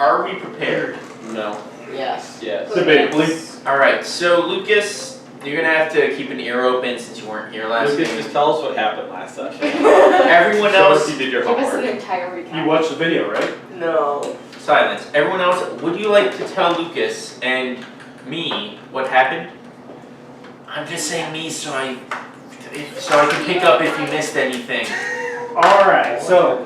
are we prepared? No. Yes. Yes. Debatably. Alright, so Lucas, you're gonna have to keep an ear open since you weren't here last Lucas, week. just tell us what happened last session. Everyone Show us else, you did your Give us an homework. entire recap. You watched the video, right? No. silence. Everyone else, would you like to tell Lucas and me what happened? I'm just saying me so I can pick up if you missed anything. Alright, so,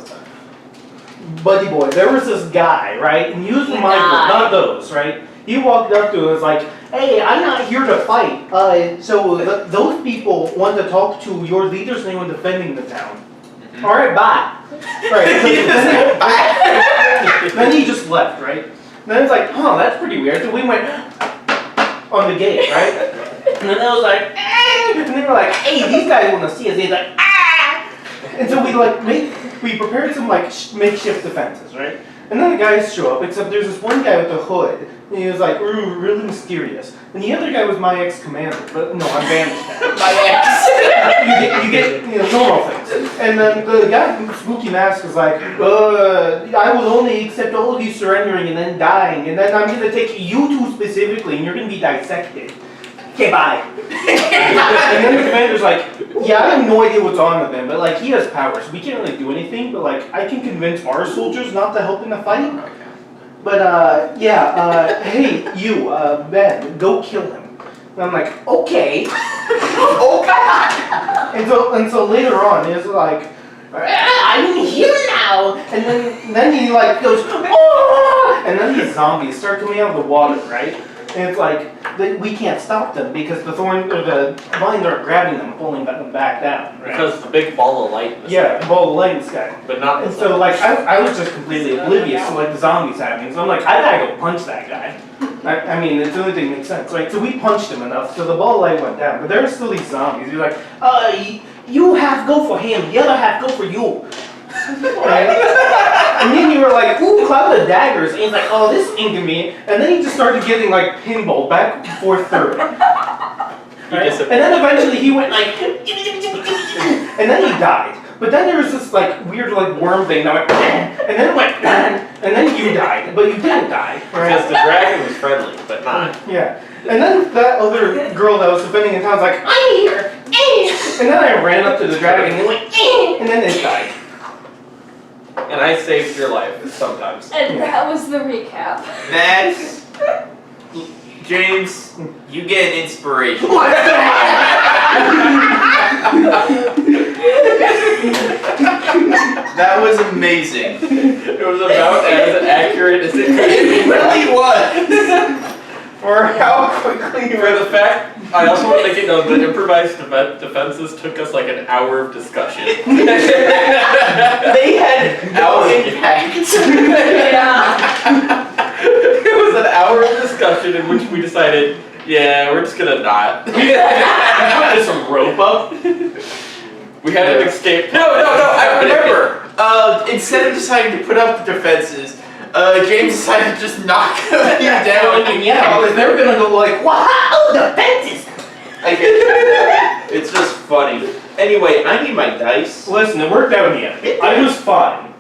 buddy boy, there was this guy, right? And he was from my group, not those, right? He walked up to us and was like, hey, I'm not here to fight. Those people want to talk to your leaders and they were defending the town. Mm-hmm. Alright, bye. Right. Then he just left, right? Then it's like, oh, that's pretty weird. So we went on the gate, right? And then I was like, eh! And they were like, hey, these guys want to see us. He's like, ah! And so we prepared some makeshift defenses, right? And then the guys show up, except there's this one guy with a hood, and he was like, ooh, really mysterious. And the other guy was my ex-commander, but no, I'm banished now. My ex. You get normal things. And then the guy with the spooky mask was like, I will only accept all of you surrendering and then dying, and then I'm going to take you two specifically, and you're going to be dissected. Okay, bye. And then the commander's like, yeah, I have no idea what's on with him, but like he has powers. We can't really do anything, but like I can convince our soldiers not to help in the fight. But hey, you, Ben, go kill him. And I'm like, okay. Oh God! And so later on, it's like, I'm here now. And then he like goes, oh! And then these zombies start coming out of the water, right? And it's like, we can't stop them because the vines are grabbing them, pulling them back down. Right? Because the big ball of light in the Yeah, sky. ball of light in the sky. But not the And so like, I was just completely oblivious to like the zombies happening. So I'm like, I gotta go punch that guy. I mean, it's the only thing that makes sense, right? So we punched him enough, so the ball of light went down. But there were still these zombies. He's like, you half go for him, the other half go for you. Right? And then you were like, ooh, cloud of daggers. And he's like, oh, this is inconvenient. And then he just started getting like pinball back, forth, third. Right? And then eventually he went like, and then he died. But then there was this like weird like worm thing that went, and then it went, and then you died, but you didn't die. Right? Because the dragon was friendly, but not. Yeah. And then that other girl that was defending in town was like, I'm here. And then I ran up to the dragon and it went, and then it died. And I saved your life sometimes. And that was the recap. That's James. You get an inspiration. That was amazing. It was about as accurate as it could be. It really was. For how quickly you For the fact, I also want to make it known that improvised defenses took us like an hour of discussion. They had no impact. Yeah. It was an hour of discussion in which we decided, yeah, we're just gonna not. We put some rope up. We had an escape. No, I remember. Instead of deciding to put up the defenses, James decided to just knock you down. Yeah, because they were gonna go like, wow, the fences. It's just funny. Anyway, I need my dice. Listen, it worked out in the end. I was fine.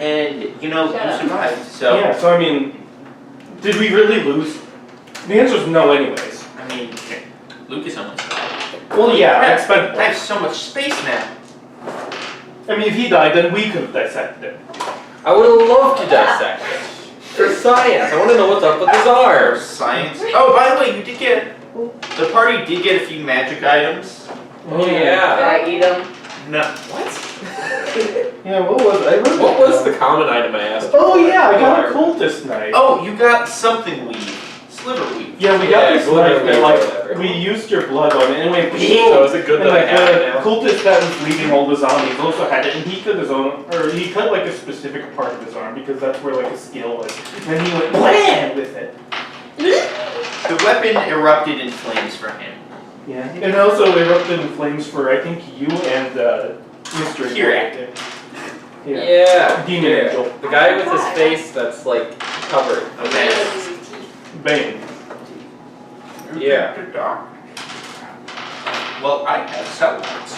And, you know, Shut you up. survived, so... Yeah, so I mean, did we really lose? The answer is no anyways. I mean, Lucas almost died. Well, yeah, I I expect. have so much space now. I mean, if he died, then we could have dissected it. I would have loved to dissect it. For science, I want to know what's up with his For arms. science. Oh, by the way, you did get... The party did get a few magic items. Oh yeah. Did I eat them? No. What? Yeah, what was it? I wrote What that was down. the common item I asked? Oh yeah, I got a cultist knife. Oh, you got something weave. Sliver weave. Yeah, we got Yeah, this glitter knife and whatever. like we used your blood on it and we So is it good and that I like have it the now? cultist that was leading all the zombies also had it and he cut his own, or he cut like a specific part of his arm because that's where like his skill was. And he went blam with it. The weapon erupted in flames for him. Yeah. And also erupted in flames for I think you and Mr. Kieran. Yeah. Demon yeah. Angel. The guy with his face that's like covered. Okay. Bane. Yeah. Well, I have satellites.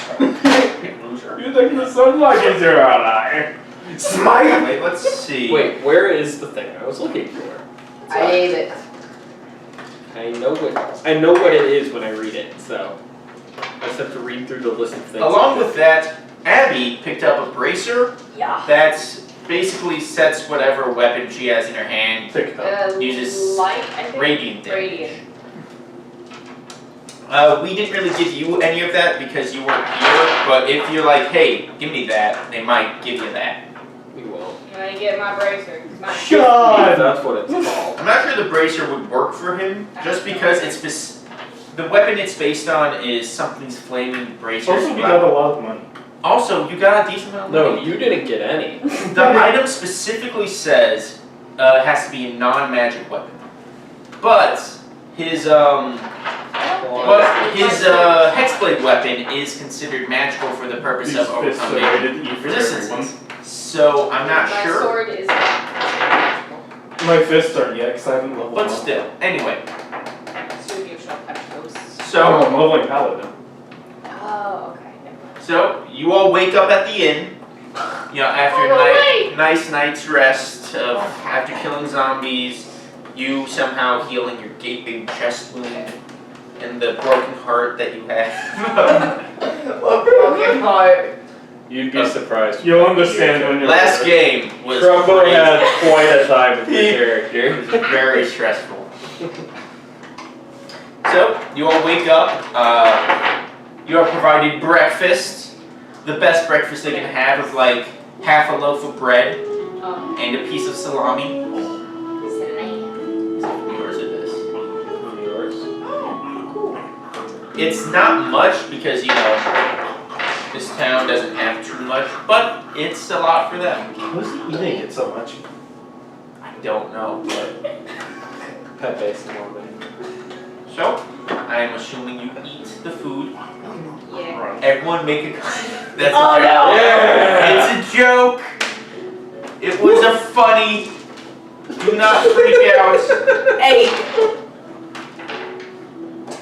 Loser. You think the sunlight is your ally? Smite! Wait, let's see. Wait, where is the thing I was looking for? I ate it. I know what it is when I read it, so I just have to read through the list of things. Along with that, Abby picked up a bracer Yeah. that basically sets whatever weapon she has in her hand. Pick up. Uses light, I think. radiant damage. Radiant. We didn't really give you any of that because you weren't here, but if you're like, hey, give me that, they might give you that. We won't. When I get my bracer. 'Cause my God! That's what it's called. I'm not sure the bracer would work for him, just because it's the weapon it's based on is something's flaming bracer. Also, we got a lot of money. Also, you got a decent amount of No, money. you didn't get any. The item specifically says has to be a non-magic weapon, but his hexblade weapon is considered magical for the purpose These of fists are overcoming rated E for resistances. everyone. So I'm not my sure, sword is magical. My fists are, yeah, because I haven't leveled but up. still. Anyway, Soon you shall touch ghosts. Oh, so I'm leveling Paladin. Oh, okay. Never mind. so you all wake up at the inn, you know, after a nice night's rest of after killing zombies, you somehow healing your gaping chest wound and the broken heart that you have. Broken heart. You'd be surprised. You'll understand when you're Last older. game was Trumbo crazy. had quite a time with the character. It was very stressful. So, you all wake up, you are provided breakfast, the best breakfast they can have of like half a loaf of bread Oh. and a piece of salami. It's a lamb. Yours it is. Yours? It's not much because, you know, this town doesn't have too much, but it's a lot for them. Who's eating it so much? I don't know, but... Pet-based Norman. So, I am assuming you eat the food. Yeah. Run. Everyone make a... That's Oh, a joke. no. Yeah. It's a joke. It was a funny. Do not freak out. 8.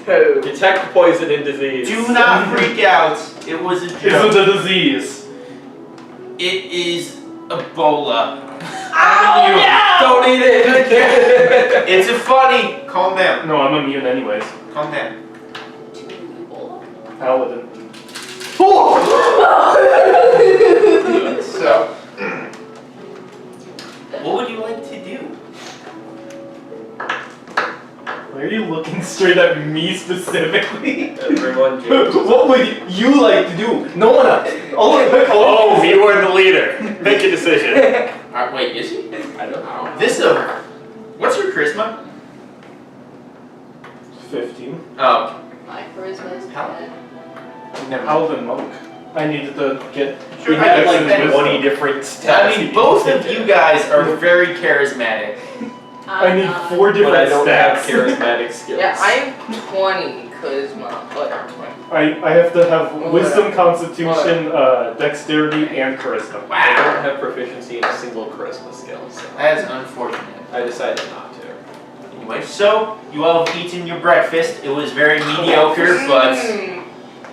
2. Detect poison and disease. Do not freak out. It was a It's joke. a disease. It is Ebola. Don't eat it! It's a funny. Calm down. No, I'm immune anyways. Calm down. Paladin. So, what would you like to do? Why are you looking straight at me specifically? Everyone jokes. What would you like to do? No one else. Oh, you were the leader. Make a decision. Wait, is he? I don't know. This what's your charisma? 15. Oh, My charisma is How? 10. never mind. Paladin monk. I needed to get. We had like Wisdom. 20 different stats. I mean, both of you guys are very charismatic. I need 4 But different I don't have stats. charismatic skills. Yeah, I'm 20 charisma, but I have to have wisdom, constitution, dexterity, and charisma. I Wow, don't have proficiency in a single charisma skill, so that is unfortunate. I decided not to. Anyway, so you all have eaten your breakfast. It was very mediocre, but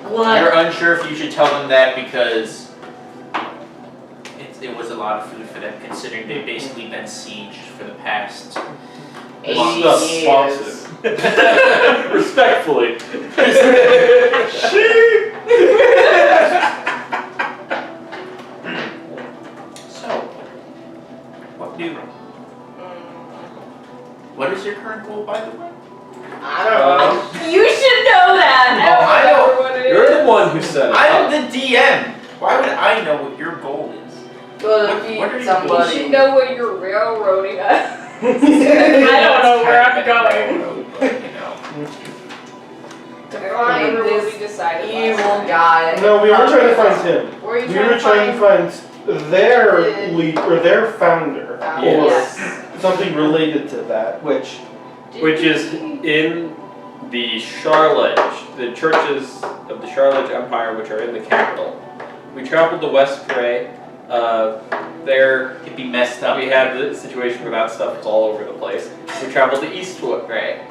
you're unsure if you should tell them that because it was a lot of food for them, considering they've basically been sieged for the past. 8 Responsive. Respectfully. So, what is your current goal, by the way? I don't know. You should know that. Oh, I don't know. remember what it You're is. the one who said it. I'm the DM. Why would I know what your goal is? Go What are defeat your You should somebody. know what you're railroading us. I don't know where I'm going. But, you know. I don't remember what this we decided last Evil time. guy. No, we were trying to find him. Were you We were trying to find their lead or their founder, Yes. or something related to that. Which Which is in the Charlotte, the churches of the Charlotte Empire, which are in the capital. We traveled to West Bray. There It'd be messed up. we had the situation where that stuff was all over the place. We traveled to Eastwood Bray.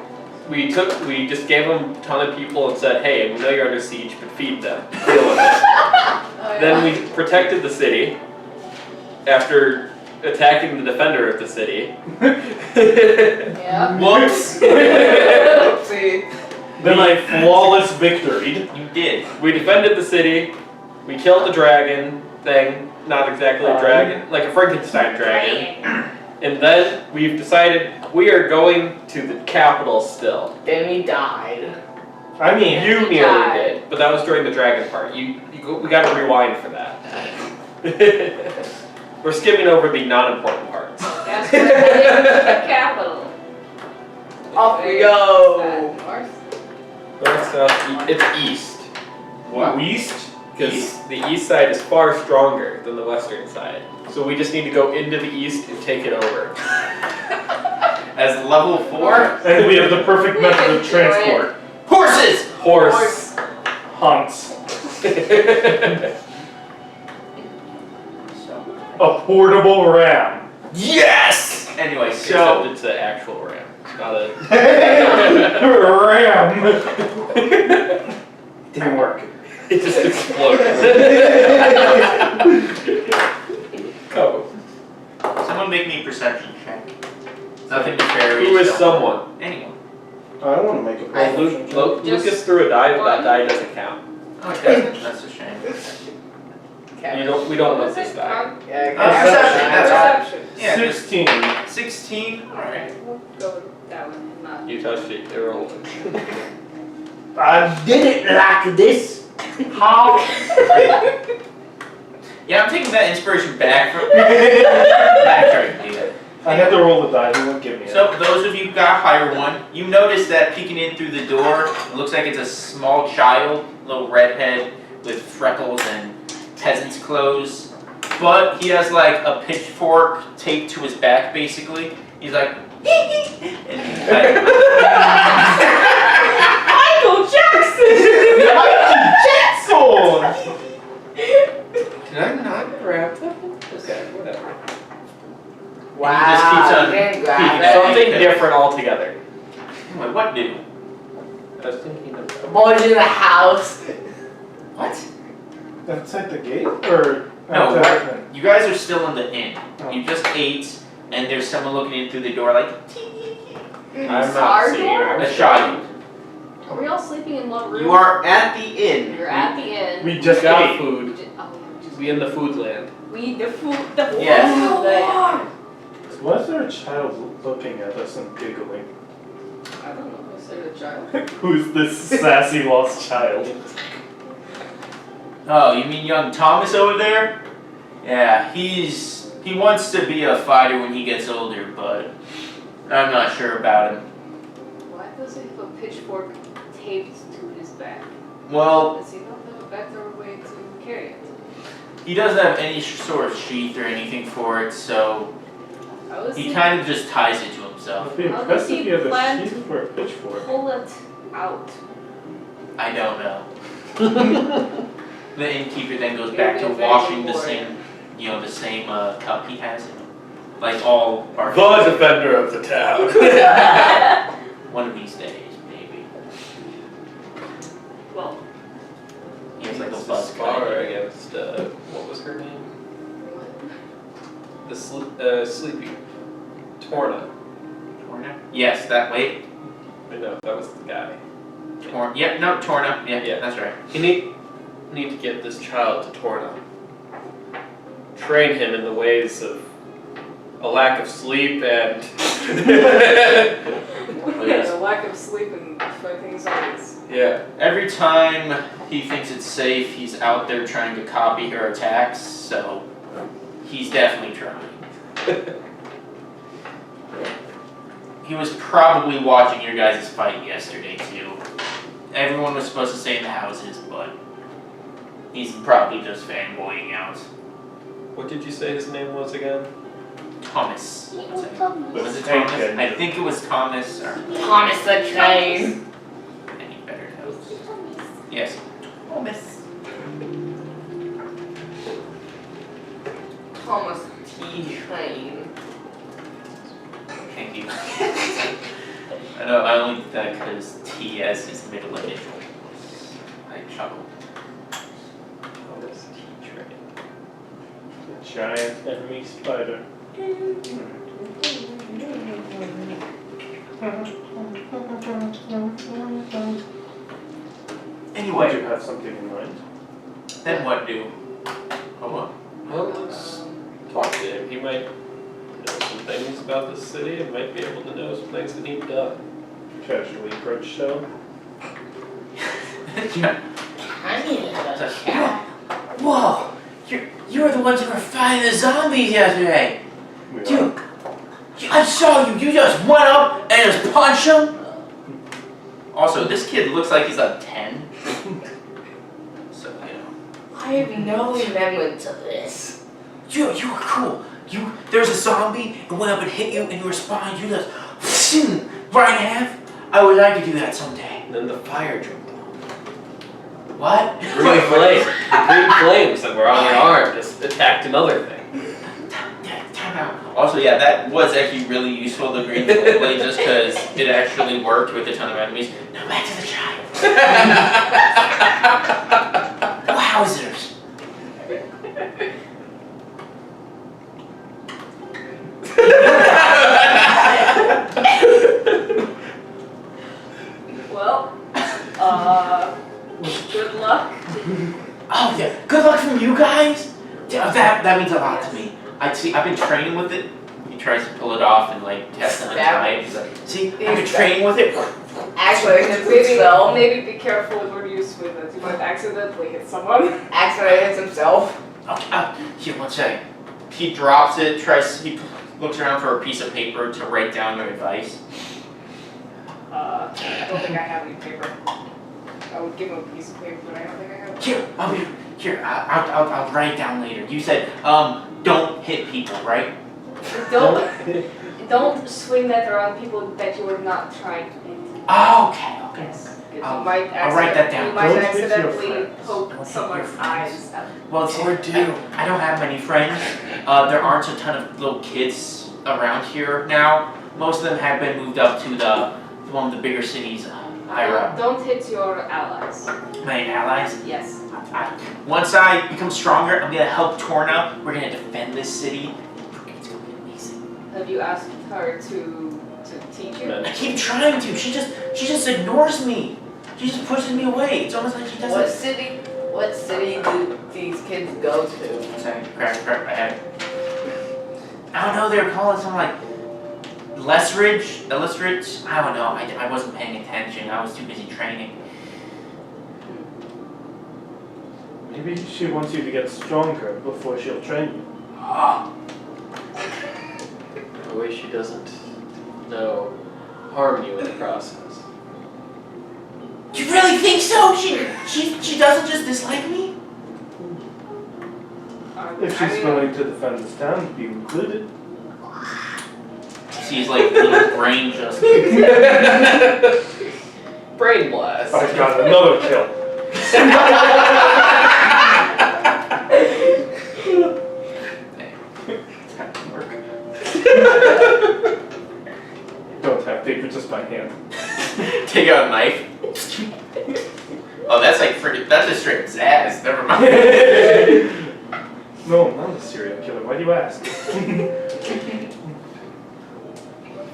We just gave them a ton of people and said, hey, we know you're under siege, but feed them. Deal with it. Oh, yeah. Then we protected the city. after attacking the defender of the city. Yeah. Whoops! Oopsie. Then I flawless victoried. You did. We defended the city. We killed the dragon thing. Not exactly a dragon, like a Frankenstein dragon. And then we've decided we are going to the capital still. Then we died. I mean, You We nearly died. did, but that was during the dragon part. We got to rewind for that. We're skipping over the non-important parts. That's where we're heading to the capital. Off we Is go. that north? North, south, it's east. East? Because the east side is far stronger than the western side. So we just need to go into the east and take it over. As level 4, And we have the perfect method of transport. horses! Horse. Hunts. So, A portable ram. yes! Anyway, Except so it's an actual ram. It's not a... Ram. Didn't work. It just explodes. Go. someone make me a perception check. Nothing nefarious. Who is don't- someone? Anyone. I don't want to make a Well, perception check. Lucas threw a die, but that die doesn't count. Oh, it doesn't. That's a shame. We don't What know was this it? die. Yeah, Perception, that's Perception. Yeah, 16. 16? Alright. We'll go with that one. Not. You touched it. They were old. I did it like this. How? Yeah, I'm taking that inspiration back from. Back trying to do that. I had to roll the die. He won't give me it. So those of you who got a higher one, you notice that peeking in through the door, it looks like it's a small child, little redhead with freckles and peasant's clothes. But he has like a pitchfork taped to his back, basically. He's like, and like, Michael Jackson! Did I not grab that? Okay, whatever. Wow. He just keeps on you didn't grab peeking it. at Something different altogether. Wait, what new? I was thinking of... Boys in the house. What? Outside the gate? Or No, outside what? You guys are still in the inn. Oh. You just ate, and there's someone looking in through the door like, I'm Our not seeing door? her. a child. Are we all sleeping in one room? You are at the inn. You're at the inn. We just got ate. food. We just We in the food land. we the food the food. Yes. Why is there a child looking at us and giggling? I don't know. Is there a child? Who's this sassy lost child? Oh, you mean young Thomas over there? Yeah, he wants to be a fighter when he gets older, but I'm not sure about him. Why does he have a pitchfork taped to his back? Well, Does he not have a better way to carry it? he doesn't have any sort of sheath or anything for it, so How is he he kind of just ties it to himself. It'd be How impressive does he if he had a plan sheath for a pitchfork. pull it out? I don't know. The innkeeper then goes You're back to being very washing the boring. same, the same cup he has. Like all our The defender of the town. one of these days, maybe. Well, He has like a It's buzz spar cut. against, what was her name? The sleepy. Torna. Torna? Yes, that way. I know, that was the guy. Yep, no, Torna. Yeah, Yeah. that's right. You need to get this child to Torna. Train him in the ways of a lack of sleep and yeah, a lack of sleep and fighting zombies. yeah. Every time he thinks it's safe, he's out there trying to copy her attacks, so he's definitely trying. He was probably watching your guys' fight yesterday, too. Everyone was supposed to stay in the houses, but he's probably just fanboying out. What did you say his name was again? Thomas. Was it Thomas? Tank I Engine. think it was Thomas, or Thomas the Train. any better knows. Yes. Thomas. Thomas T. Train. Thank you. I know, I only did that because TS is middle initial. I chuckled. Thomas T. Train. giant enemy spider. Anyway, Do you have something in mind? then what do? Oh, what? Well, let's talk to him. He might know some things about the city and might be able to know some things that need done. Casually approach so. I need a cat. Whoa! You were the ones who were fighting the zombies yesterday! Dude, I saw you! You just went up and just punched him! Also, this kid looks like he's like 10. So, you know. I have no remembrance of this. You were cool. There's a zombie, it went up and hit you, and you responded, you just right in half. I would like to do that someday. And then the fire jumped on. What? The green flames that were on your arm just attacked another thing. Time out. Also, yeah, that was actually really useful, the green flame, just because it actually worked with a ton of enemies. Now back to the child. Wowzers. Well, good luck. Oh yeah, good luck from you guys. Yeah, that means a lot to me. I've been training with it. He tries to pull it off and like test and untie it. He's like, see, I've been training with it. Actually, Maybe be careful with what you use with it. You might accidentally hit someone. Actually hits himself. Okay, here, one second. He drops it, he looks around for a piece of paper to write down your advice. I don't think I have any paper. I would give him a piece of paper, but I don't think I have. I'll write it down later. You said, don't hit people, right? Don't swing that around people that you were not trying to hit. Oh, okay. Yes. I'll write that down. You might Don't hit your accidentally friends. poke Don't hit someone's your eyes out. Well, see, I don't have many friends. There aren't a ton of little kids around here now. Most of them have been moved up to one of the bigger cities higher up. Don't hit your allies. My allies. Yes. Once I become stronger, I'm gonna help Torna. We're gonna defend this city. It's gonna be amazing. Have you asked her to teach you? I keep trying to. She just ignores me. She just pushes me away. It's almost like she doesn't. What city do these kids go to? Sorry, crap, I had it. I don't know. They were calling something like Lestridge. I don't know. I wasn't paying attention. I was too busy training. Maybe she wants you to get stronger before she'll train you. Oh, The way she doesn't harm you in the process. you really think so? She doesn't just dislike me? If she's willing to defend this town, be included. She's like little brain just. Brain blast. I've got another kill. Don't have paper, just by hand. Take out a knife. Oh, that's like that's just straight Zaz. Never mind. No, I'm not a serial killer. Why do you ask?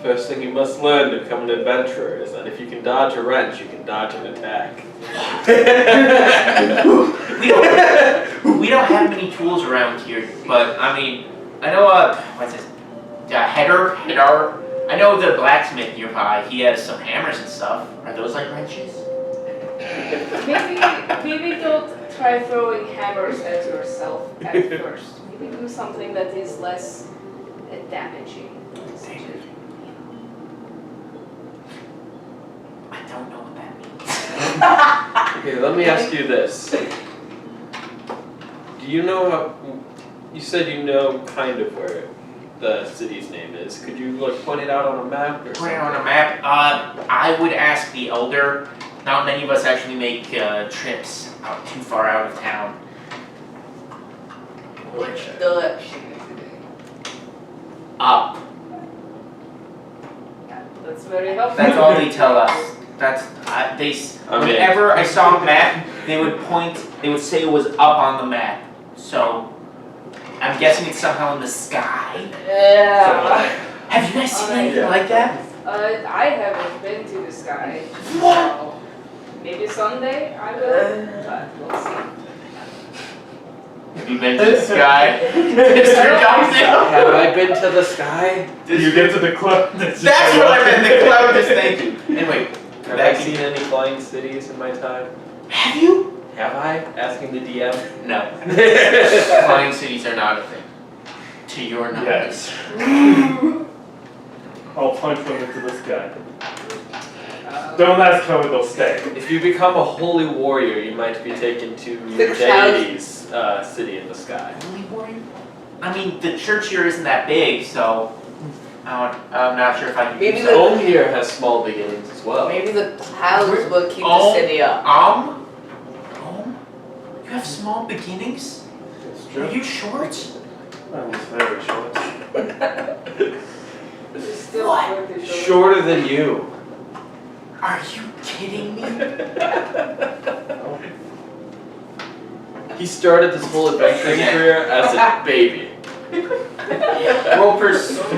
First thing you must learn to become an adventurer is that if you can dodge a wrench, you can dodge an attack. we don't have many tools around here, but I mean, I know what's this? Hedar. I know the blacksmith nearby. He has some hammers and stuff. Are those like wrenches? Maybe don't try throwing hammers at yourself at first. Maybe do something that is less damaging. I don't know what that means. Okay, let me ask you this. Do you know how... You said you know kind of where the city's name is. Could you like point it out on a map or Put something? it on a map. I would ask the elder. Not many of us actually make trips out too far out of town. Which direction is it? Up. That's very helpful. That's all they tell us. Whenever I saw a map, they would say it was up on the map. So, I I'm guessing it's somehow in the sky. Yeah. Have you guys seen anything like that? I haven't been to the sky. What? So maybe someday I will, but we'll see. Have you been to the sky, Mr. Johnson? Have I been to the sky? Did you get to the club? That's what I meant. The cloud is thank you. Anyway, Have I seen any flying cities in my time? have you? Have I? Asking the DM. No. Flying cities are not a thing. To your knowledge. Yes. I'll punch them into the sky. Don't ask how they'll stay. If you become a holy warrior, you might be taken to The your cloud- deity's city in the sky. Holy warrior? I mean, the church here isn't that big, so I'm not sure if I can Maybe use the- that. Home here has small beginnings as well. Maybe the clouds will keep the Oh. city up. You have small beginnings? It's Are true. you short? I was very short. Still What? short is short. Shorter than you. Are you kidding me? He started this whole adventuring career as a baby. Roll persuasion.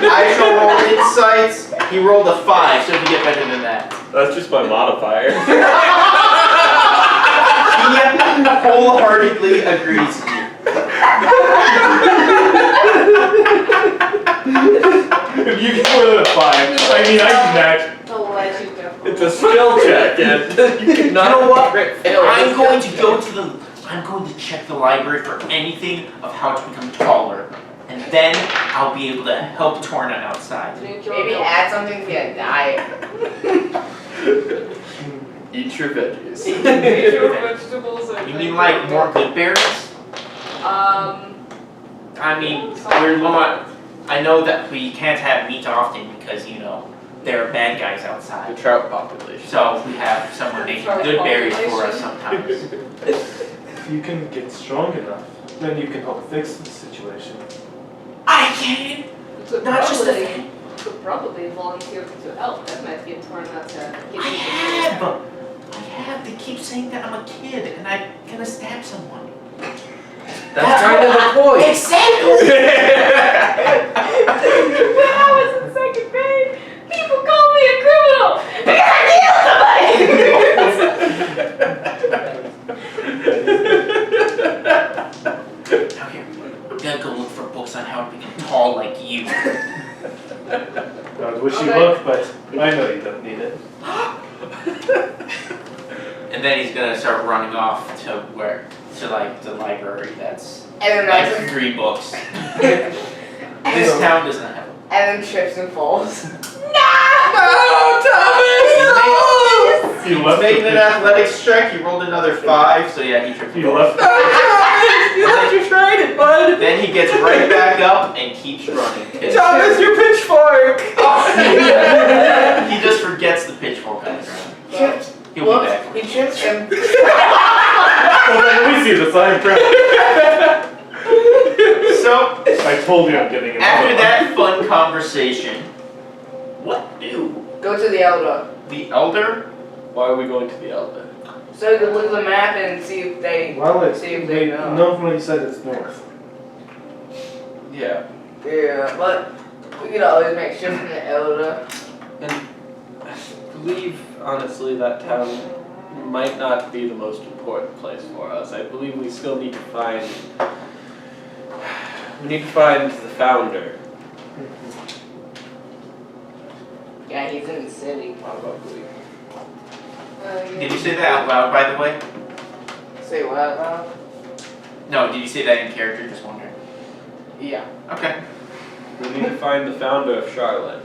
I shall roll insights. He rolled a 5, so if you get better than that. That's just my modifier. He wholeheartedly agrees with you. If you get more than a 5, I mean, I can match. The legend of It's a skill check, and you cannot. You know what? crit fail. I'm going to check the library for anything of how to become taller. And then I'll be able to help Torna outside. Drink your Maybe milk. add something to your diet. Eat your veggies. Eat your vegetables and You drink mean your like milk. more good berries? I mean, we're not. I know that we can't have meat often because, you know, there are bad guys The outside. trout population. So we have someone making good berries for us sometimes. If you can get strong enough, then you can help fix the situation. I can! Could Not just the probably- could probably volunteer to help. That might get torn out to get I have! They keep saying that I'm a kid and I'm gonna stab someone. That's kind of the point. Exactly! When I was in second grade, people called me a criminal because I killed somebody! Okay, I'm gonna go look for books on how to become tall like you. God, wish you Okay. luck, but I know you don't need it. And then he's gonna start running off to like the library that's And then like that's 3 books. This town doesn't have them. and then trips and falls. You left Making the an athletics check, he rolled another 5, so yeah, he tripped. You left the You left your trident, bud. Then he gets right back up and keeps running. Thomas, your pitchfork. He just forgets the pitchfork on the ground. Trips. He'll be back. He trips and Well, then we see this. I'm proud. So, I told you I'm getting it. after that fun conversation, what do go to the elder. the elder? Why are we going to the Elder? So you can look at the map and see if they Well, it's, see if they know. no one said it's north. Yeah. Yeah, but we could always make sure from the elder. And I believe, honestly, that town might not be the most important place for us. I believe we still need to find. We need to find the founder. Yeah, he's in the city. Probably. Did you say that out loud, by the way? Say what out loud? No, did you say that in character? Just wondering. Yeah. Okay. We need to find the founder of Charlotte,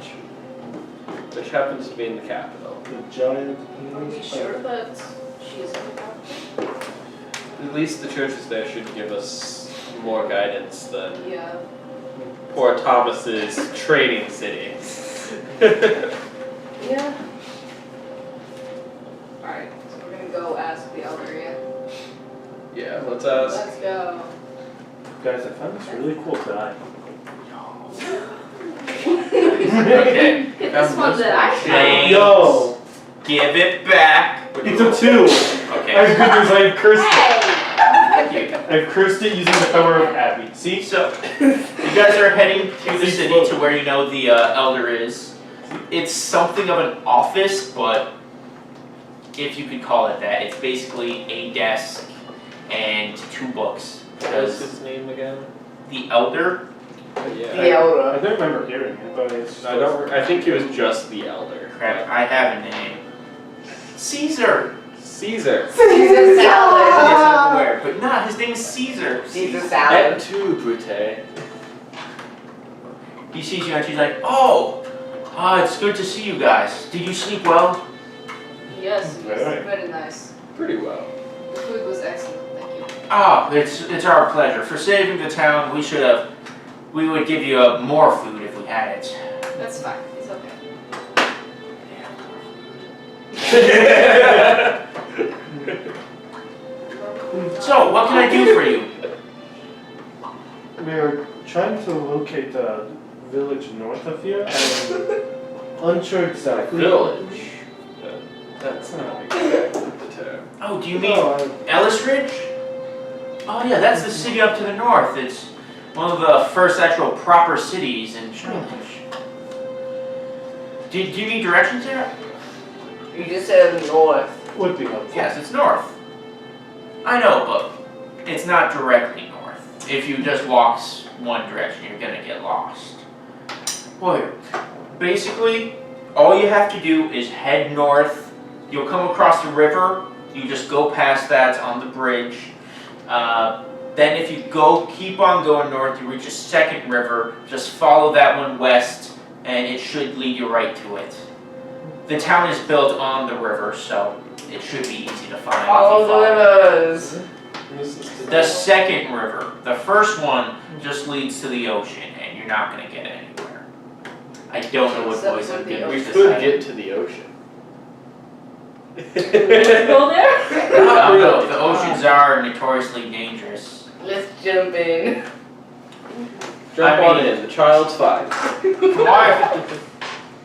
which happens to be in the capital. The giant. Are we sure that she's in the capital? At least the churches there should give us more guidance than Yeah. poor Thomas's trading city. Yeah. Alright, so we're gonna go ask the elder, yeah? Yeah, let's ask. Let's go. Guys, I found this really cool guy. Okay. Get this one that I have. Thanks. Yo! Give it back. It's a 2! Okay. I have good news, I cursed it. Hey! Thank you. I've cursed it using the power of Abby. See? So, you guys are heading to the city to where you know the elder is. It's something of an office, but if you could call it that, it's basically a desk and 2 books. What was his name again? The elder, Yeah. The elder. I don't remember hearing it, but it's. I think he was just the elder. crap, I have a name. Caesar. Caesar. Caesar Yes, salad. I'm aware, but nah, his name is Caesar. Caesar Et salad. tu, Brute. He sees you and she's like, oh, it's good to see you guys. Did you sleep well? Yes, it was Right. very nice. Pretty well. The food was excellent, thank you. It's our pleasure. For saving the town, we would give you more food if we had it. That's fine, it's okay. So, what can I do for you? We are trying to locate the village north of here, and unsure exactly. Village. That's not exactly the term. Oh, do you mean No, Ellis Ridge? Oh yeah, that's the city up to the north. It's one of the first actual proper cities in Charlotte. Do you need directions here? You just said north. would be helpful. Yes, it's north. I know, but it's not directly north. If you just walk one direction, you're gonna get lost. Well, basically, all you have to do is head north. You'll come across the river. You just go past that on the bridge. Then if you keep on going north, you reach a second river. Just follow that one west, and it should lead you right to it. The town is built on the river, so it should be easy to find. Follow if the you rivers. the second river. The first one just leads to the ocean, and you're not going to get anywhere. I don't know what Except boys for have the been We ocean. could get to the ocean. Let's go there? No, the oceans are notoriously dangerous. Let's jump in. Jump I on mean- in, the child's fine.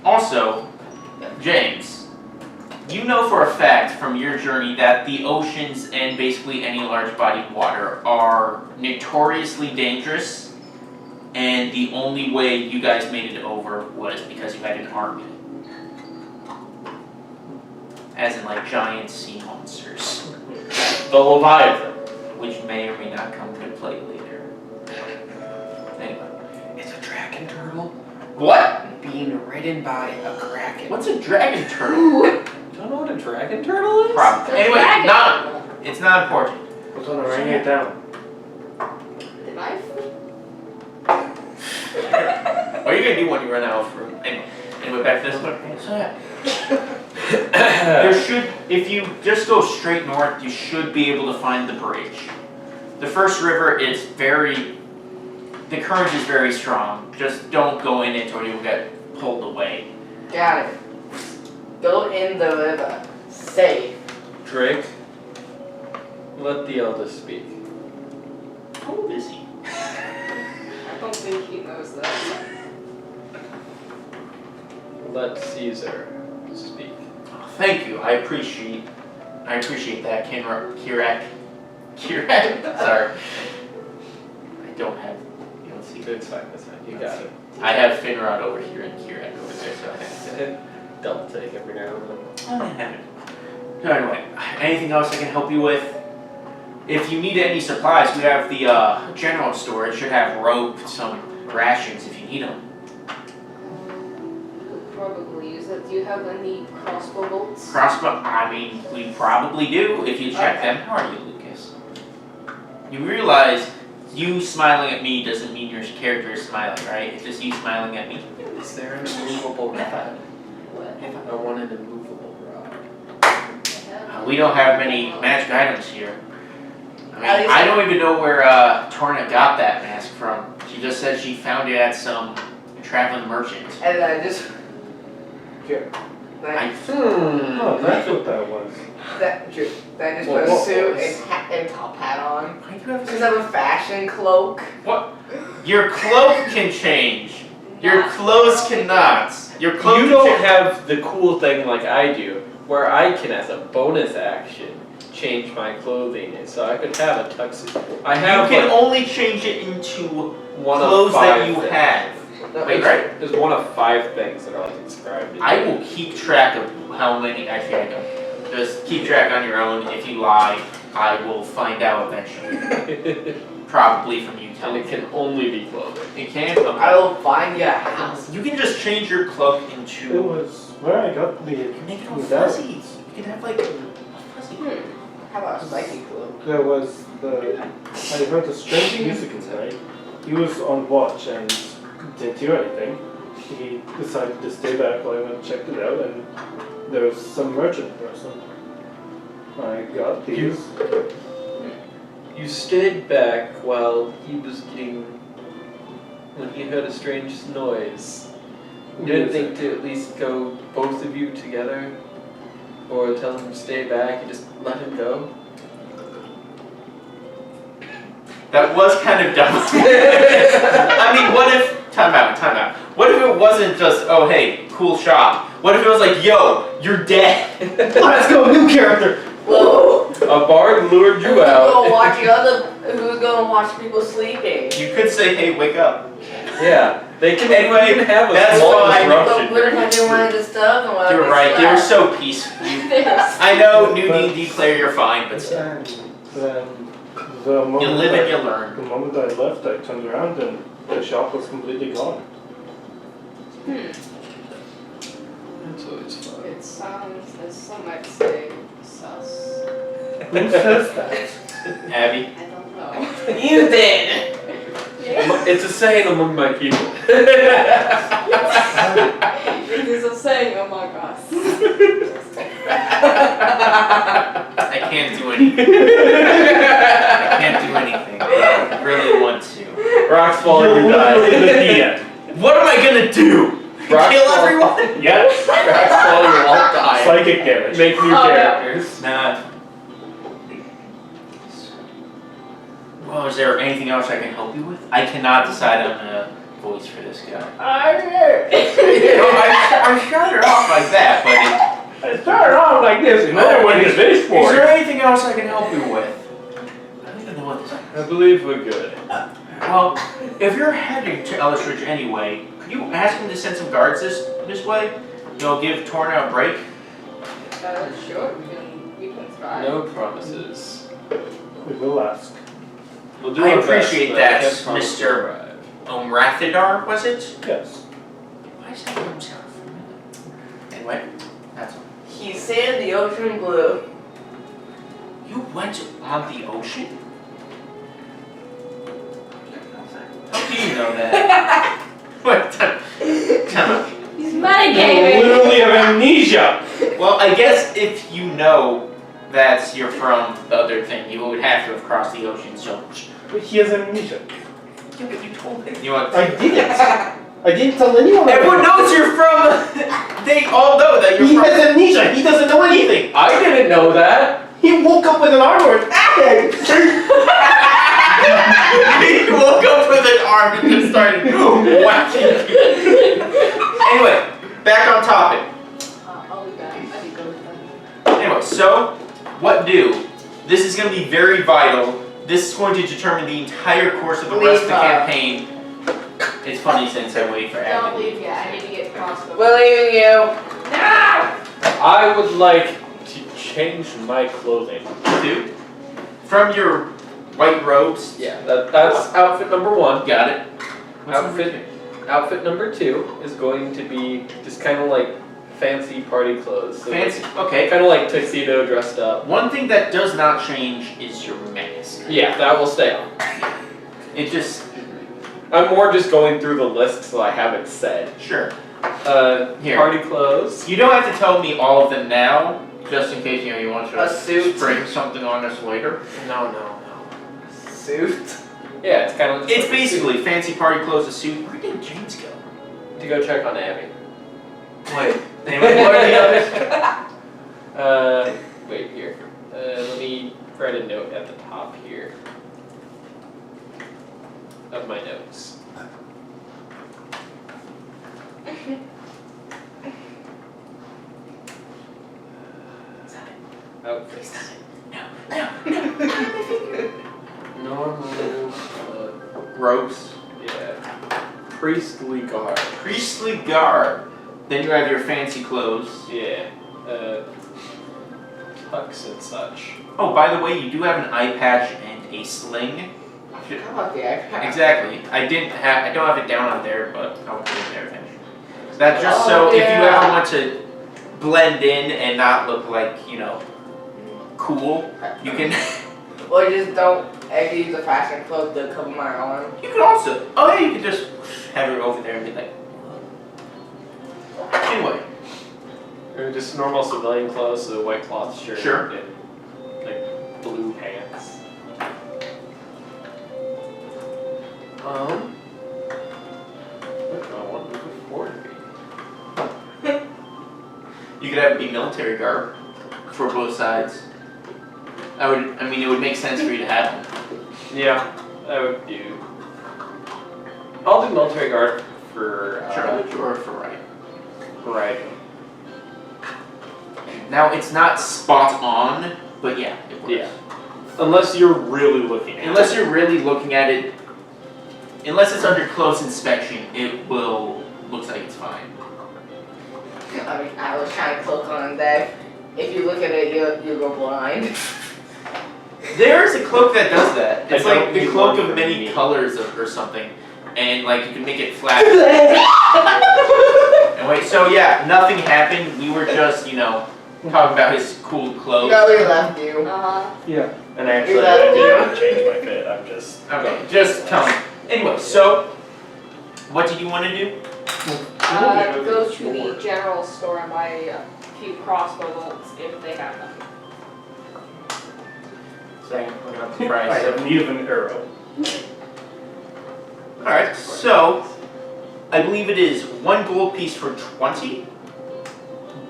Also, James, you know for a fact from your journey that the oceans and basically any large body of water are notoriously dangerous, and the only way you guys made it over was because you had an army. As in like giant sea monsters, The Leviathan. which may or may not come into play later. Anyway. It's a dragon turtle What? being ridden by a kraken. What's a dragon turtle? You don't know what a dragon turtle is? Probably. Anyway, it's not important. What's on writing it down? The knife? What are you gonna do when you run out of room? Anyway, back to this one. So yeah. There should, if you just go straight north, you should be able to find the bridge. The first river is the current is very strong. Just don't go in it or you'll get pulled away. Got it. Go in the river. Safe. Drake, let the eldest speak. How old is he? I don't think he knows that. Let Caesar speak. Thank you. I appreciate that, Kirak. Sorry. I don't have. You don't see. It's fine, that's fine. You got it. I have Finrod over here and Kirak over there, so I have to. Double take every now and then. So anyway, anything else I can help you with? If you need any supplies, we have the general store. It should have rope, some rations if you need them. Could probably use it. Do you have any crossbow bolts? Crossbow, I mean, we probably do if you check them. How are you, Lucas? You realize you smiling at me doesn't mean your character is smiling, right? It's just you smiling at me. Is there an immovable rod? What? I want an immovable rod. We don't have many magic items here. I At mean, least I don't even know where Torna got that mask from. She just said she found it at some traveling merchant. And I just. Here. I, Oh, that's what that was. Then I just Well, put a what suit was- and hat and top hat on. why do you have Because I have a fashion cloak. What? Your cloak can change. Your Not clothes probably. cannot. Your cloak You can don't change. have the cool thing like I do, where I can, as a bonus action, change my clothing, so I could have a tuxedo. I You have can like, only change it into one clothes of 5 that you things. have. No, Wait, it's- right? There's one of 5 things that are like inscribed. In I will keep track of how many. Actually, I don't. Just keep track on your own. If you lie, I will find out eventually. Probably from you And telling it me. can only be clothing. It can. I will find you a house. You can just change your cloak It into. was where I got the. You make it all Without- fuzzies. You can have like a fuzzy. How about a psychic glue? There was the. I heard the strange music inside. He was on watch and didn't hear anything. He decided to stay back while I went and checked it out, and there was some merchant person. I got these. You stayed back while he was getting. When he heard a strange noise. You didn't think to at least go both of you together? Or tell him to stay back and just let him go? That was kind of dumb. I mean, what if. Time out. What if it wasn't just, oh hey, cool shop? What if it was like, yo, you're dead? Let's go, new character! Whoa! A bard lured you Who's out. gonna watch people sleeping? You could say, hey, wake up. Yeah, they can Anyway, even have a that's small fine. But disruption. what if I didn't want to stuff and while You're we right, they were slept? so peaceful. I know, new D&D player, you're fine, but still. And then the moment You live and you learn. The moment I left, I turned around and the shop was completely gone. That's always fun. It sounds, as some might say, sus. Who says that? Abby? I don't know. You did! It's a saying among my people. It is a saying among us. I can't do anything. I can't do anything. I really want to. Rocks fall You're and you die. literally the DM. What am I gonna do? Rocks Kill fall. everyone? Yes. Rocks fall, you all die. Psychic damage. Make new Oh, yeah. characters. Nah. Well, is there anything else I can help you with? I cannot decide on a voice for this guy. No, I started off like that, but I started off like this, and then I went to this is there anything else I can help you with? I don't even know what this is. I believe we're good. Well, if you're heading to Ellisridge anyway, could you ask him to send some guards this way? You'll give Torn a break? Sure, we can try. No promises. We will ask. We'll do I our best, appreciate but that, I can't promise Mr. to arrive. Rathidar, was it? Yes. Why does that name sound familiar? Anyway, that's all. He sanded the ocean blue. You went on the ocean? How do you know that? What? Time out. He's You metagaming! literally have amnesia! Well, I guess if you know that you're from the other thing, you would have to have crossed the ocean, so... But he has amnesia. Yeah, but you told him. You want... I didn't. I didn't tell anyone. Everyone knows you're from... They all know that you're He from... has amnesia. He doesn't know anything. I didn't know that. He woke up with an armor. He woke up with an arm and just started whacking people. Anyway, back on topic. I'll be back. I need to go with them. Anyway, so, what do? This is going to be very vital. This is going to determine the entire course of the rest of the campaign. It's funny since I wait for Don't Abby. leave yet. I need to get crossbow. Believing you. No! I would like to change my clothing. Dude, from your white robes. Yeah, that's outfit number 1. Got it. What's Outfit. Outfit number 2 is going to be just kind of like fancy party clothes. So Fancy. Okay. Kind of like tuxedo dressed up. One thing that does not change is your mask. Yeah, that will stay on. It just... I'm more just going through the list so I have it said. Sure. Here. Party clothes. You don't have to tell me all of them now, just in case, you know, you want to A suit. spring something on us later. No. Suit. Yeah, it's kind of. It's basically fancy party clothes, a suit. Where did James go? To go check on Abby. Wait. Anyway, what are the others? Wait here. Let me write a note at the top here of my notes. Outfits. priestly garb. Priestly garb. Then you have your fancy clothes. Yeah. Tux and such. Oh, by the way, you do have an eye patch and a sling. I forgot about the iPad. Exactly. I don't have it down on there, but I'll put it there eventually. That's just so Oh, if you yeah. ever want to blend in and not look like, cool, you can Or just don't ever use a fashion cloak to cover my arm. you can also you can just have it over there and be like anyway. Or just normal civilian clothes, so a white cloth shirt Sure. and like blue pants. What do I want number 4 to be? You could have it be military garb for both sides. It would make sense for you to have them. Yeah, I would do. I'll do military guard for Sure, for right. riding. Now it's not spot on, but yeah, it works. Yeah. Unless you're really looking at Unless it. you're really looking at it, unless it's under close inspection, it looks like it's fine. I mean, I was trying to cloak on that. If you look at it, you'll go blind. There's a cloak that does that. It's I like don't the need cloak one of for many me. colors or something, and like you can make it flat. Anyway, so yeah, nothing happened. We were just talking about his cool clothes. No, we left you. Yeah. And actually, You're I allowed didn't change my fit. I'm just. Okay, just tell me. Anyway, so what did you want to do? Go to the general store and buy a few crossbow bolts if they have them. Second, look up the I price. have need of an arrow. Alright, so I believe it is 1 gold piece for 20.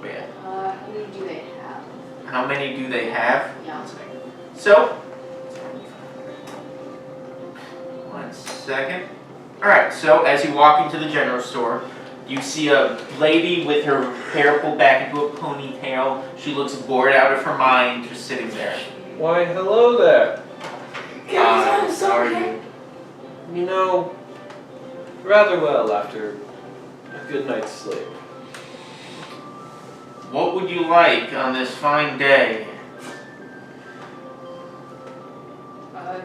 Yeah. How many do they have? How many do they have? Yeah. So, 1 second. Alright, so as you walk into the general store, you see a lady with her hair pulled back into a ponytail. She looks bored out of her mind, just sitting there. Why, hello there. How are you? You know, rather well after a good night's sleep. What would you like on this fine day?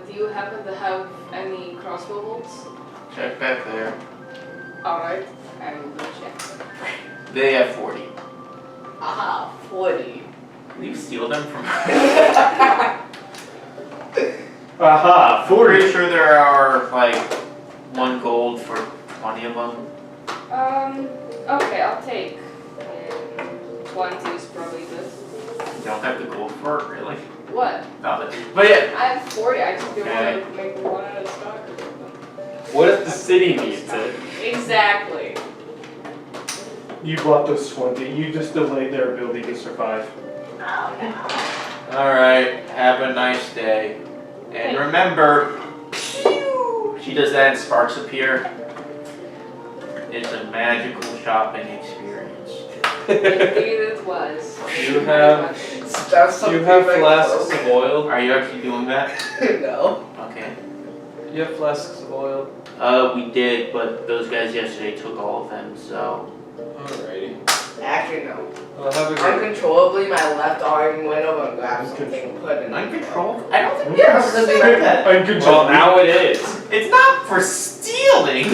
Do you happen to have any crossbow bolts? Check back there. Alright, I will go check. They have 40. Aha, 40. Can you steal them from Aha, 40. Pretty sure there are like 1 gold for 20 of them. Okay, I'll take 20 is probably good. You don't have the gold for it, really? What? Nothing. But yeah. I have 40, I just didn't Okay. want to make one out of stock. What if the city needs it? Exactly. You bought those 20. You just delayed their ability to survive. Alright, have a nice day. And remember, she does that and sparks appear. It's a magical shopping experience. Indeed it was. You have flasks of oil? Are you actually doing that? No. Okay. You have flasks of oil? We did, but those guys yesterday took all of them, so. Alrighty. Actually, no. Well, have a good. Uncontrollably, my left arm went over and grabbed something and put it in. Uncontrolled? I don't think Yeah, something like that. Well, now it is. it's not for stealing!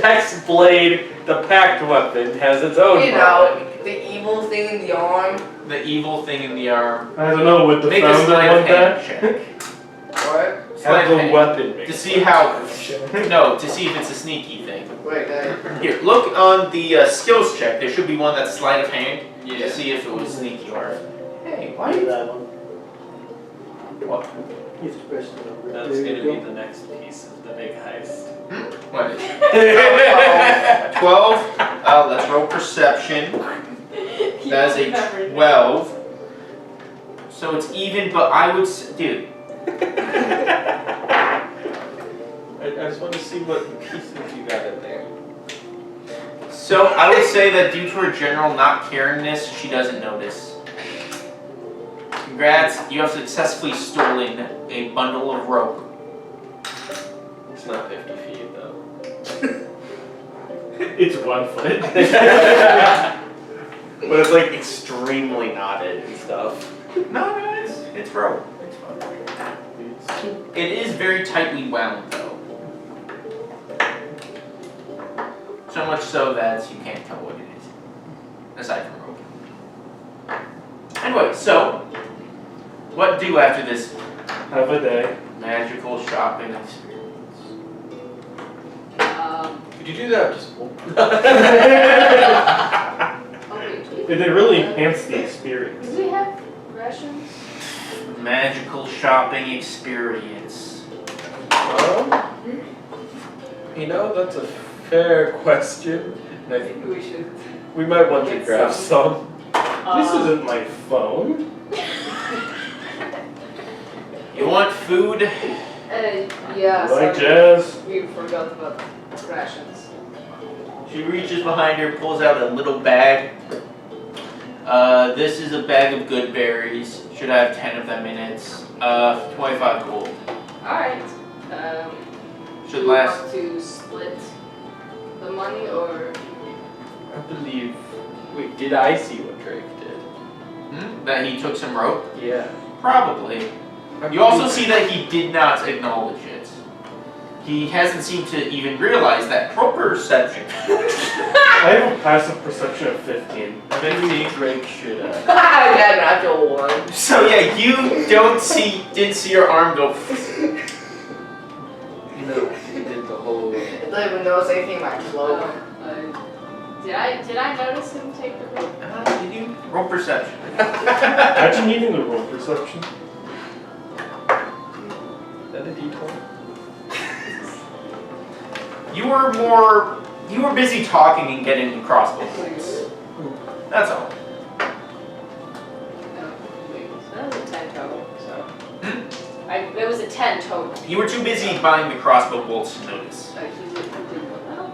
X-Blade, the packed weapon, has its own You problem. know, the evil thing in the arm. The evil thing in the arm. I don't know what the Make a founder sleight of want hand that. check. What? Sleight Have of the hand. weapon make To see how. No, to see if it's a sneaky thing. Wait, Here, look on the skills check. There should be one that's sleight of hand. Yeah. To see if it was sneaky or. Hey, why Do you. that one. What? You have to press it over. That's There gonna you be go. the next piece of the big heist. What is it? 12. Let's roll perception. That is a 12. So it's even, but I would. Dude. I just want to see what pieces you got in there. So I would say that due to her general not caring this, she doesn't notice. Congrats, you have successfully stolen a bundle of rope. It's not 50 feet though. It's 1 foot. But it's like extremely knotted and stuff. No, it's rope. It's fun. It is very tightly wound though. So much so that you can't tell what it is. Aside from rope. Anyway, so what do after this Have a day. magical shopping experience? Could you do that just Oh wait, It really enhanced the experience. do we have rations? Magical shopping experience. That's a fair question. And I think Maybe we should. we might want to Get grab some. some. This isn't my phone. You want food? Yeah, Like sorry. jazz. We forgot about rations. She reaches behind her, pulls out a little bag. This is a bag of good berries. Should have 10 of them in it. 25 gold. Alright. Should do you last. want to split the money or? I believe. Wait, did I see what Drake did? That he took some rope? Yeah. Probably. You also see that he did not acknowledge it. He hasn't seemed to even realize that perception. I have a passive perception of 15. Maybe Drake should I got a natural 1. So yeah, you didn't see your arm go. he did the whole. I don't even notice anything in my cloak. Did I notice him take the rope? Did you roll perception? Imagine needing the roll perception. Is that a D20? You were busy talking and getting the crossbow bolts. That's all. No, wait, so that was a 10 total, so. There was a 10 total. You were too busy buying the crossbow bolts to notice. He didn't go out.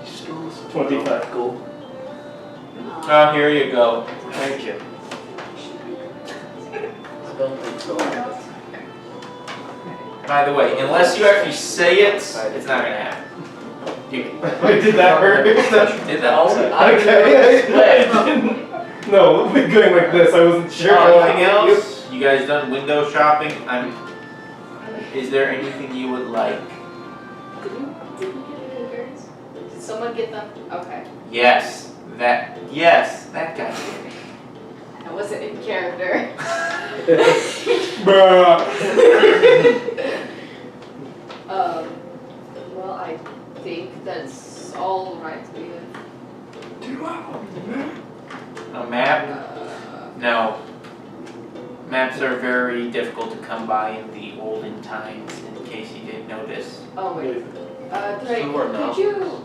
He stole some 25 gold. Oh, here you go. Thank you. By the way, unless you actually say it, it's not gonna happen. You Wait, did that hurt? did that also. Okay. I didn't. No, we're going like this. I wasn't sure. Anything else? You guys done window shopping? Is there anything you would like? Did we get any berries? Did someone get them? Okay. Yes, that guy. I wasn't in character. Bruh. Well, I think that's all right. We have. A map? Uh, No. Maps are very difficult to come by in the olden times, in case you didn't notice. oh wait. Drake, Sure, no. could you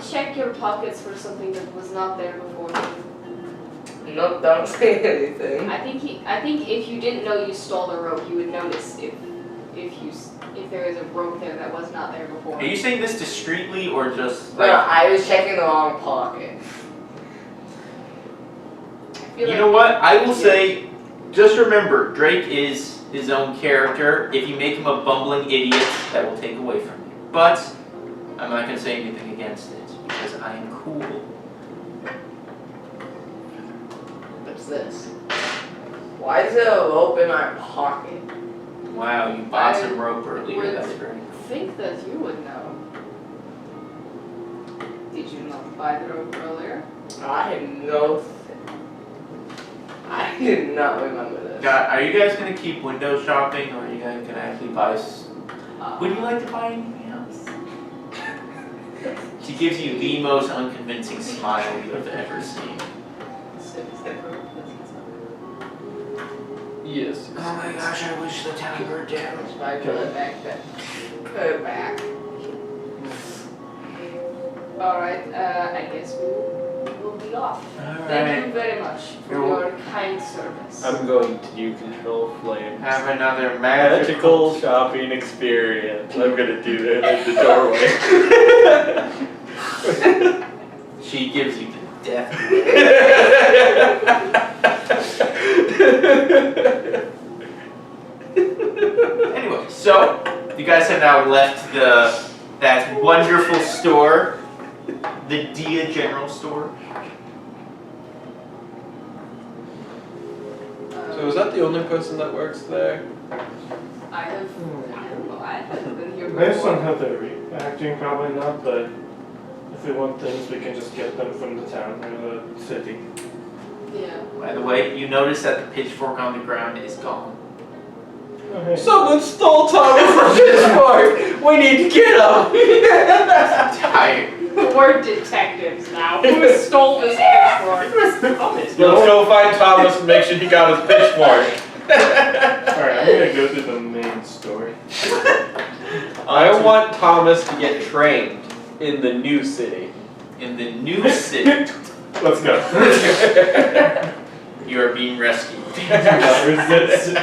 check your pockets for something that was not there before? Nope, don't say anything. I think if you didn't know you stole the rope, you would notice if there is a rope there that was not there before. Are you saying this discreetly or just No, like? I was checking the wrong pocket. I feel You like- know what? I will say, just remember, Drake is his own character. If you make him a bumbling idiot, that will take away from you. But I'm not going to say anything against it because I am cool. What's this? Why is there a rope in my pocket? Wow, you bought I some rope earlier. would That's great. think that you would know. Did you not buy the rope earlier? I had no. I did not remember this. Are you guys going to keep window shopping, or are you guys going to actually buy? Would you like to buy anything else? She gives you the most unconvincing smile you have ever seen. Yes. Oh my gosh, I wish the town burned down. If I put it back then. Put it back. Alright, I guess we will be off. Thank Alright, you very much for You're your kind service. I'm going to do control flames. have another Magical shopping experience. I'm gonna do that in the doorway. She gives you the death. Anyway, so you guys have now left that wonderful store the Dia General Store. So is that the only person that works there? I don't know, I haven't been here Based on before. how they're reacting, probably not, but if we want things, we can just get them from the town or the city. Yeah. By the way, you notice that the pitchfork on the ground is gone. Oh, hey. Someone stole Thomas' pitchfork! We need to get him! Tired. We're detectives now. Who stole this pitchfork? Let's go find Thomas and make sure he got his pitchfork. Alright, I'm gonna go to the main story. I want Thomas to get trained in the new city. In the new city, Let's go. you are being rescued. Resist.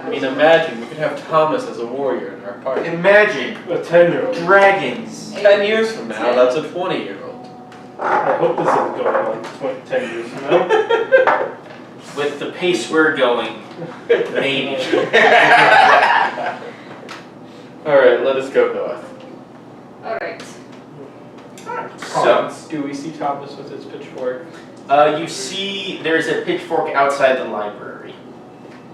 I mean, imagine we could have Thomas as a warrior in our party. Imagine A 10-year-old. dragons. 10 years from now, that's a 20-year-old. I hope this isn't going on 10 years from now. With the pace we're going, maybe. Alright, let us go north. Alright. So, Do we see Thomas with his pitchfork? you see there's a pitchfork outside the library.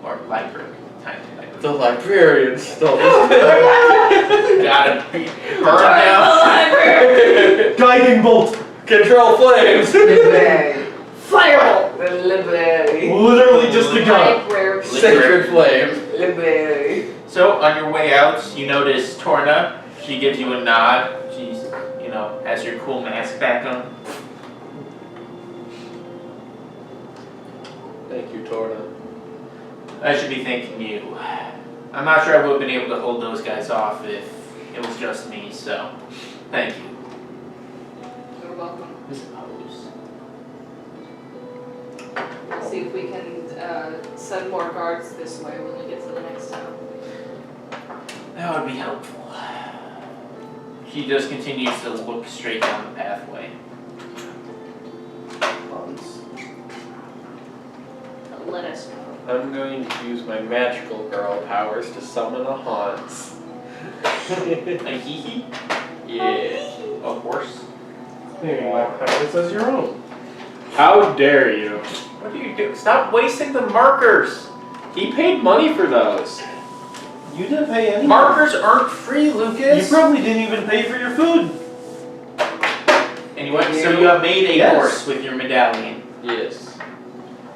Or library, tiny library. The librarian stole his Gotta be burned down. Guiding bolt! Control flames! Library. Fireball! The library. Literally just a gun. Library. Sacred flame. Library. So, on your way out, you notice Torna. She gives you a nod. She's, has your cool mask back on. Thank you, Torna. I should be thanking you. I'm not sure I would have been able to hold those guys off if it was just me, so thank you. You're welcome. I suppose. We'll see if we can send more guards this way when we get to the next town. That would be helpful. She just continues to look straight down the pathway. Let us know. I'm going to use my magical girl powers to summon a Hans. A hee-hee? Yeah. A horse? Claiming my powers as your own. How dare you? What do you do? Stop wasting the markers! He paid money for those. You didn't pay any. Markers aren't free, You Lucas! probably didn't even pay for your food. Anyway, so you have made a Yes. horse with your medallion. Yes.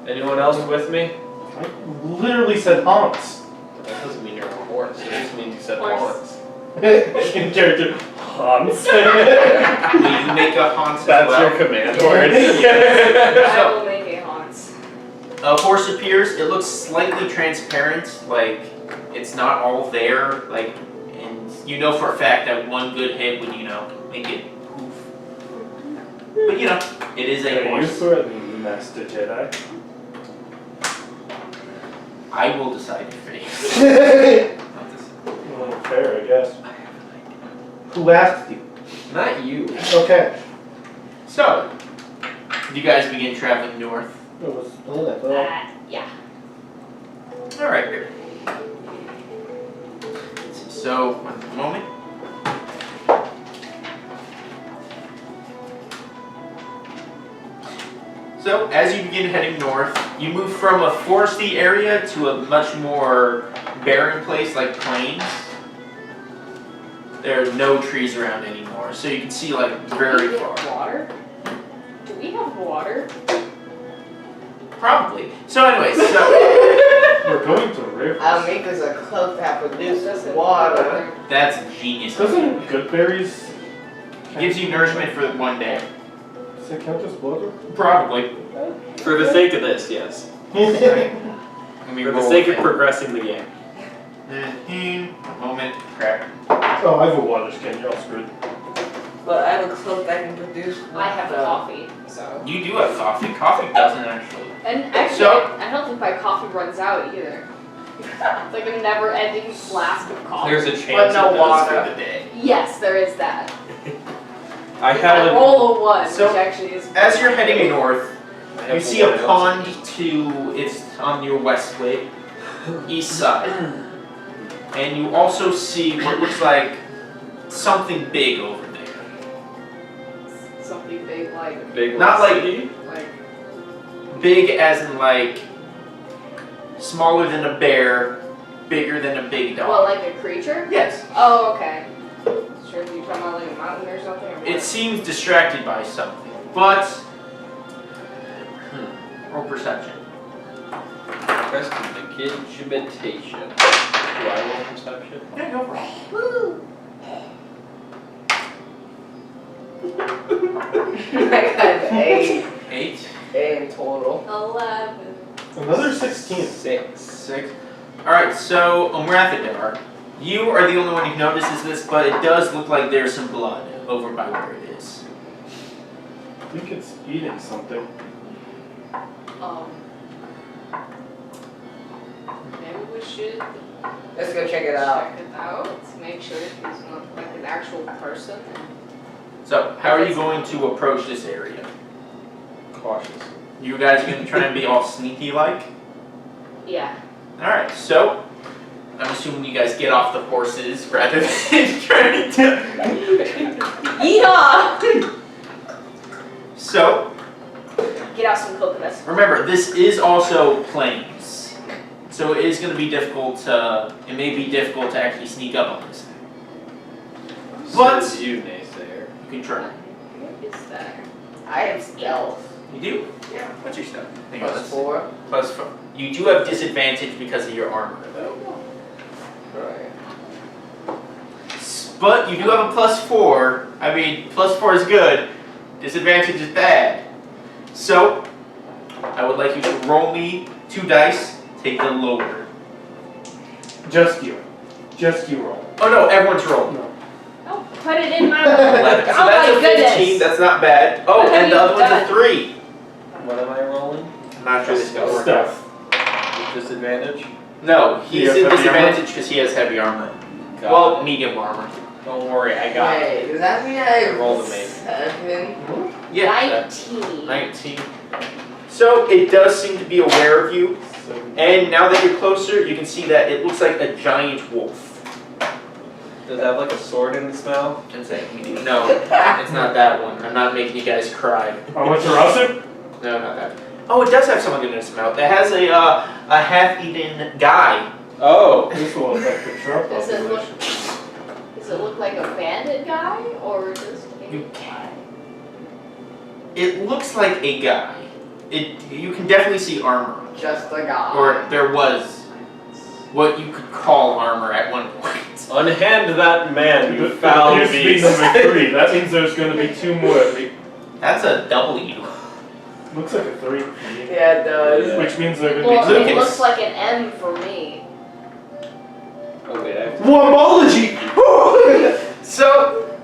Anyone else with me? I literally said Hans. That doesn't mean you're a horse. It just means you said Horse. Hans. In character, Hans. Will you make a Hans as That's well? your command word. I will make a Hans. A horse appears, it looks slightly transparent, like it's not all there, like, and you know for a fact that one good hit would, make it poof. But it is a Are you horse. threatening the Master Jedi? I will decide your fate. Not this- Well, fair, I guess. Who asked you? Not you. Okay. So, you guys begin traveling north. It was fun, I thought. Yeah. Alright. So, one moment. So, as you begin heading north, you move from a foresty area to a much more barren place like plains. There are no trees around anymore, so you can see very Do we far. have water? Do we have water? Probably. So anyways, so We're going to rivers. I'll make us a cloak that produces water. that's a genius. Doesn't good berries It gives you nourishment for one day. does it count as water? Probably. For the sake of this, yes. Let me For the roll sake of it. progressing the game. One moment. Crap. Oh, I have a water skin, you're all screwed. But I have a cloak that can produce water. I have coffee, so. You do have coffee. Coffee doesn't actually. And actually, So- I don't think my coffee runs out either. It's like a never-ending flask of coffee. There's a chance no it does water. for the day. Yes, there is that. I I have roll a 1, So, which actually is. As you're heading north, a. you see a pond it's on your west way, east side. And you also see what looks like something big over there. Something big like Big Not like- city? Big as in like smaller than a bear, bigger than a big dog. well, like a creature? Yes. Oh, okay. Sure, you talking about like a mountain or something? Or It what? seems distracted by something, but roll perception. Prestidigitation. Do I roll perception? Yeah, go for it. Woo! I got an 8. 8, 8 in total. 11. Another 16. 6. All right, so Umrathadar, you are the only one who notices this, but it does look like there's some blood over by where it is. I think it's eating something. Maybe we should Let's go check it out. check it out. Make sure it's not like an actual person. So, how are you going to approach this area? Cautious. You guys are going to try and be all sneaky-like? Yeah. All right, so I'm assuming you guys get off the horses rather than trying to. Yeehaw! So Get out some coconuts. remember, this is also plains, so it is going to be difficult to. It may be difficult to actually sneak up on this thing. But Says you, naysayer. you can try. What is that? I have stealth. You do? Yeah. What's your stuff? Hang on, Plus let's- 4. Plus 4. You do have disadvantage because of your armor, though. Right. But you do have a plus 4. I mean, plus 4 is good. Disadvantage is bad. So, I would like you to roll me 2 dice. Take the lower. Just you. Just you roll. Oh no, everyone's rolling. No. Oh, put it in my 11. So Oh that's my a 15. goodness. That's not bad. Oh, What have and the you other one's a done? 3. What am I rolling? I'm not sure this is gonna work out. Stuff. Disadvantage? No, he's You have at heavy disadvantage because he has heavy armor. Got Well, it. medium armor. Don't worry, I got it. Wait, does that mean I Roll the maze. 7? Yeah. 19. 19. So it does seem to be aware of you, and now that you're closer, you can see that it looks like a giant wolf. Does it have like a sword in its mouth? No, it's not that one. I'm not making you guys cry. Amaterasu? No, not that. Oh, it does have something in its mouth. It has a half-eaten guy. Oh! This will affect the truck Does it look? population. Does it look like a bandit guy or just a You guy? It looks like a guy. You can definitely see armor, Just a guy. or there was what you could call armor at one point. Unhand that man, you It foul appears to be beast! number 3. That means there's going to be 2 more. That's a W. Looks like a 3. Yeah, it does. Which means they're going Well, to be it 2 looks like an M for me. Oh wait, I have to... Womology! So,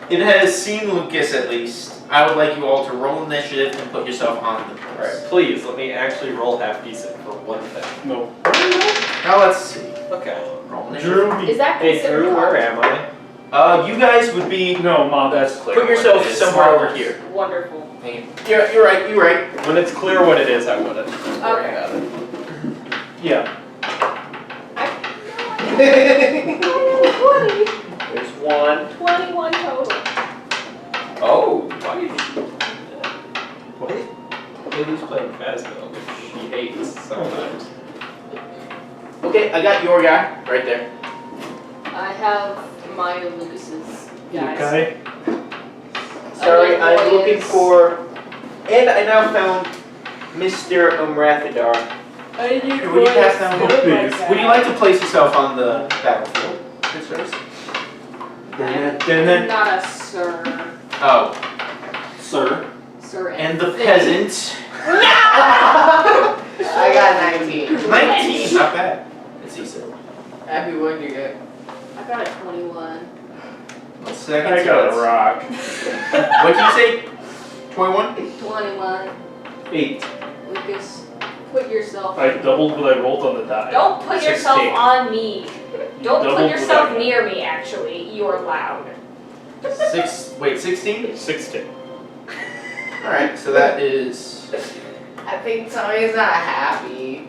it has seen Lucas at least. I would like you all to roll initiative and put yourself on the Alright, course. please, let me actually roll half decent for one thing. No. Now let's see. Okay. Roll initiative. Drew. Is that Hey considered Drew, where hard? am I? You guys would be. No, Mom. That's clear. Put yourself what it is. somewhere over here. Wonderful. You're right. You're right. When it's clear what it is, I wouldn't worry Okay. about it. Yeah. There's 1. 21 total. Oh. Why did you... What? Lily's playing Phasmo, which she hates sometimes. Okay, I got your guy right there. I have my Lucas's guys. Okay. Sorry, Okay, I'm looking boys. for. And I now found Mr. Umrathadar. I need Would you pass down both these? Would you like to place yourself on the battlefield? Good service. I'm not a sir. Oh, sir. Sir And the thing. peasant. I got 19. 19, not bad. Let's see, so. Happy one you get. I got a 21. One second. I got a rock. What did you say? 21? 21. 8. Lucas, put yourself. I doubled what I rolled on the die. Don't put yourself 16. on me. Don't Doubled put what yourself I got. near me, actually. You are loud. 16? 16. Alright, so that is. I think Tommy's not happy.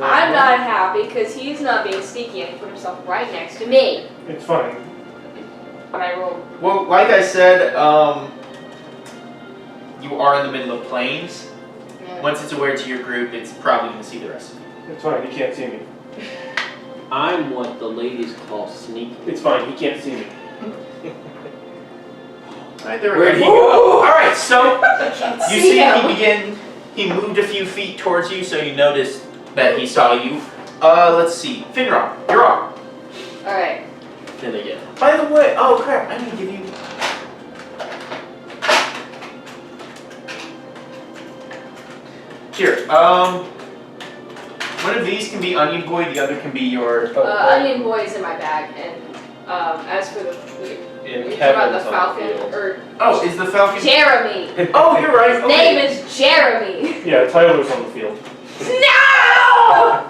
I'm not happy because he's not being sneaky and he put himself right next to me. It's fine. when I roll. Well, like I said, you are in the middle of plains. Yeah. Once it's aware to your group, it's probably going to see the rest of you. It's fine, he can't see me. I'm what the ladies call sneaky. It's fine, he can't see me. Alright, there we Where'd go. he go? Alright, so you see him. he moved a few feet towards you, so you noticed that he saw you. Let's see. Finrod, you're up. Alright. Then again. By the way, oh crap, I didn't give you. Here, one of these can be Onion Boy, the other can be your. Onion Boy is in my bag, and as for the And you're talking about Kevin's the on Falcon, the field. or Oh, is the Falcon? Jeremy. Oh, you're right. His Okay. name is Jeremy. Yeah, Tyler's on the field. No!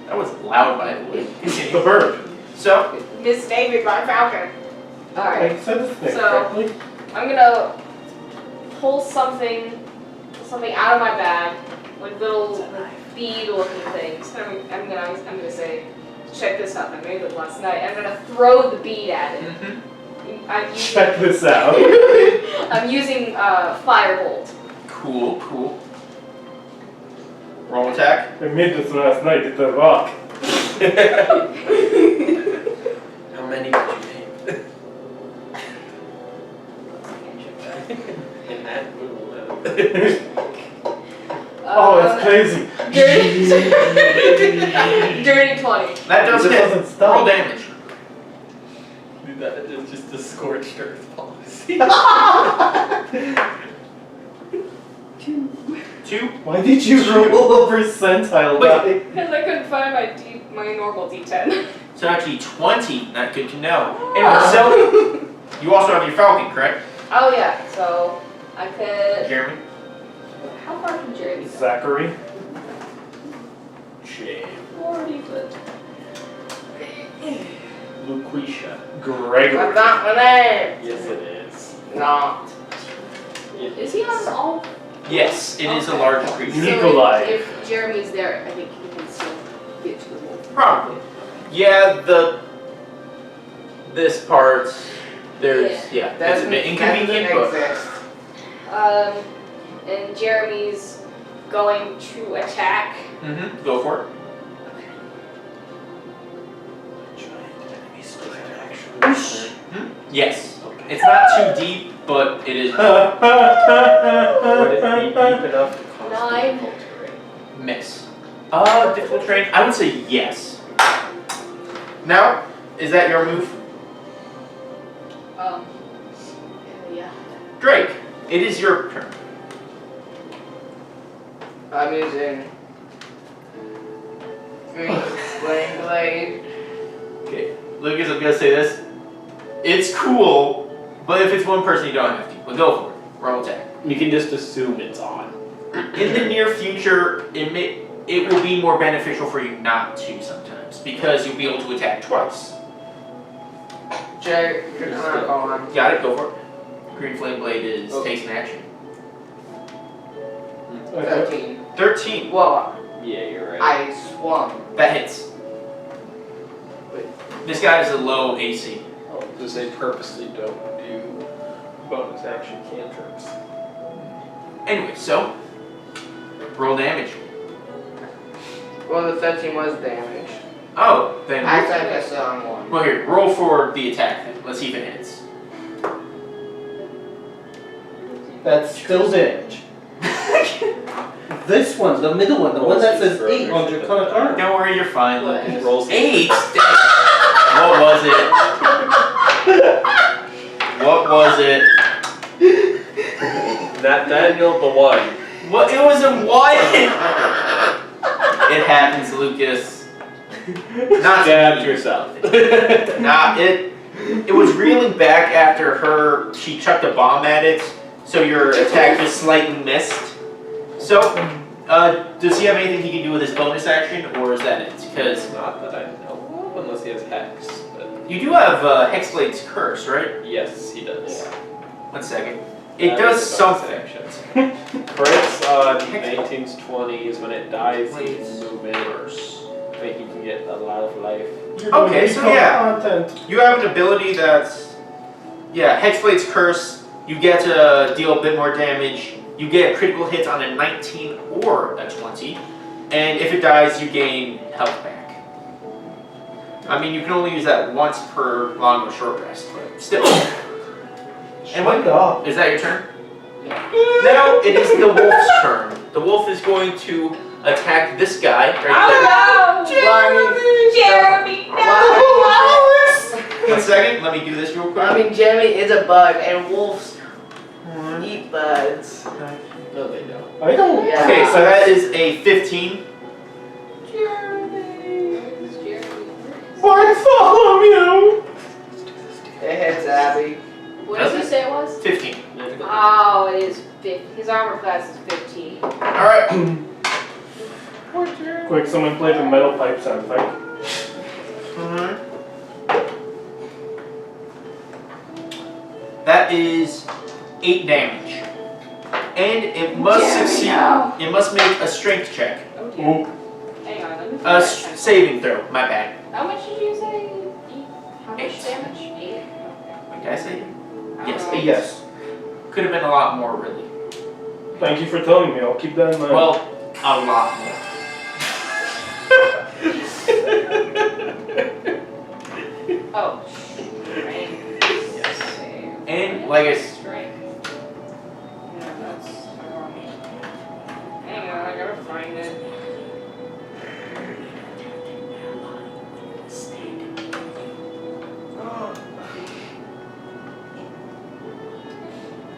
That was loud, by the way. The Continue. bird. So, Misnamed my Falcon. Alright, I said his name So- correctly. I'm gonna pull something out of my bag, like little bead-looking things. I'm gonna say, check this out. I made it last night. I'm gonna throw the bead at it. I'm using, Check this out. I'm using Firebolt. cool. Roll attack. I made this last night at the rock. How many did you name? In that little Oh, it's crazy. Dirty 20. That does It hit. doesn't stop. Roll damage. That is just a scorched earth policy. 2. Why did you roll a percentile? Wait. die? Because I couldn't find my normal D10. So actually 20. Not good to know. Anyway, so you also have your Falcon, correct? Oh yeah, so I could. Jeremy. How far can Jeremy go? Zachary. Shame. 40 foot. Lucretia. Gregory. That's not my name. Yes, it is. Not. Is he on all? Yes, it is a large creature. So Nikolai. if Jeremy's there, I think he can still get to the wolf. Probably. Yeah, this part, there's, it's a bit inconvenient, but exist. And Jeremy's going to attack. Go for it. Yes. Okay. It's not too deep, but it is Would it be deep enough to cause 9. difficult terrain? miss. Difficult terrain? I would say yes. Now, is that your move? Yeah. Drake, it is your turn. I'm using green flame blade. Okay, Lucas, I'm gonna say this. It's cool, but if it's one person, you don't have to. But go for it. Roll attack. You can just assume it's on. In the near future, it will be more beneficial for you not to sometimes, because you'll be able to attack twice. Jay, you're not on. Got it, go for it. Green Flame Blade is takes an action. 13. 13. Well, Yeah, you're right. I swung. That hits. This guy is a low AC. Because they purposely don't do bonus action cantrips. Anyway, so roll damage. Well, the 13 was damage. Oh, then I said I still on one. well here, roll for the attack then. Let's see if it hits. That's still damage. This one, the middle one, the one that says 8 on Draconic Armor. Don't worry, you're fine. What? Lucas. Rolls 8. What was it? What was it? Not Daniel the one. What? It was a 1. It happens, Lucas. Not Stabbed yourself. Nah, it was reeling back after she chucked a bomb at it, so your attack just slightly missed. So, does he have anything he can do with his bonus action, or is that it? Because Not that I know of, unless he has Hex. But you do have Hexblade's Curse, right? yes, he does. 1 second. It That does is a bonus something. action. Crits on 19s, 20s. When it dies, he can move it. I think he can get a lot of life. You're doing Okay, so equal yeah. Content. You have an ability that's Yeah, Hexblade's Curse. You get to deal a bit more damage. You get a critical hit on a 19 or a 20. And if it dies, you gain health back. I mean, you can only use that once per long or short rest, but still. And what? Is that your turn? Now it is the wolf's turn. The wolf is going to attack this guy right Oh Jeremy! no! Jeremy, no! 1 second, let me do this real quick. I mean, Jeremy is a bug, and wolves eat bugs. No, they don't. I don't. Yeah. Okay, so that is a 15. Why follow you? It hits Abby. What did you say it was? 15. Oh, it is 15. His armor class is 15. Alright. Quick, someone play the metal pipe sound effect. That is 8 damage. And it must succeed. It must make a strength check. Oh dear. Ooh. Hang on, let me A saving throw, my bad. How much did you say? How much 8. damage? 8? Wait, did I say? Yes, Oh. Yes. Could have been a lot more, really. Thank you for telling me. I'll keep that in mind. Well, a lot more. Oh. Strength. Yes. Save. And like I Strength. Yeah, that's wrong. Hang on, I gotta find it.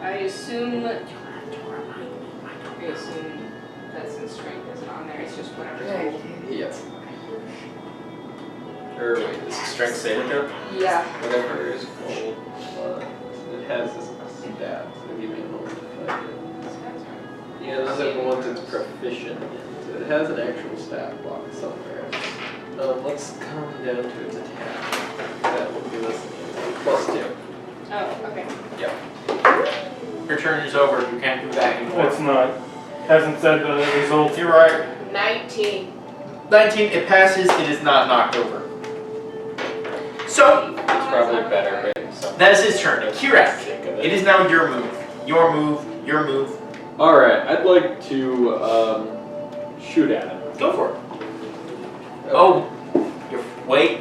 I assume that's in strength isn't on there. It's just whatever's rolled. Yes. Or wait, this is strength saving throw? Yeah. Whatever is called. It has this stat, so give me a moment to find it. Yeah, those are the ones it's proficient in. So it has an actual stat block somewhere. Let's come down to its attack. That will give us +2. Oh, okay. your turn is over. You can't do that anymore. It's not. Hasn't said the result. You're right. 19. 19, it passes. It is not knocked over. So, It's probably better, right? So that is his turn. Kirak, think of it is now your move. Your move. Your move. Alright, I'd like to shoot at him. Go for it. Oh, wait.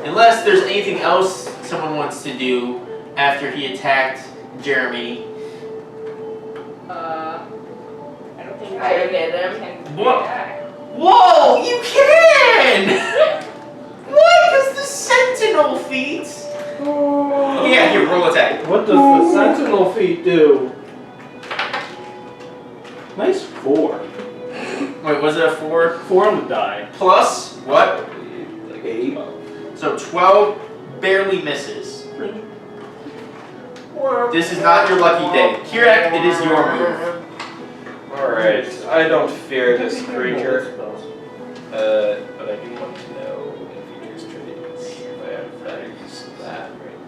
Unless there's anything else someone wants to do after he attacked Jeremy. I don't think I hit him. can Whoa. react. Whoa, you can! What is the Sentinel feat? Okay, yeah, here, roll attack. What does the Sentinel feat do? Nice 4. Wait, was it a 4? 4 on the die. Plus, what? Like 8. So 12 barely misses. This is not your lucky day. Kirak, it is your move. Alright, I don't fear this creature, but I do want to know in features traits. If I have values of that right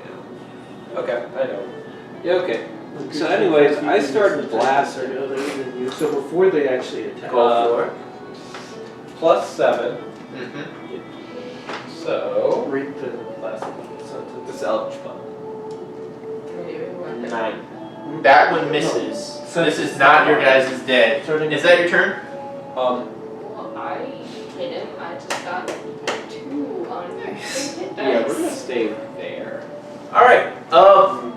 now. Okay, I know. Yeah, okay. So anyways, I started blasting. So before they actually attack. Go for it. +7, Mm-hmm. so Read the last sentence. this Eldritch button. 9. That one misses. This is not your guys' dead. Is that your turn? Well, I hit him. I just got 2 on hit Yeah, we're gonna dice. stay there. Alright,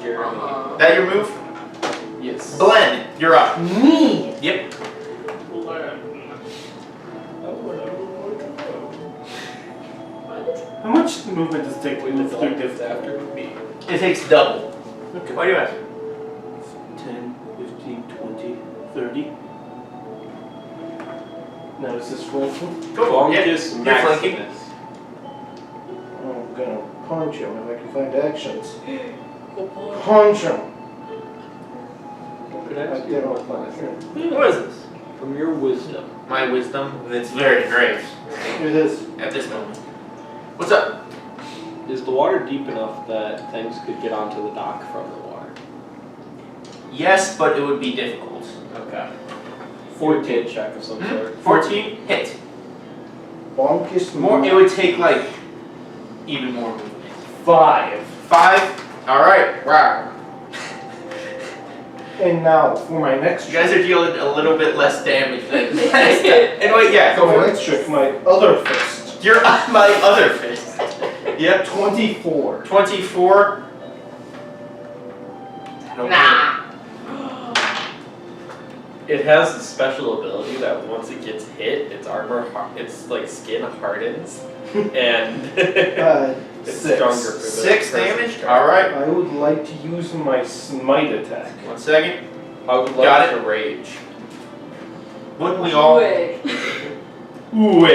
Jeremy. that your move? Yes. Glenn, you're up. Me! Yep. How much movement does it take to move through It's different? after me. It takes double. Okay. What do you have? 10, 15, 20, 30. Now is this flanking? Go for it. Yep. Bonkus You're flanking. Maximus. I'm gonna punch him if I can find actions. Punch him! Could I I ask you did one all question? What is this? From your wisdom, My wisdom, it's very grave It is. at this moment. What's up? is the water deep enough that things could get onto the dock from the water? Yes, but it would be difficult. Okay. 14 check of some sort. 14, hit. Bonkus More, it would take like even more movement. 5. 5, Alright, wow. And now for my next You guys are dealing a little bit less damage than last time. Anyway, yeah, go for for my it. next trick, my other fist. You're on my other fist. Yep, 24. 24. That'll Nah. It has a special ability that once it gets hit, its armor, its like skin hardens, and it's 6. stronger for the 6 person damage? charged. Alright. I would like to use my smite attack. 1 second. I would Got like to rage. Wouldn't we all? Wait. Ooh, I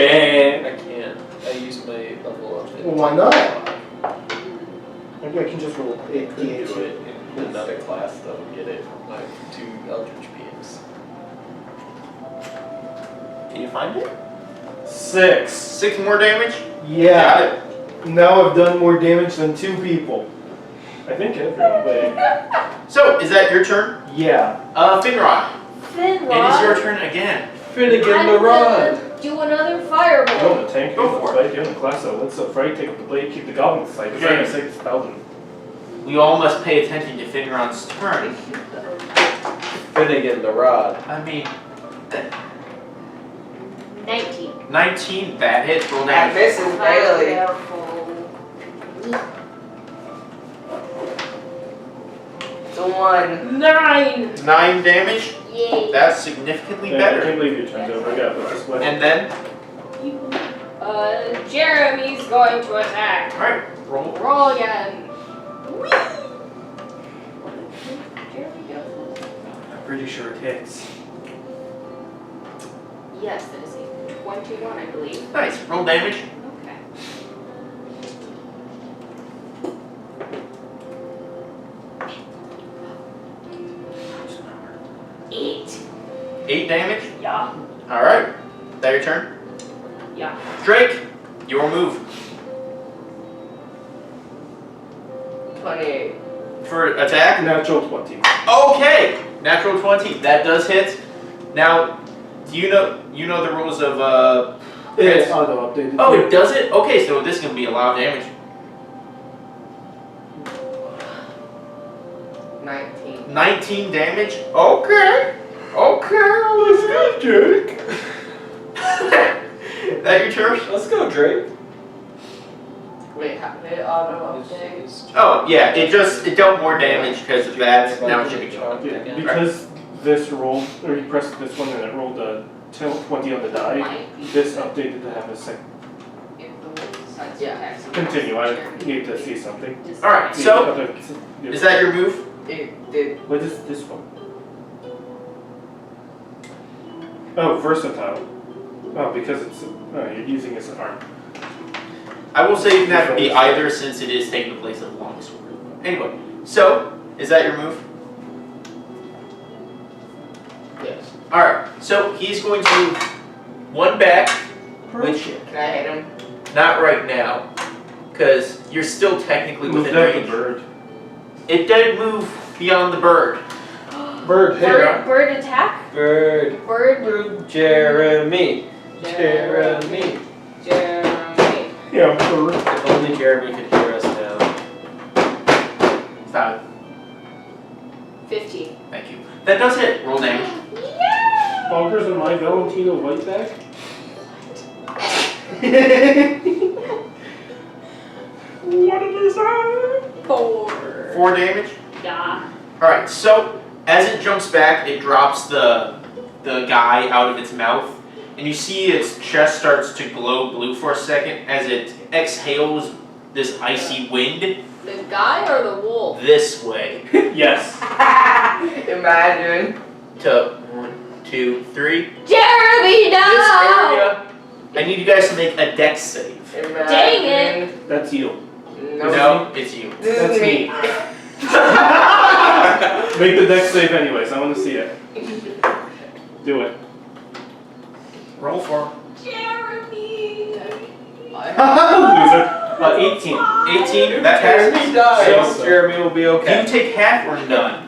can't. I use my level up. Well, why not? Maybe I can just roll I could do 8d8. it in another class though and get it from my 2 Eldritch beams. Can you find it? 6. 6 more damage? Yeah. Got it. Now I've done more damage than 2 people. I think everybody. So, is that your turn? Yeah. Finrod. Finrod. It is your turn again. Finnegan the I'm Rod! gonna do another You're fireball. on the tank, Go you're on for the fight, you're on the class, so let's fight, take up the blade, keep the goblins fight. It's Okay. like 6,000. We all must pay attention to Finrod's turn. Finnegan the Rod. I mean, 19. 19, that hits, roll That damage. misses barely. It's a 1. 9. 9 damage, Yay. that's significantly Yeah, I better. can't believe your turn's over, I gotta put this away. And then, Jeremy's going to attack. alright, roll. Roll again. Whee! Jeremy goes. I'm pretty sure it hits. Yes, that is a 21, I believe. Nice, roll damage. Okay. Eight. 8 damage, Yeah. alright. That your turn? Yeah. Drake, your move. 28. For attack? Natural 20. Okay, natural 20, that does hit. Now, do you know the rules of It's auto updated. Oh, it does it? Okay, so this is gonna be a lot of damage. 19. 19 damage. Okay. Let's go, Drake. That your turn? Let's go, Drake. Wait, how did it auto update? Oh yeah, it dealt more damage because of that. Now it should be gone. Yeah, because this rolled, or you pressed this one and it rolled a 20 on the die, Might be this updated to have a second. if the wolf decides Yeah. to attack someone Continue, I else, need to see something. just- Alright, The so other- is that your move? It did. What is this one? Oh, versatile. Oh, because it's, you're using it as an arm. I will say you can have it be either since it is taking the place of the longsword. Anyway, so is that your move? Yes. Alright, so he's going to move 1 back, which Can I hit him? not right now, because you're still technically Move within that range. bird. It did move beyond the bird. Bird, hey, Bird attack? Bird. Bird. Jeremy. Jeremy. Jeremy. yeah, bird. If only Jeremy could hear us now. Stop it. 15. Thank you. That does hit. Roll damage. Bonkers and my Valentino Whiteback. What a design! 4. 4 damage. Yeah. Alright, so as it jumps back, it drops the guy out of its mouth, and you see its chest starts to glow blue for a second as it exhales this icy wind The guy or the wolf? this way. Yes. Imagine. To 1, 2, 3. Jeremy, no! This area. I need you guys to make a dex save. Imagine. Dang it. That's you. No, it's you. This That's is me. Make the dex save anyways, I want to see it. Do it. Roll for him. Jeremy. Loser. 18. 18, that passes. So So, Jeremy will be do okay. you take half or none?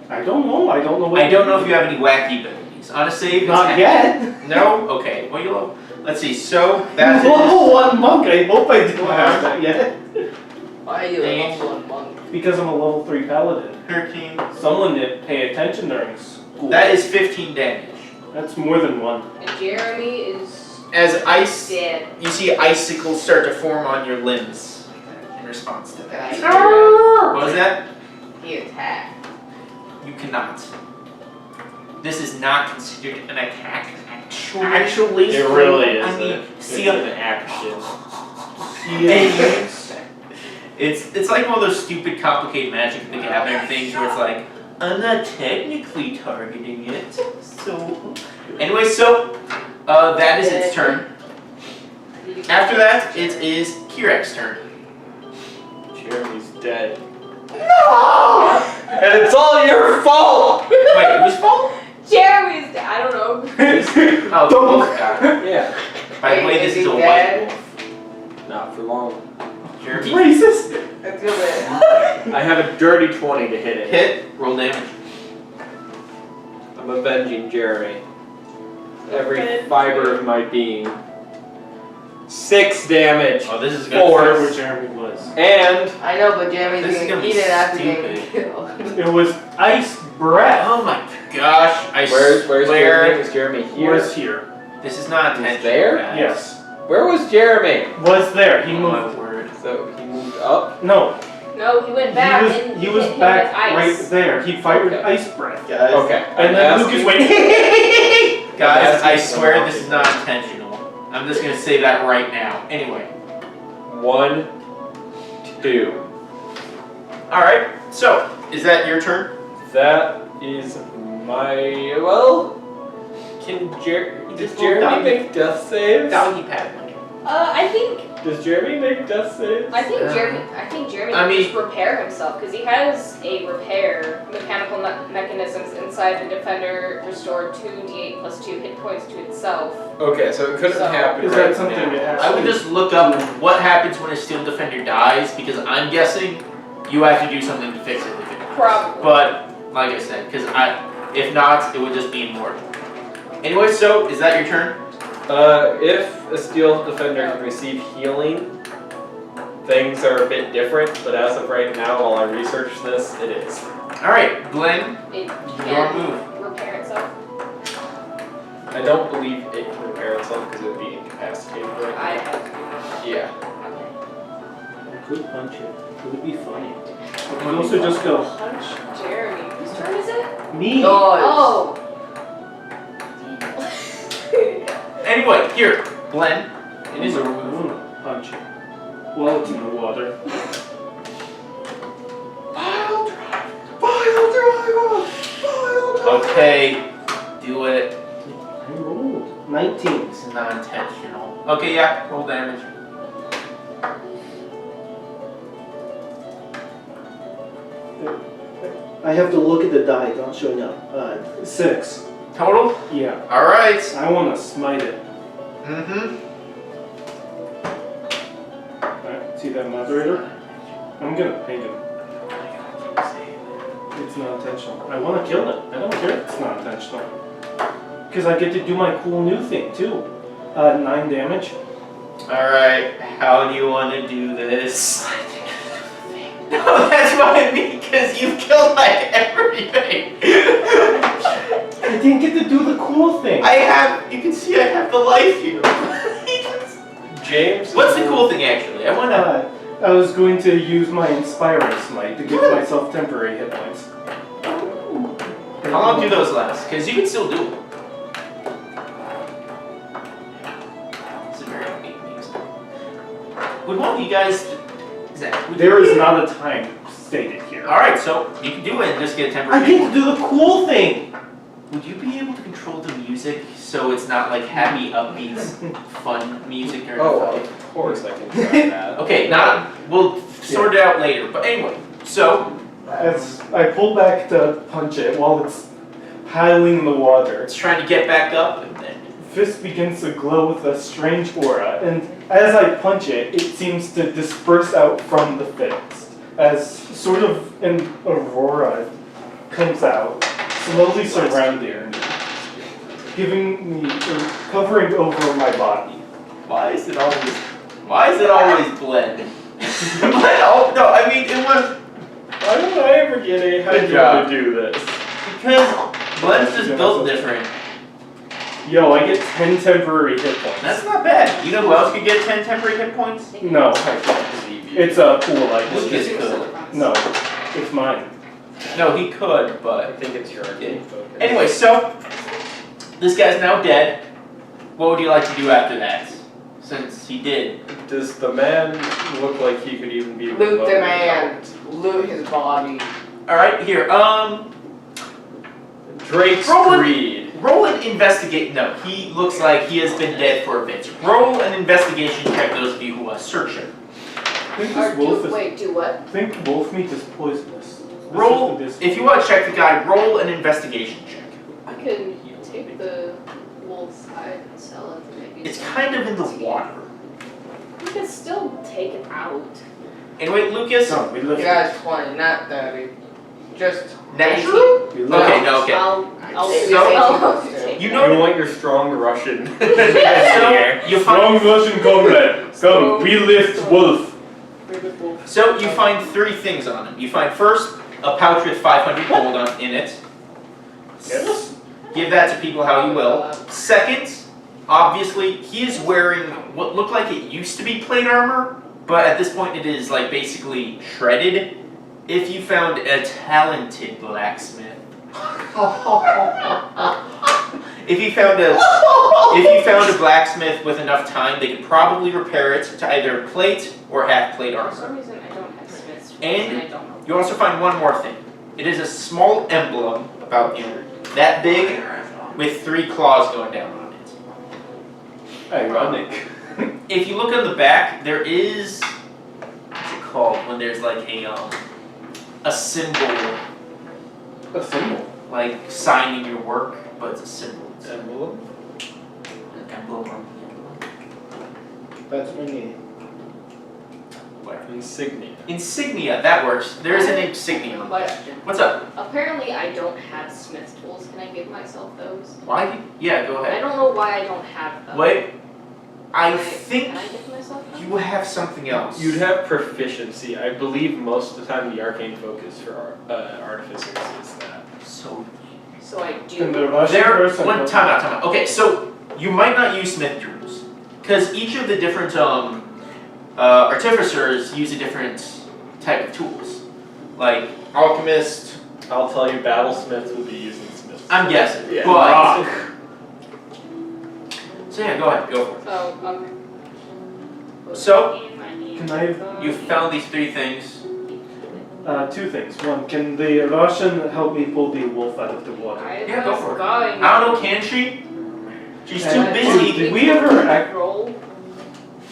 I don't know what I don't know if you have any wacky abilities. On a save, it's Not half. yet. No? Okay. Well, you'll. Let's see. So, that Level is. 1 monk, I hope I do have that yet. Why are you Thank level 1 monk? because I'm a level 3 paladin. Hurricane. Someone didn't pay attention during school. That is 15 damage. That's more than one. And Jeremy is As ice, dead. you see icicles start to form on your limbs in response to that. What was that? He attacked. You cannot. This is not considered an attack. Actually, It really is. I mean, It's see, an action. it's like one of those stupid, complicated Magic the Gathering things where it's like, I'm not technically targeting it. So, anyway, that is its turn. After that, it is Kirek's turn. Jeremy's dead. No! And it's all your fault! Wait, whose fault? Jeremy's dead. I don't know. Oh, the wolf guy. Yeah. By the way, this is a white wolf. Not for long. Jeremy, Racist! That's good. I have a dirty 20 to hit it. hit, roll damage. I'm avenging Jeremy. Every fiber of my being. 6 damage. Oh, this is That's good. where Jeremy was. And I know, but Jeremy's This is gonna be he didn't have to get stupid. killed. It was ice breath. Oh my gosh, I where's swear. Jeremy? Is Jeremy here? Was here. This is not He's intentional, there? guys. Yes. Where was Jeremy? Was there. He Oh my moved. word. So he moved up? No. No, he went back and He was hit him back with ice. right there. He fired Okay. ice breath. Guys. Okay. And then Lucas went, Guys, I That's swear not this is not intentional. I'm just gonna say that right now. Anyway. 1, 2. Alright, so, is that your turn? That is my. Well. Does Jeremy make death saves? Doggy paddling. I think Does Jeremy make death saves? I think Jeremy I can mean- just repair himself because he has a repair mechanical mechanisms inside the defender. Restore 2d8 plus 2 hit points to itself. Okay, so it couldn't So- happen. Is right that something now. you asked? I would just look up what happens when a steel defender dies, because I'm guessing you have to do something to fix it if it dies. Probably. But, like I said, if not, it would just be immortal. Anyway, so, is that your turn? If a steel defender can receive healing, things are a bit different, but as of right now, while I research this, it is. Alright, Glenn, It your can move. repair itself. I don't believe it can repair itself because it would be incapacitated right I now. have to do that. Yeah. I could punch it. It would be funny. I could also just go, Punch Jeremy. Whose turn is it? me. Oh. Anyway, here, Glenn, it is I'm your move. gonna punch it. While it's in the water. Okay, do it. I rolled 19. This is not intentional. Okay, yeah, roll damage. I have to look at the die, it's not showing up. 6. Total? Yeah. Alright. I want to smite it. Mm-hmm. Alright, see that moderator? I'm gonna ping him. It's not intentional. I want to kill it. I don't care if it's not intentional. Because I get to do my cool new thing too. 9 damage. Alright, how do you want to do this? No, that's what I mean, because you've killed like everything. I didn't get to do the cool thing. you can see I have the life here. James? What's the cool thing actually? I want to... I was going to use my Inspiring Smite to give myself temporary hit points. How long do those last? Because you can still do it. It's a very neat music. Would one of you guys... There is not a time stated here. Alright, so you can do it and just get a temporary I hit get to do the cool thing! Would you be able to control the music so it's not like happy, upbeat, fun music or Oh, anything? of course I can try that. Okay, we'll sort it out later. But anyway, so As I pull back to punch it while it's paddling in the water, it's trying to get back up and then fist begins to glow with a strange aura, and as I punch it, it seems to disperse out from the fist, as sort of an aurora comes out, slowly surrounding me, giving me, covering over my body. why is it always Glenn? Glenn, oh no, I mean it was Giddy, how Good did you job. want to do this? Because Glenn's just built different. Yo, I get 10 temporary hit points. That's not bad. You know who else could get 10 temporary hit points? No, I can't. It's a pool like Lucas this. could. No, it's mine. No, he could, I but think it's your arcane focus. anyway. So this guy's now dead. What would you like to do after that? Since he did. Does the man look like he could even be Loot remotely the man. helped? Loot his body. All right, here. Drake's Roll it. greed. Roll an investigate. No, he looks like he has been dead for a bit. Roll an investigation check. Those of you who search him. I think this wolf is. Wait, do what? I think wolf meat is poisonous. This Roll. is the If you want to check the guy, roll an investigation check. I can take the wolf's hide and sell it. Maybe It's kind of in the water. We can still take it out. Anyway, Lucas. No, we You lift it. got 20, not 30. Just Natural. We lift Okay, it. no, okay. I'll So- take You it. know. You want your strong Russian. So you find. Strong Russian comrade. Come, we lift wolf. So you find three things on him. You find first a pouch with 500 gold in it. Yes. Give that to people how you will. Second, obviously, he is wearing what looked like it used to be plate armor, but at this point it is like basically shredded. If you found a talented blacksmith, if you found a blacksmith with enough time, they could probably repair it to either plate or half plate For armor. some reason, I don't have Smith's tools, And I don't know. You also find one more thing. It is a small emblem about you, that big, with 3 claws going down on it. Ironic. If you look on the back, there is what's it called when there's like a symbol, A symbol. like signing your work, but it's a symbol. It's an Emblem? emblem or That's my name. whatever. Insignia. Insignia, that works. There is an insignia on the back. Question. What's up? Apparently, I don't have Smith's tools. Can I give myself those? Why? Yeah, go I ahead. don't know why I don't have them. Wait, I Can think Can I give myself them? you have something else. You'd have proficiency. I believe most of the time the arcane focus for artificers is that. So I And do. the Russian There, person. time out. Okay, so you might not use smith tools because each of the different artificers use a different type of tools. Like alchemist, I'll tell you, battlesmiths will be using smiths. I'm guessing, Yeah. but Rock. so yeah, go ahead, go for it. So. Can I? You found these 3 things. 2 things. One, can the Russian help me pull the wolf out of the water? Yeah, go for it. Going. I don't know, can she? She's too And busy. Did we ever roll?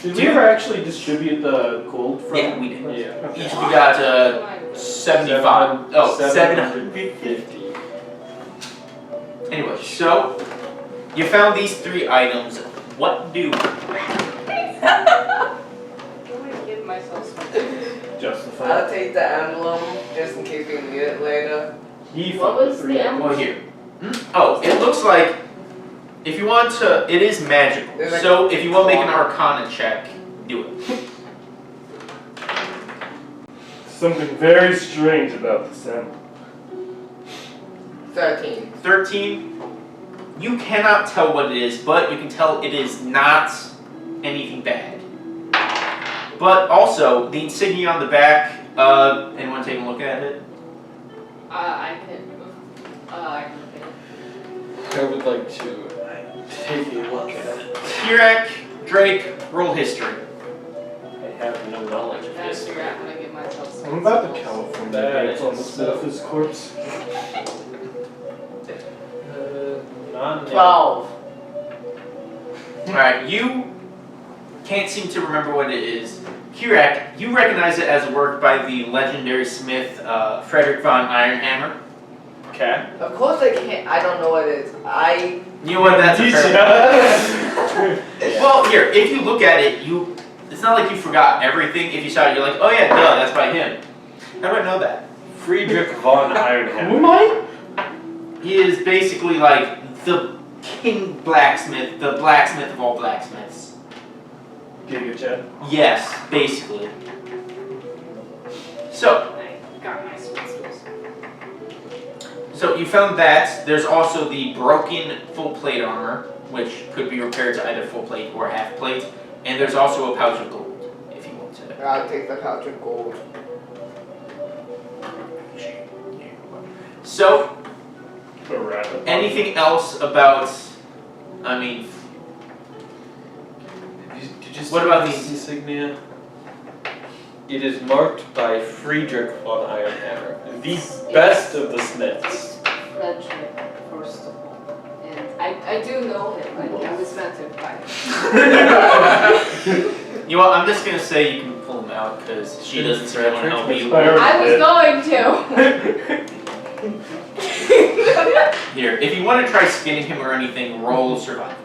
Did we ever actually distribute the gold from? Yeah, we did. Yeah. Each we got 75. Oh, 750. Anyway, so you found these 3 items. What do? I'm gonna give myself something. Justified. I'll take the emblem just in case we need it later. He What found was the 3 the items. Well, here. Oh, it looks like if you want to, it is magical. There's like So if you want to make an Arcana check, do it. Something very strange about this emblem. 13. 13. You cannot tell what it is, but you can tell it is not anything bad. But also, the insignia on the back, anyone take a look at it? I can look at it. I would like to take a look at it. Kirek, Drake, roll history. I have no knowledge of I gotta this. figure out how to give myself some. I'm about to California That dance on the is Smith's corpse. Non 12. Alright, you can't seem to remember what it is. Kirek, you recognize it as a work by the legendary smith Frederick von Ironhammer. Okay. Of course I can't. I don't know what it is. You know what? That's a fair. Well, here, if you look at it, it's not like you forgot everything. If you saw it, you're like, oh yeah, duh, that's by him. How do I know that? Friedrich von Who Ironhammer. am I? He is basically like the king blacksmith, the blacksmith of all blacksmiths. Giga Chad. Yes, basically. So, I got my Smith's tools. So you found that. There's also the broken full plate armor, which could be repaired to either full plate or half plate. And there's also a pouch of gold, if you want to. I'll take the pouch of gold. So, anything else about, I mean, Did you what see about this insignia? It is marked by Friedrich von Ironhammer, the best of the smiths. Frederick, first of all. And I do know him, I was mentored by him. you know what, I'm just gonna say you can pull him out because she doesn't really want to help you. I was going to. Here, if you want to try skinning him or anything, roll survival.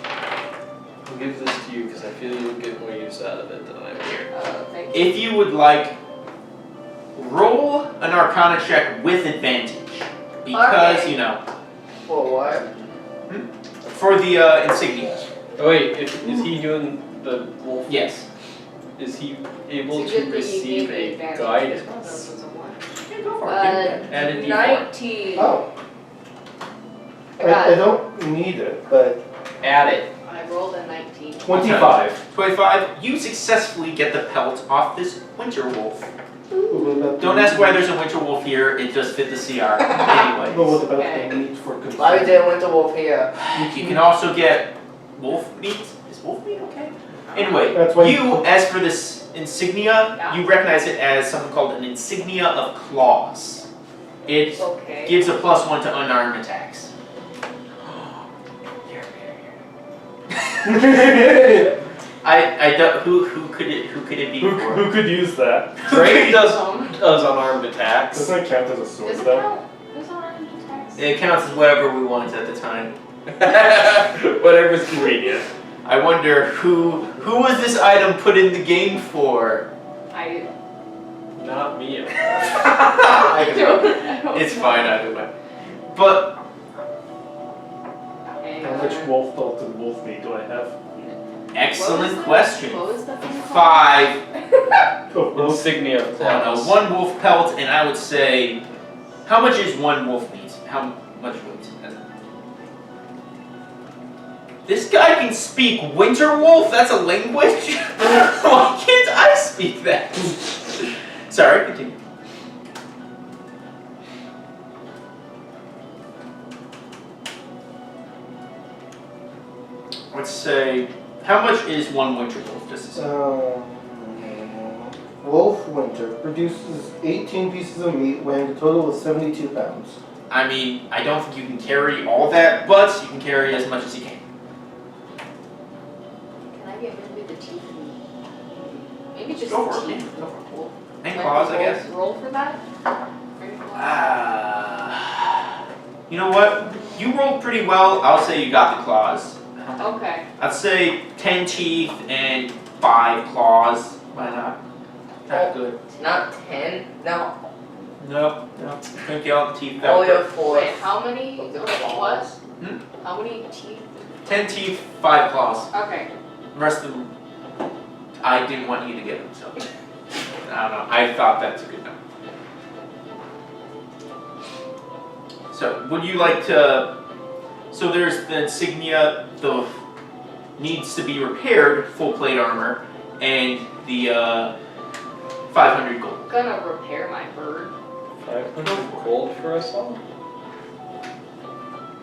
I'll give this to you because I feel you'll get more use out of it than I will. Thank you. If you would like, roll an Arcana check with advantage. Because, Okay. you know, For what? for the insignia. Oh wait, is he doing the wolf? Yes. Is he able It's a to good thing you receive gave me a advantage. guidance? This was a one. Yeah, go for it. Add a D4. 19. Oh, I got I don't need it, but Add it. I rolled a 19. 25. 25, you successfully get the pelt off this winter wolf. what Don't ask why there's a winter wolf here, it just fit the CR. But Anyway, what about Okay. the meat for Why consumption? did Winter Wolf here? you can also get wolf meat. Is wolf meat okay? Anyway, That's why you, as for this insignia, you recognize it as something called an insignia of claws. It It's okay. gives a +1 to unarmed attacks. I don't. Who could it be for? Who could use that? Drake does unarmed attacks. Doesn't that count as a sword Does it though? count? Does unarmed attacks? It counts as whatever we want at the time. Whatever's convenient. I wonder who was this item put in the game for? Not me. I don't know. It's fine either way. But How much wolf pelt and wolf meat do I have? excellent question. What was the thing called? 5 Oh, wolf. Insignia of claws. 1 wolf pelt, and I would say, how much is 1 wolf meat? How much weight? This guy can speak winter wolf? That's a language? Why can't I speak that? Sorry, continue. Let's say, how much is 1 winter wolf? Just to say. Wolf Winter produces 18 pieces of meat weighing a total of 72 pounds. I mean, I don't think you can carry all that, but you can carry as much as you can. Can I get rid of the teeth? Maybe just Go the for it, teeth. yeah, go Roll. And claws, I guess. Roll for that? You know what? You rolled pretty well. I'll say you got the claws. Okay. I'd say 10 teeth and 5 claws. Why not? Not good. Not 10? No. Nope. Nope. Couldn't get all the teeth Only a out. 4. Wait, how many? Of the What? claws. How many teeth? 10 teeth, 5 claws. Okay. The rest of them, I didn't want you to get them, so. I don't know. I thought that's a good number. So, would you like to? So there's the insignia, the needs to be repaired, full plate armor, and the 500 gold. I'm gonna repair my bird. 500 gold for us all?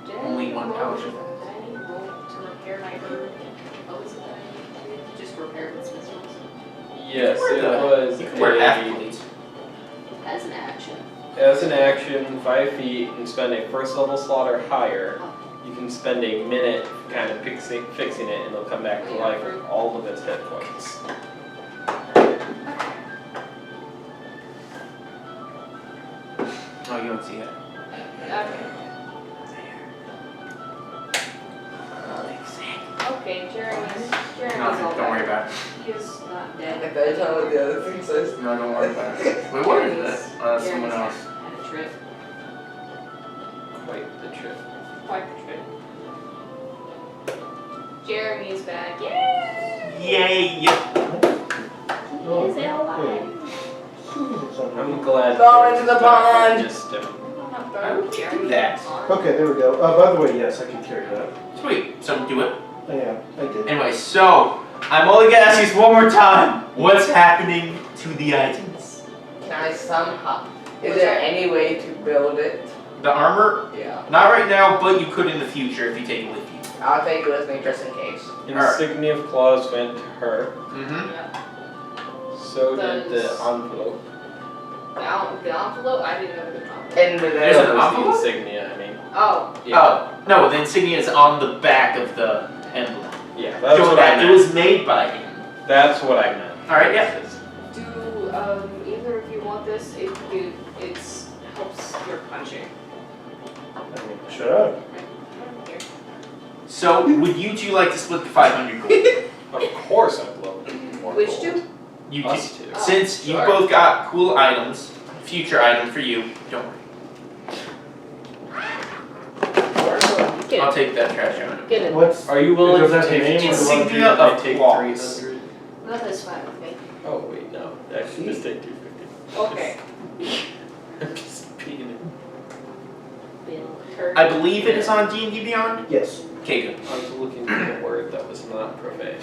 Did I Only need 1 roll? pouch. Did I need roll to repair my bird? What was it that I needed to do? Just repair the Smith's rolls? Yes, You it can wear was You can wear half a, plates. As an action. as an action, 5 feet, and spend a first level slot or higher. You can spend a minute kind of fixing it, and it'll come back to life with all of its hit points. Oh, you don't see it. Okay. Okay, Jeremy's No, all don't worry right. about it. He is not I dead. thought you were talking about the other thing, so No, don't worry about it. Wait, what is that? Someone else. Had a trip. Quite the trip. Quite the trip. Jeremy's back. Yay! Yay! Oh, He's alive. I'm glad. Go into the pond. Just I'm not I will do that. Okay, there we go. By the way, yes, I can carry that. Sweet. So do it. Yeah, I did. Anyway, so I'm only gonna ask you one more time. What's happening to the items? Can I somehow? Is there any way to build it? The armor? Yeah. Not right now, but you could in the future if you take it with you. I'll take it with me just in case. Insignia of claws went to her. Mm-hmm. So did the envelope. The envelope? I didn't know the envelope. In the There's an That was envelope? the insignia, I mean. Oh. Yeah. Oh, no, the insignia is on the back of the emblem. Yeah, that's what I It meant. was made by him. That's what I meant. Alright, yeah. Do either of you want this? It helps your punching. I mean, sure. Here. So, would you two like to split the 500 gold? Of course I'd love more Which gold. two? You Us two. two. Oh, Since you sure. both got cool items, future item for you, don't worry. Get I'll it. take that trash out. Get it. What's Are you willing Does to that take name 200 Insignia if I of take claws. 300? Well, that's fine with me. Oh wait, no. Actually, just take 250. Okay. I'm just being it. Bill. Turd. I believe it is on D&D Beyond? yes? Okay, good. I was looking for a word that was not profane.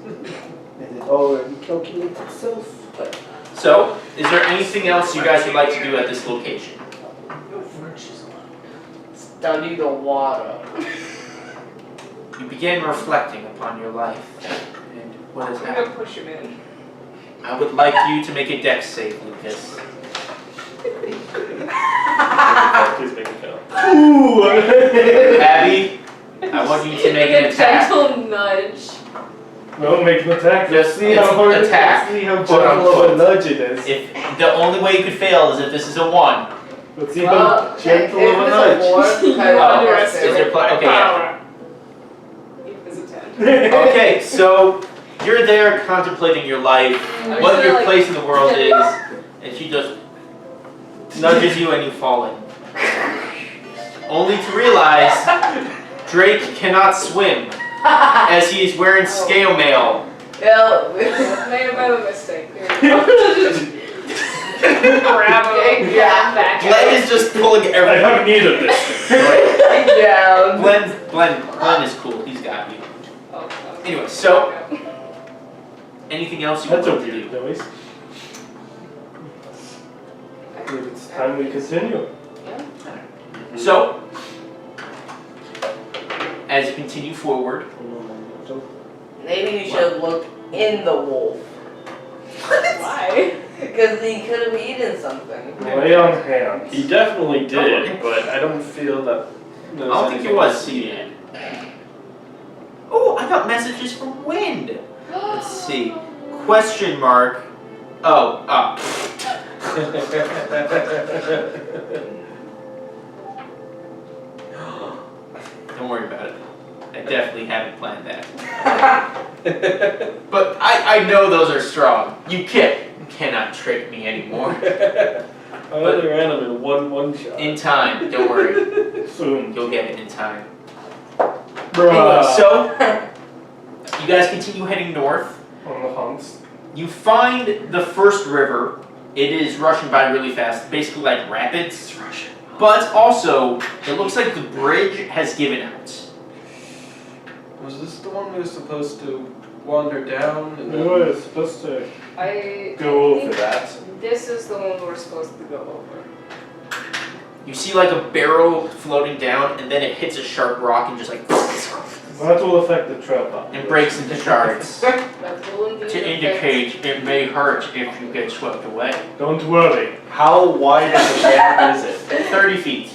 And it already calculates itself. So, is there anything else you guys would like to do at this location? Study the water. You begin reflecting upon your life and what has I'm happened. gonna push him in. I would like you to make a dex save, Lucas. Please make it fail. Ooh! Abby, I want you to make an a attack. gentle nudge. No, make an attack. Just See how hard attack, See how quote, gentle of a unquote. nudge it is. If the only way you could fail is if this is a 1. Let's see Well, how gentle if of a it's nudge. a war, You kind of underestimate Is there my okay, yeah. power. If it's a 10. Okay, so you're there contemplating your life, I'm what just your gonna, place in the world is, and she just nudges you and you fall in. Only to realize Drake cannot swim as he is wearing scale mail. Yeah. Made a mistake. There we go. Grab him. Yeah. Back. Glenn is just pulling I everything. have need of this. Down. Glenn is cool. He's got you. Oh, Anyway, so anything else you would That's a like to weird do? noise. It's time we continue. So, as you continue forward, Maybe you should have looked in the wolf. Why? Because he could have eaten something. Lay on hands. He definitely did, but I don't feel that. I don't think he was seated. Oh, I got messages from Wind. Let's see. Question mark. Oh, don't worry about it. I definitely haven't planned that. But I know those are strong. You cannot trick me anymore. I only ran him in one shot. In time, don't worry. Soon. You'll get it in time. Bruh. Anyway, so you guys continue heading north. On the hunks. You find the first river. It is rushing by really fast, basically like rapids. But also, it looks like the bridge has given out. Was this the one we were supposed to wander down? And We then... were supposed to I go over think that. This is the one we're supposed to go over. You see like a barrel floating down, and then it hits a sharp rock and just like That will affect the trap up. and breaks into shards. That will indeed To affect- indicate it may hurt if you get swept away. Don't worry. How wide of a gap is it? 30 feet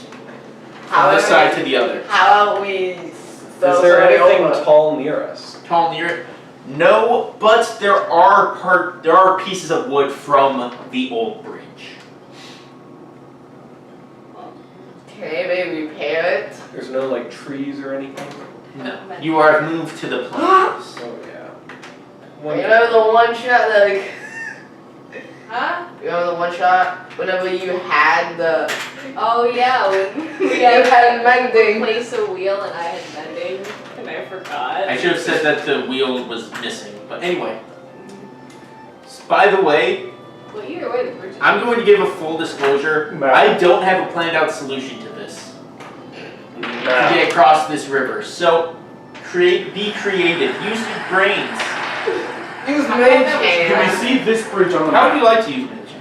How from this about side we- to the other. How about we Is there anything tall near us? Tall near it? No, but there are pieces of wood from the old bridge. Can anybody repair it? There's no like trees or anything? No. You are moved to the plains. Oh yeah. Remember the one shot that Huh? remember the one shot whenever you had the Oh yeah, when we you had had mending. place a wheel and I had mending and I forgot. I should have said that the wheel was missing, but anyway. By the way, Well, either way, the bridge is. I'm going to give a full disclosure. No. I don't have a planned out solution to this. To get across this river. So, be creative. Use your brains. Use I mage thought that Do we hand. see this bridge on the How would map? you like to use Mage?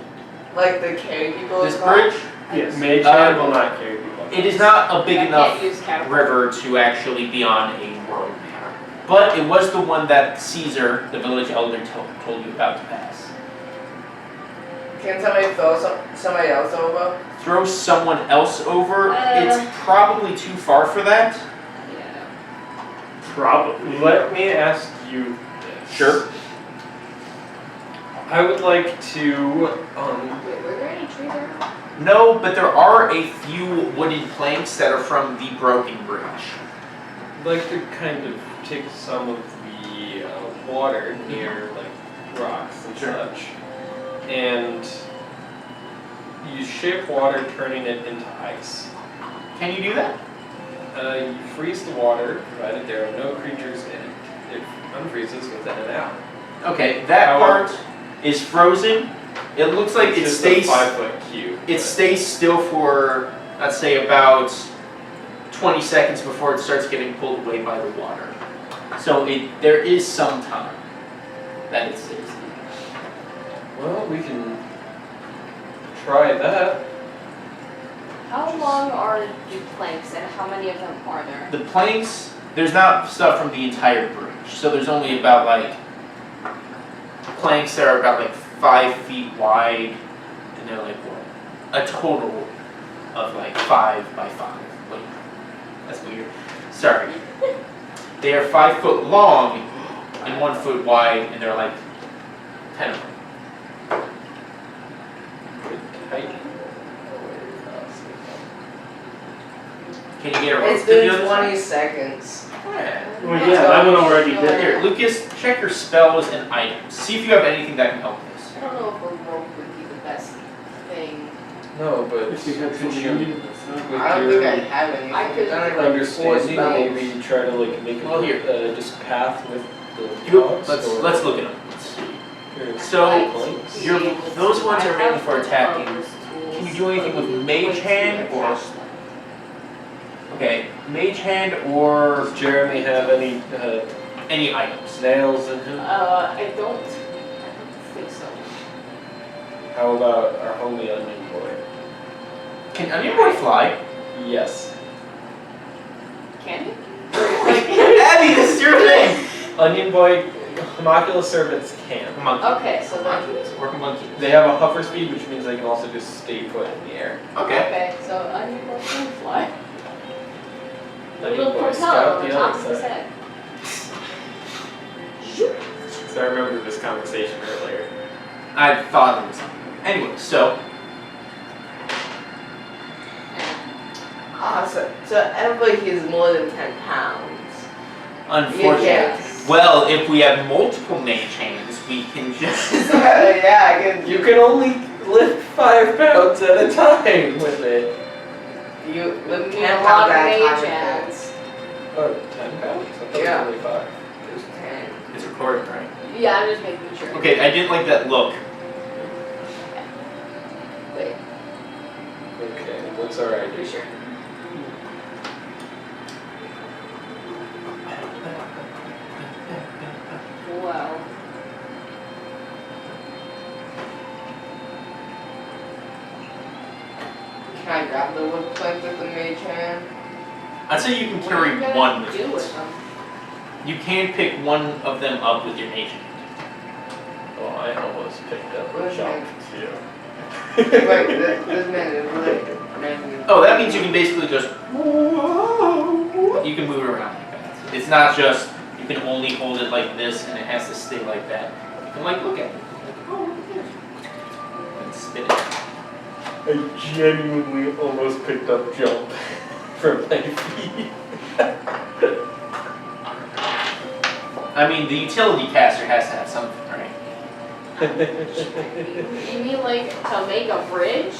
Like the carry people. This across. bridge? Yes. Mage hand will not carry people. It is not a big I enough can't use catapult. river to actually be on a road map. But it was the one that Caesar, the village elder, told you about to pass. Can somebody throw somebody else over? Throw someone else over, Uh. it's probably too far for that. Yeah. Probably. Let me ask you this. Sure. I would like to, Wait, were there any trees around? No, but there are a few wooden planks that are from the broken bridge. like to kind of take some of the water near like rocks and Sure. such, and use shape water, turning it into ice. Can you do that? You freeze the water, provided there are no creatures in it. It unfreezes within an hour. Okay, that part is frozen. It looks like It's it just stays. a 5-foot cube. It stays still for, let's say, about 20 seconds before it starts getting pulled away by the water. So there is some time that it stays. Well, we can try that. How long are the planks and how many of them are there? The planks, there's not stuff from the entire bridge. So there's only about like planks that are about like 5 feet wide, and they're like what? A total of like 5 by 5. Wait, that's weird. Sorry. They are 5 foot long and 1 foot wide, and they're like 10 of them. Tight. Can you get a rope It's to the been other 20 seconds. side? Yeah. Well, yeah, that one already did. Here, Lucas, check your spells and items. See if you have anything that can help this. I don't know if a rope would be the best thing. No, but If you had could some you, money. with I don't think I your have anything. I could- I've done it like 4 understanding, spells. maybe try to like make Well, here. just path with the dogs, Let's or look at them. Let's see. or So, planks? those ones are mainly for I have attacking. those Can you tools, do anything but with we Mage wait to Hand or- attach them. Okay, Mage Hand or Does Jeremy have any any items. nails in him? I don't think so. How about our homie onion boy? Can Onion Boy fly? Yes. Can you? Abby, this is your thing! Onion boy, homunculus servants can. Monkey. Okay, so then. Working monkey. They have a hover speed, which means they can also just stay put in the air. Okay. Okay, so onion boy can fly. Onion Little boy propeller scout on the top other of his side. head. So I remember this conversation earlier. I thought it was something. Anyway, so So everybody is more than 10 pounds. unfortunately, Yes. well, if we have multiple Mage Hands, we can just. Yeah, I can. You can only lift 5 pounds at a time with it. You We live need 10 a pounds lot of at a mage time. hands. Oh, 10 pounds? I thought Yeah. it was only 5. There's 10. It's recorded, right? Yeah, I'm just making sure. Okay, I didn't like that look. Wait, Okay, what's our pretty idea? sure. Well, Can I grab the wood plank with the mage hand? I'd say you can what are carry you gonna one with do you. with them? You can pick one of them up with your Mage Hand. Oh, I almost picked up Where's a jump my- too. Wait, this man is really making. Oh, that means you can basically just. You can move it around like that. It's not just you can only hold it like this and it has to stay like that. You can like look at it. Like, oh, look at this. And spin it. I genuinely almost picked up jump from my feet. I mean, the utility caster has to have something, right? You mean like to make a bridge?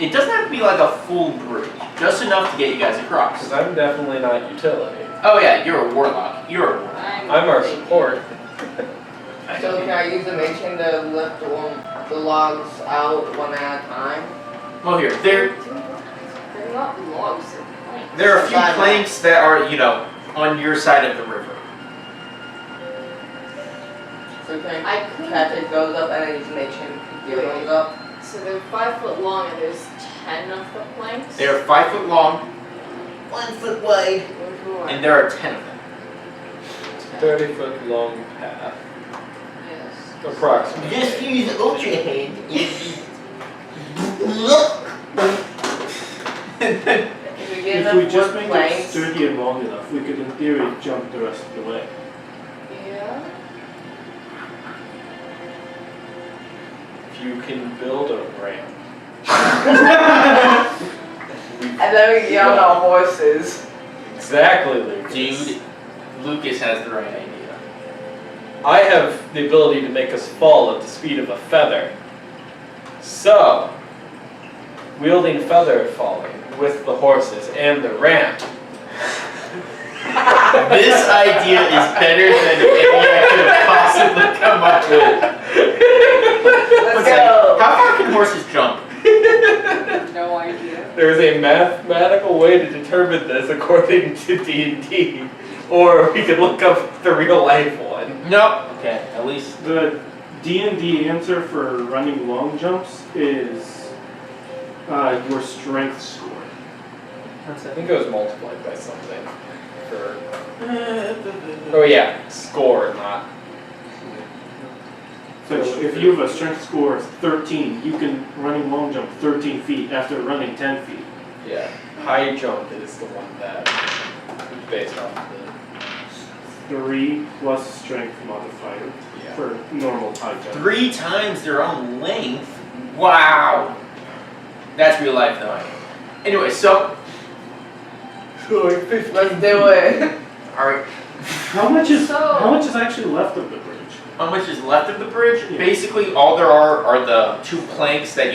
It doesn't have to be like a full bridge, just enough to get you guys across. Because I'm definitely not utility. Oh yeah, you're a warlock. You're a warlock. I'm our thinking- support. So can I use the mission to lift the logs out one at a time? Well, here, They're not logs, they're planks. there are a few planks that are, on your side of the river. So can I I could. take those up and then use the mission to get those up? So they're 5 foot long and there's 10 of the planks. They are 5 foot long, 1 foot wide. and there are 10 of them. 30-foot long path. Yes. Approximately. Just use ultra hand. If we get If we enough just wood make it planks, sturdy and long enough, we could in theory jump the rest of the way. Yeah. If you can build a ramp. and then we get on our horses. Exactly, Lucas. Dude, Lucas has the right idea. I have the ability to make us fall at the speed of a feather. So, wielding feather falling with the horses and the ramp. This idea is better than any I could have possibly come up with. Let's What's that? go. How far can horses jump? No idea. There is a mathematical way to determine this according to D&D, or we could look up the real life one. Nope. Okay, at least. The D&D answer for running long jumps is your strength score. I think it was multiplied by something. Oh yeah, score, not. So if you have a strength score of 13, you can running long jump 13 feet after running 10 feet. Yeah, high jump is the one that is based off of 3 plus strength modifier the. Yeah. for normal high jump. 3 times their own length? Wow. That's real life though. Anyway, so. Let's do it. Alright. How much is So- actually left of the bridge? How much is left of the bridge? Yeah. Basically, all there are the 2 planks that,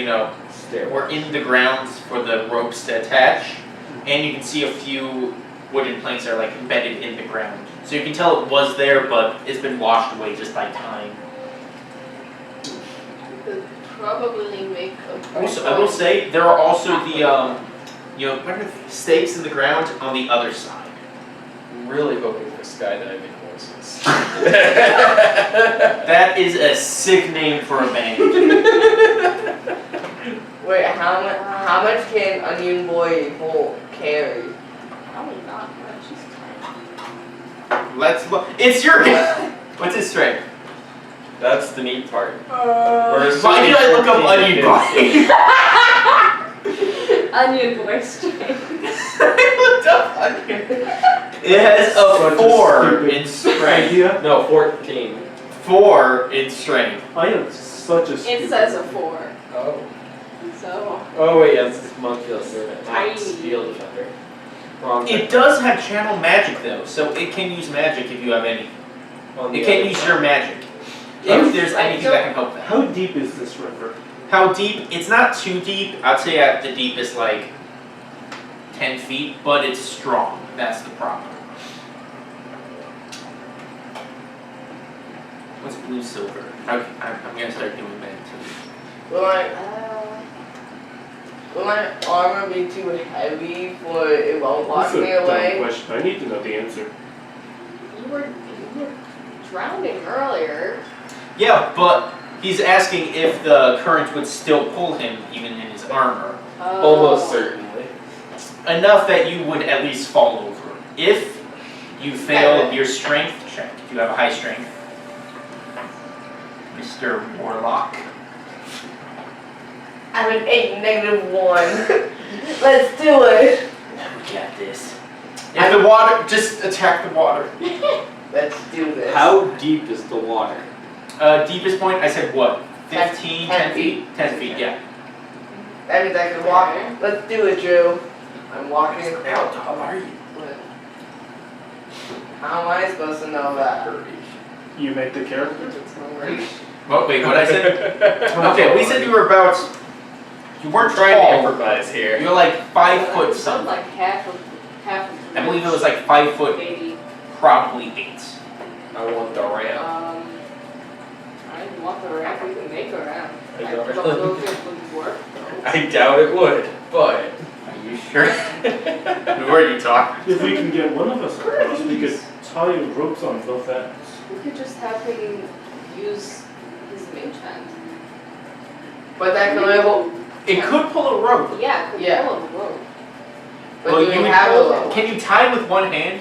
Stairway. were in the ground for the ropes to attach. And you can see a few wooden planks that are like embedded in the ground. So you can tell it was there, but it's been washed away just by time. Could probably make a Also, I will say, there are also the, what are the stakes in the ground on the other side? I'm really hoping for skydiving horses. That is a sick name for a band. Wait, how much can Onion Boy carry? Probably not much. She's tiny. Let's look. It's your What's his strength? That's the neat part. Why did I look up Onion Boy? Onion boy strength. I looked up Onion. It has a Such a 4 stupid in strength. Idea? No, 14. 4 in strength. I am such a stupid. It says a 4. Oh. So Oh wait, yes, it's Monkey Servant, Tiny. not Steel Defender. Wrong. It does have channel magic though, so it can use magic if you have any. On the It can other use side. your magic. If there's anything that can help that. How deep is this river? How deep? It's not too deep. I'd say at the deepest like 10 feet, but it's strong. That's the problem. What's blue silver? I'm gonna start doing that too. Will my armor be too heavy for it won't wash That's a me dumb away? question. I need to know the answer. you were drowning earlier. Yeah, but he's asking if the current would still pull him even in his armor. Almost certainly. Enough that you would at least fall over. If you fail your strength check, if you have a high strength, Mr. Warlock. I'm an 8 -1. Let's do it. We got this. If the water, just attack the water. Let's do this. How deep is the water? Deepest point, I said what? 15, 10 10 feet? 10 feet, yeah. That means I can walk. Let's do it, Drew. I'm walking. How tall are you? How am I supposed to know that? You make the character. Oh, wait, what I said? Okay, we said you were about, you weren't Trying to tall. improvise here. You were like 5 foot It's something. like half of I believe it was like 5 foot, maybe. probably 8. I want the ramp. want the ramp, we can make a ramp. I I don't don't know if it would work. I doubt it would, but Are you sure? Who are you talking If we can get one of us across, we could tie ropes on both ends. We could just have him use his mage hand. But that can only hold. It could pull a rope. Yeah, could Yeah. pull him a rope. But Well, do you we would have a hold rope? Can you tie with one hand?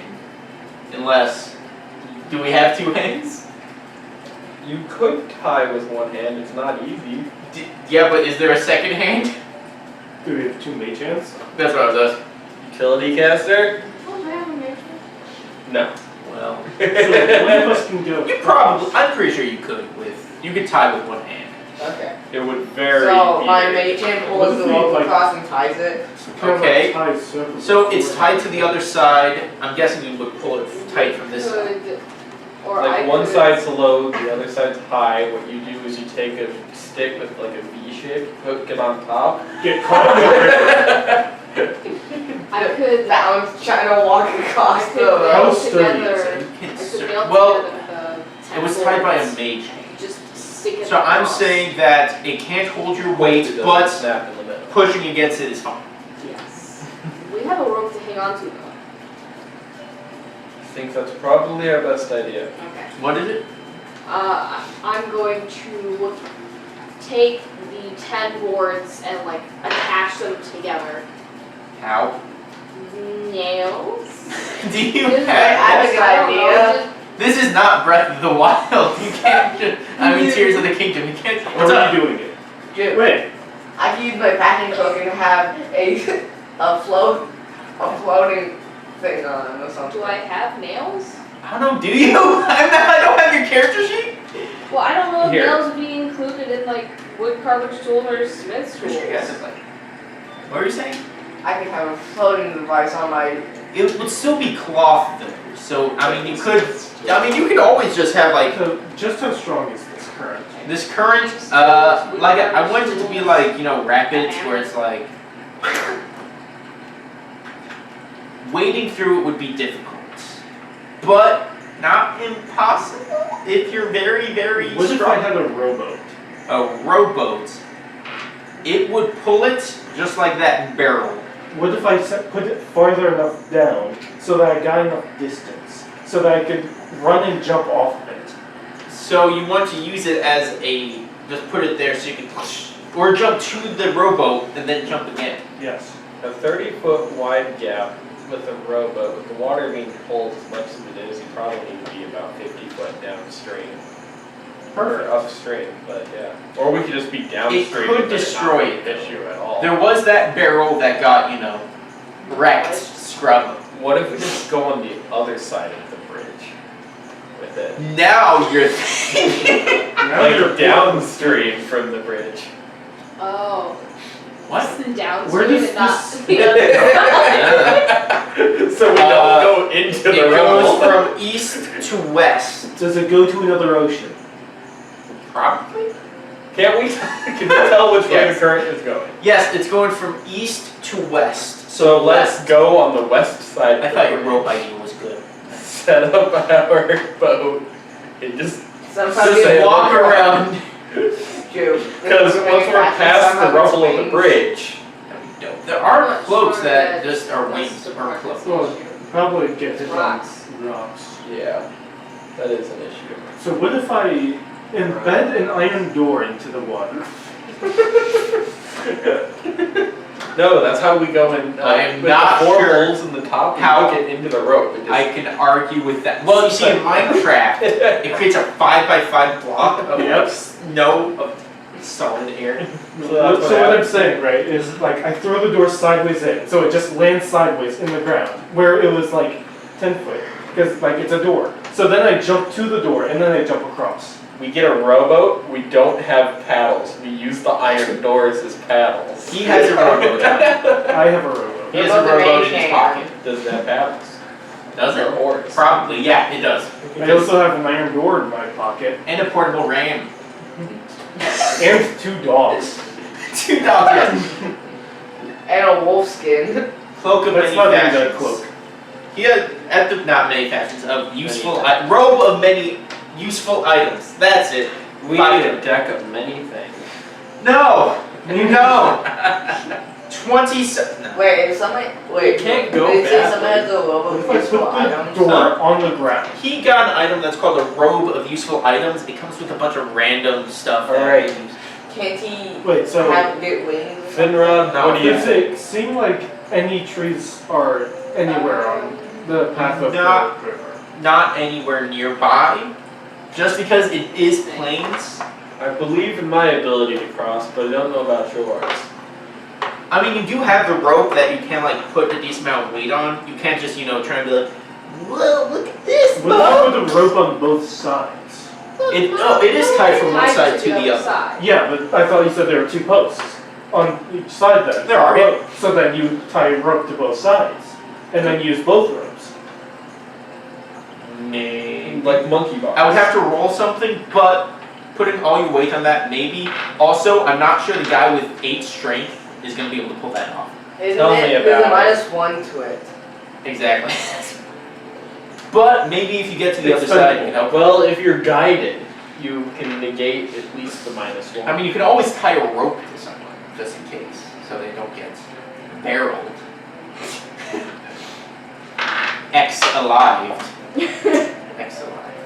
Unless, do we have two hands? you could tie with one hand. It's not easy. Yeah, but is there a second hand? Do we have 2 mage hands? That's what I was asking. Utility caster? Oh, I have a mage hand. No. Well, So one of us can go. you probably, I'm pretty sure you could you could tie with one hand. Okay. It would vary. So my either. mage hand What pulls if the we, rope like- across and ties it. Kind of Okay. Tie circles So it's before- tied to the other side. I'm guessing you would pull it tight from this side. Could, or Like I one could, side's low, the other side's high. What you do is you take a stick with like a V shape, hook it on top. Get caught in the I could, That one's trying to walk across I the could rope. How nail sturdy is together, You I can could cer- nail well, together the it was 10 tied by a boards. mage hand. Just stick it So I'm across. saying that it can't hold your It weight, doesn't but snap in the middle. pushing against it is fine. Yes. We have a rope to hang on to though. I think that's probably our best idea. Okay. What is it? I'm going to take the 10 boards and like attach them together. How? Nails? Do you I have? have a good I don't know, idea. This is not Breath of the Wild. You can't just. I mean, Tears of the Kingdom. You can't. How What's are up? you doing it? Dude, Wait. I can use my packing cloak and have a floating thing on it or something. Do I have nails? I don't know. Do you? I don't have your character sheet. Well, I don't know if Here. nails would be included in like wood carvage tools or smith's Pretty tools. sure you guys have, like. What were you saying? I can have a floating device on my. It would still be cloth though. So I mean, you could. I mean, you could always just have like So, just how strong is this current? this current. Like I want it to be like rapid, where it's like. Wading through it would be difficult, but not impossible if you're very, very What if I strong. had a rowboat? A rowboat, it would pull it just like that barrel. What if I put it farther enough down so that I got enough distance so that I could run and jump off of it? So you want to use it as a, just put it there so you can, or jump to the rowboat and then jump again. Yes. A 30-foot wide gap with a rowboat, with the water being pulled as much as it is, you probably need to be about 50 foot downstream. Or upstream, but yeah. Or we could just be downstream. could and then destroy not be an issue at all. There was that barrel that got, wrecked, scrub. What if we just go on the other side of the bridge with it? Now you're thinking. Like downstream from the bridge. Oh. What? It's downstream Where does and not this- the other side. So we don't go into It the goes rubble. from east to west. Does it go to another ocean? Probably. Can we tell which way Yes. the current is going? Yes, it's going from east to west. So let's go on the west side. I of thought the your bridge. rope idea was good. Set up our boat and just Sometimes Just you walk around. because once we're past the rubble of the bridge, There are I'm not cloaks sure that that just are that's wings the or part cloaks. that's- Well, probably get hit on Rocks. rocks. yeah, that is an issue. So what if I embed an iron door into the water? No, that's how we go in. I am with not the 4 sure holes in the top and how hook it into the rope. And just, I can argue with that. Well, you see, in Minecraft, it creates a 5x5 block of Yep. of solid air. So So that's what I'm saying, right, is like I throw the door sideways in, so it just lands sideways in the ground, where it was like 10 foot, because like it's a door. So then I jump to the door, and then I jump across. We get a rowboat. We don't have paddles. We use the iron doors as paddles. He has a rowboat. I have a rowboat. He has a What about the rowboat in his main pocket. Does it have paddles? Does Or it? oars? Probably, yeah, it does. I also have an iron door in my pocket, And a portable ram. and 2 dogs. 2 dogs, yes. And a wolf skin. Cloak of That's many not even fashions. a cloak. He had, not many fashions, of useful, robe of many useful items. That's it. We need a deck of many things. No! No! 27. No. Wait, if somebody It can't go It says badly. somebody has a robe What of if I useful put the items. door on the ground? He got an item that's called a robe of useful items. It comes with a bunch of random stuff. that- Alright. Can't he Wait, so get wings? Finrod, No, what do you does think? it seem like any trees are anywhere on the path of Not- the river? Not anywhere nearby. Just because it is plains. I believe in my ability to cross, but I don't know about yours. I mean, you do have the rope that you can like put a decent amount of weight on. You can't just, try and be like, whoa, look at this, What if you put the rope on both sides? It is tied from one Tied side to the other. side. Yeah, but I thought you said there were 2 posts on each side then. There are. Rope. So then you tie a rope to both sides, and then use both ropes. Maybe. Like monkey bars. I would have to roll something, but putting all your weight on that, maybe. Also, I'm not sure the guy with 8 strength is going to be able to pull that off. Isn't Tell me it? about There's it. a -1 to it. Exactly. But maybe if you get to the other side, you can help. Well, if you're guided, you can negate at least the -1. I mean, you can always tie a rope to someone, just in case, so they don't get barreled. X-alived. X-alive.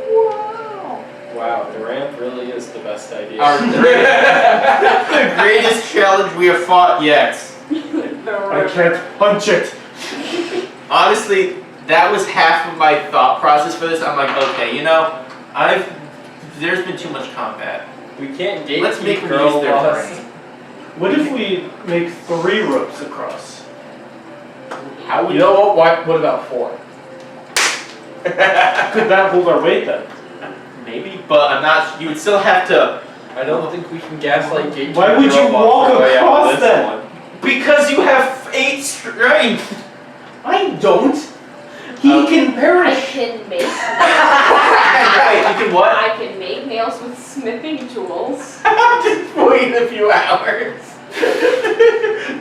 Wow. wow, the ramp really is the best idea. The greatest challenge we have fought yet. I can't punch it. Honestly, that was half of my thought process for this. I'm like, okay, there's been too much combat. We can't gate Let's make them girl use their laws. brain. What if we make 3 ropes across? How would You know what? What about 4? Could that hold our weight then? Maybe, but I'm not. You would still have to, I don't think we can gaslight gate. Why would you walk across then? because you have 8 strength. I don't. He can I perish. can make Right, you can what? I can make nails with smithing tools. Just wait a few hours.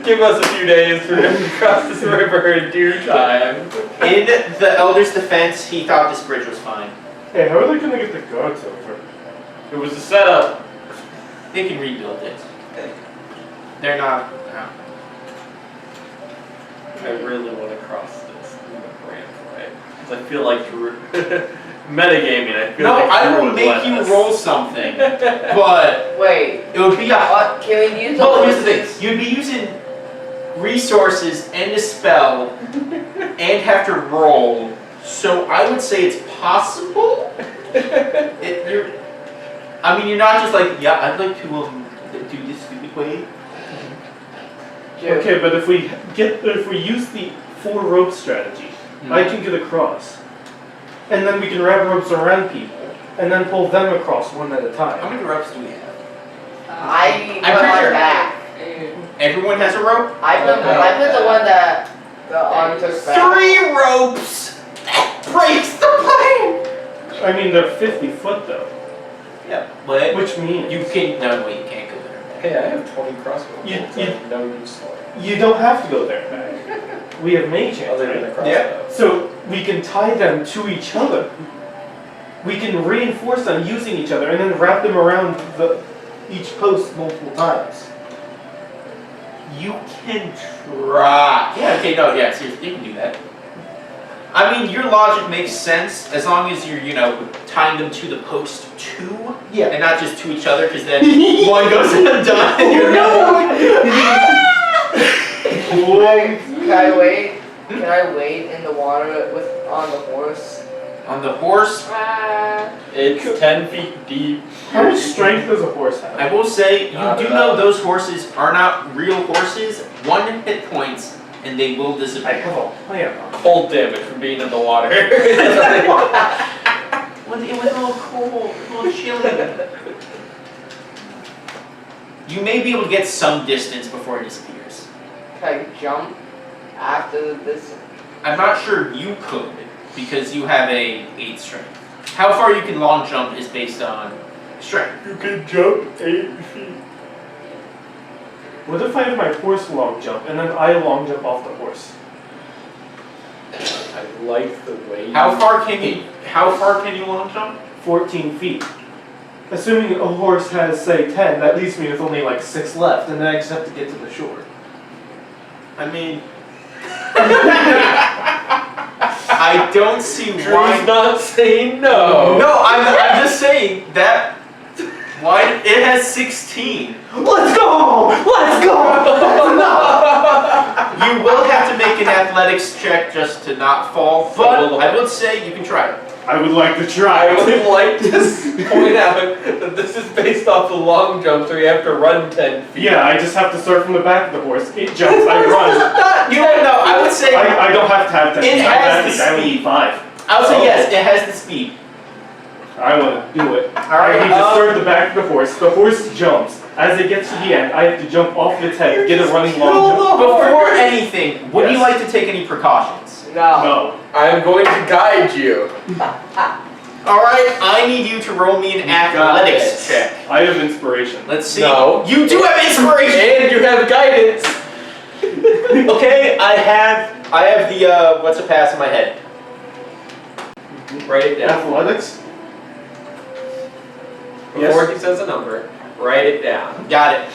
Give us a few days for him to cross this river in due time. In the Elder's defense, he thought this bridge was fine. Hey, how are they gonna get the guards over? It was a setup. They can rebuild it. They're not. I really want to cross this ramp, right? Because I feel like metagaming. I feel No, like I Drew will would make let you us. roll something, but Wait, it would be a. can we use the Well, here's the horses? thing. You'd be using resources and a spell, and have to roll. So I would say it's possible. You're not just like, yeah, I'd like to do this stupid way. Okay, but if we use the 4 rope strategy, I can get across, and then we can wrap ropes around people, and then pull them across one at a How time. many ropes do we have? I I'm put pretty mine sure- back. Everyone has a rope? I put the one that the arm took back. 3 ropes! That breaks the plan! I mean, they're 50 foot though, Yeah, but which means you can. No, wait, you can't go there. Hey, I have 20 crossbow You- bolts. you- I have no use for it. you don't have to go there and back. We have mage hands, Other than right? the crossbow. Yeah. So we can tie them to each other. We can reinforce them using each other, and then wrap them around each post multiple times. You can try. Yeah, okay, no, yeah, seriously, you can do that. I mean, your logic makes sense as long as you're, tying them to the post too, Yeah. and not just to each other, because then one goes undone and you're Can I wait? Can I wait in the water on the horse? On the horse, It's 10 feet deep. How much strength does a horse have? I will say, you Not do enough. know those horses are not real horses. 1 hit points, and they will I disappear. have a plan. Cold damage from being in the water. Well, it was a little cold, a little chilly. You may be able to get some distance before it disappears. Can I jump after this? I'm not sure you could, because you have a 8 strength. How far you can long jump is based on strength. You can jump 8 feet. What if I have my horse long jump, and then I long jump off the horse? I like the way. How far can you long jump? 14 feet. Assuming a horse has, say, 10, that leaves me with only like 6 left, and then I just have to get to the shore. I mean, I don't see Drew's why. not saying no. No, I'm just saying that. Why it has 16. Let's go! Let's go! You will have to make an athletics check just to not fall, but I would say you can try it. I would like to try. I would like to point out that this is based off the long jumps where you have to run 10 feet. Yeah, I just have to start from the back of the horse. It jumps, I run. You don't know. I would say I don't have to have 10 It feet. has the I only need speed. 5. I would say yes. It has the speed. I want to do it. Alright, I need to start the back of the horse. The horse jumps. As it gets to the end, I have to jump off its head, get a running long jump. Before anything, would you Yes. like to take any precautions? No. No. I am going to guide you. Alright, I need you to roll me an athletics check. I have inspiration. Let's see. No. You do have inspiration! And you have guidance. Okay, I have the what's a pass in my head? Write it down. Athletics? Before he says a number, write it down. Got it.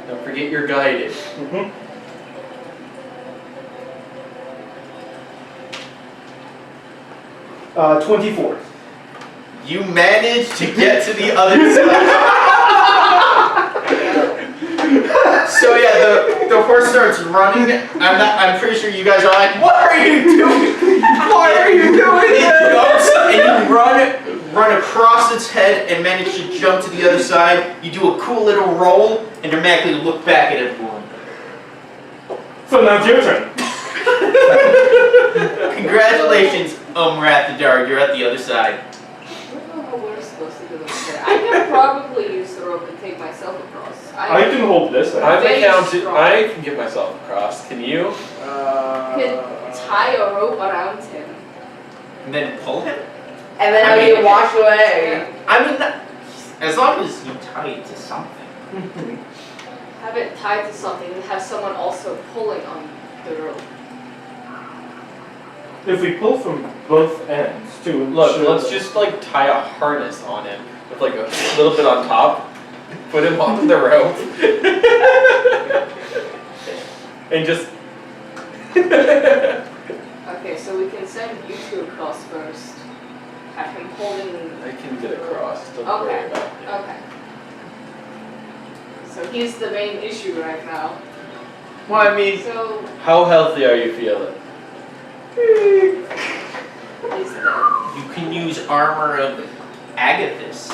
Don't forget you're guided. Mm-hmm. 24. You managed to get to the other side. So yeah, the horse starts running. I'm pretty sure you guys are like, what are you doing? Why are you doing this? It jumps and you run across its head and manage to jump to the other side. You do a cool little roll and dramatically look back at everyone. So now it's your turn. Congratulations, Rathadarg, you're at the other side. I don't know how we're supposed to do this there. I can probably use the rope and take myself across. I can hold this. I'm Very accounted. strong. I can get myself across. Can you? Can tie a rope around him. And then pull him? And then I how do mean- you wash away? I mean, as long as you tie it to something. Have it tied to something and have someone also pulling on the rope. If we pull from both ends, too. Look, let's just like tie a harness on him with like a little bit on top. Put him on the rope. And just. Okay, so we can send you two across first. Have him holding. I can get across. Don't Okay. worry about it. Okay. So he's the main issue right now. Well, I mean, So How healthy are you feeling? he's dead. you can use armor of Agathis.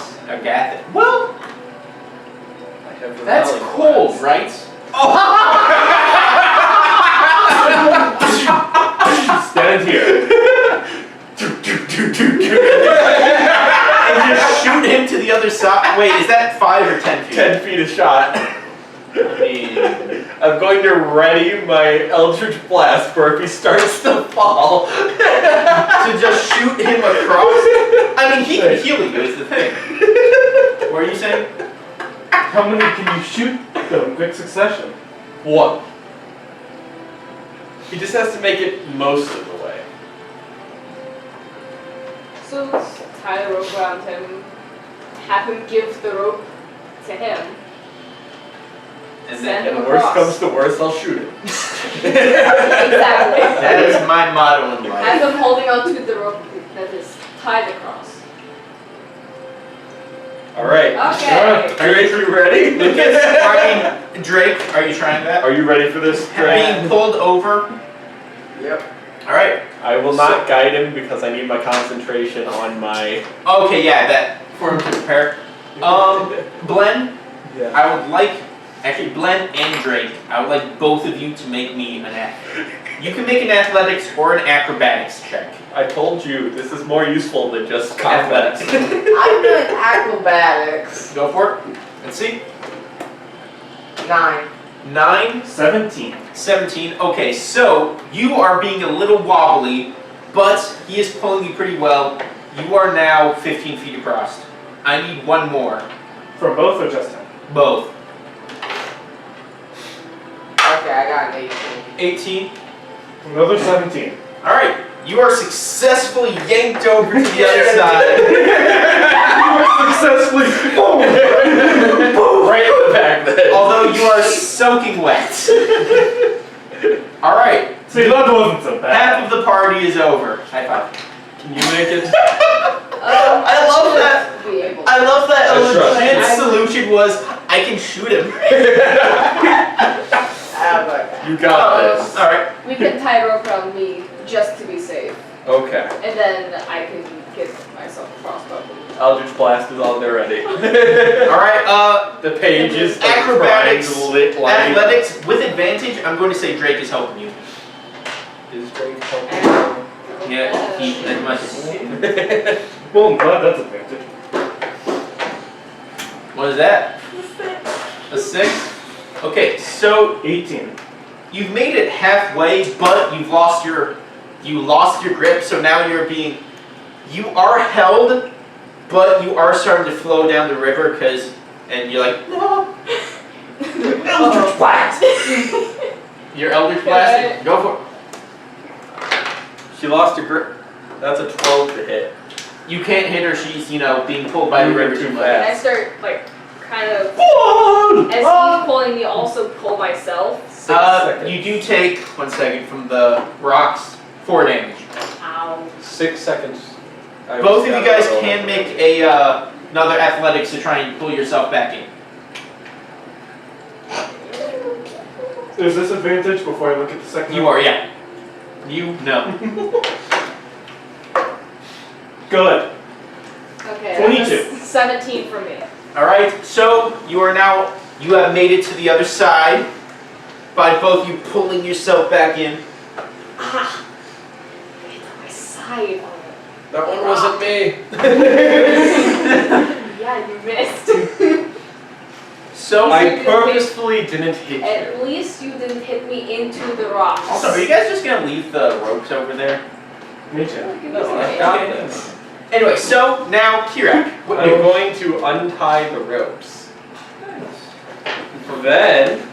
Well, I have that's repelling cool, class. right? stand here. And just shoot him to the other side. Wait, is that 5 or 10 feet? 10 feet a shot. I mean, I'm going to ready my Eldritch Blast for if he starts to fall. to just shoot him across? I mean, he can heal you, is the thing. What are you saying? How many can you shoot though in quick succession? One. He just has to make it most of the way. So let's tie the rope around him. Have him give the rope to him. And Send then, him And worst across. comes to worst, I'll shoot him. Exactly. that is my motto in life. Have him holding onto the rope that is tied across. Alright. Okay. Are you ready? Lucas, I mean, Drake, are you trying that? Are you ready for this, Drake? Being pulled over. Yep. Alright. I will not guide him because I need my concentration on my... Okay, yeah, that for him to prepare. Glenn, Yeah. I would like, actually Glenn and Drake, I would like both of you to make me an you can make an athletics or an acrobatics check. I told you, this is more useful than just athletics. I'm doing acrobatics. Go for it. Let's see. 9. 9, 17. 17. Okay, so you are being a little wobbly, but he is pulling you pretty well. You are now 15 feet across. I need one more. For both or just him? Both. Okay, I got an 18. 18. Another 17. Alright, you are successfully yanked over to the other side. Successfully. Right in the back then. Although you are soaking wet. Alright, See, that wasn't so bad. half of the party is over. High five. Can you make it? I love that. Be able. I love that a That's right. legit solution was, I can shoot him. You got this. Alright. We can tie rope around me just to be safe, Okay. and then I can get myself a crossbow. Eldritch Blast is on there ready. Alright, The pages of Acrobatics, crimes lit light. athletics, with advantage, I'm going to say Drake is helping you. Is Drake helping? Yeah, he, as much as. Well, I'm glad that's advantage. What is that? A 6? Okay, so 18. you've made it halfway, but you lost your grip, so now you are held, but you are starting to flow down the river, and you're like, no. Eldritch Blast! Your Eldritch Blast, go for it. She lost her grip. That's a 12 to hit. You can't hit her, she's, being pulled by the river too And much. I start kind of, as he's pulling me, also pull myself. 6 seconds. You do take, 1 second, from the rocks, 4 damage. Ow. 6 seconds. I Both of was you guys down can low. make another athletics to try and pull yourself back in. Is this advantage before I look at the second You one? are, yeah. You know. Good. Okay, 22. that's a 17 for me. Alright, so you have made it to the other side by both you pulling yourself back in. Ah! Hit on my side. That one wasn't me. Yeah, you missed. So, I purposefully didn't hit you. At least you didn't hit me into the rocks. also, are you guys just gonna leave the ropes over there? Me too. No, I got this. Anyway, so now, Kirak. I'm going to untie the ropes. Then,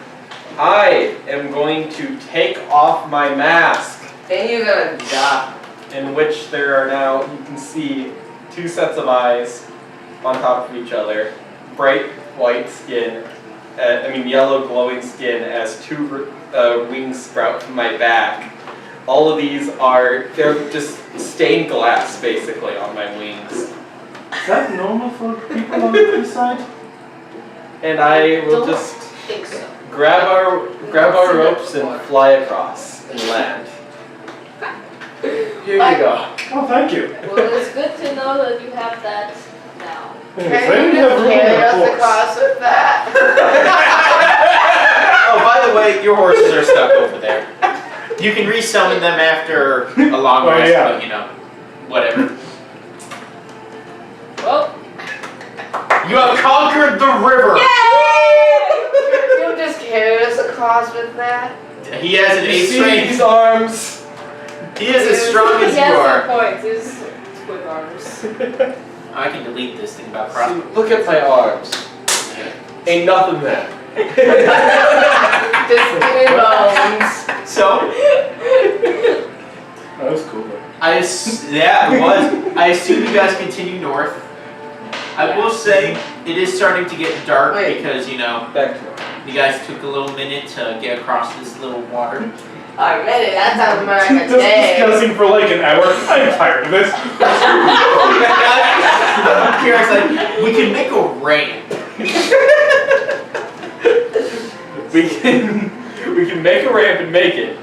I am going to take off my mask, Then you're gonna die. in which there are now, you can see, 2 sets of eyes on top of each other. Bright white skin, yellow glowing skin as 2 wings sprout from my back. All of these they're just stained glass, basically, on my wings. Is that normal for people on the east side? And I will Don't just think so. grab our ropes and fly across and land. Here you go. Oh, thank you. Well, it's good to know that you have that now. Anyways, I Can didn't you have just room carry in us the horse. across with that? Oh, by the way, your horses are stuck over there. You can resummon them after a long Oh, rest, yeah. but whatever. Well, You have conquered the river! You just carry us across with that? He has an You 8 see strength. these arms? He is as strong as he you has are. some points. His twin arms. I can delete this thing about See, crossbow. look at my arms. Ain't nothing there. Just skin and bones. So, That was cool. yeah, it was. I assume you guys continue north. I will say, it is starting to get dark Wait. because, Back to you guys took a little minute to get across this little water. I read it, that sounds more like a Just day. discussing for like an hour. I'm tired of this. Kira's like, we can make a ramp. we can make a ramp and make it.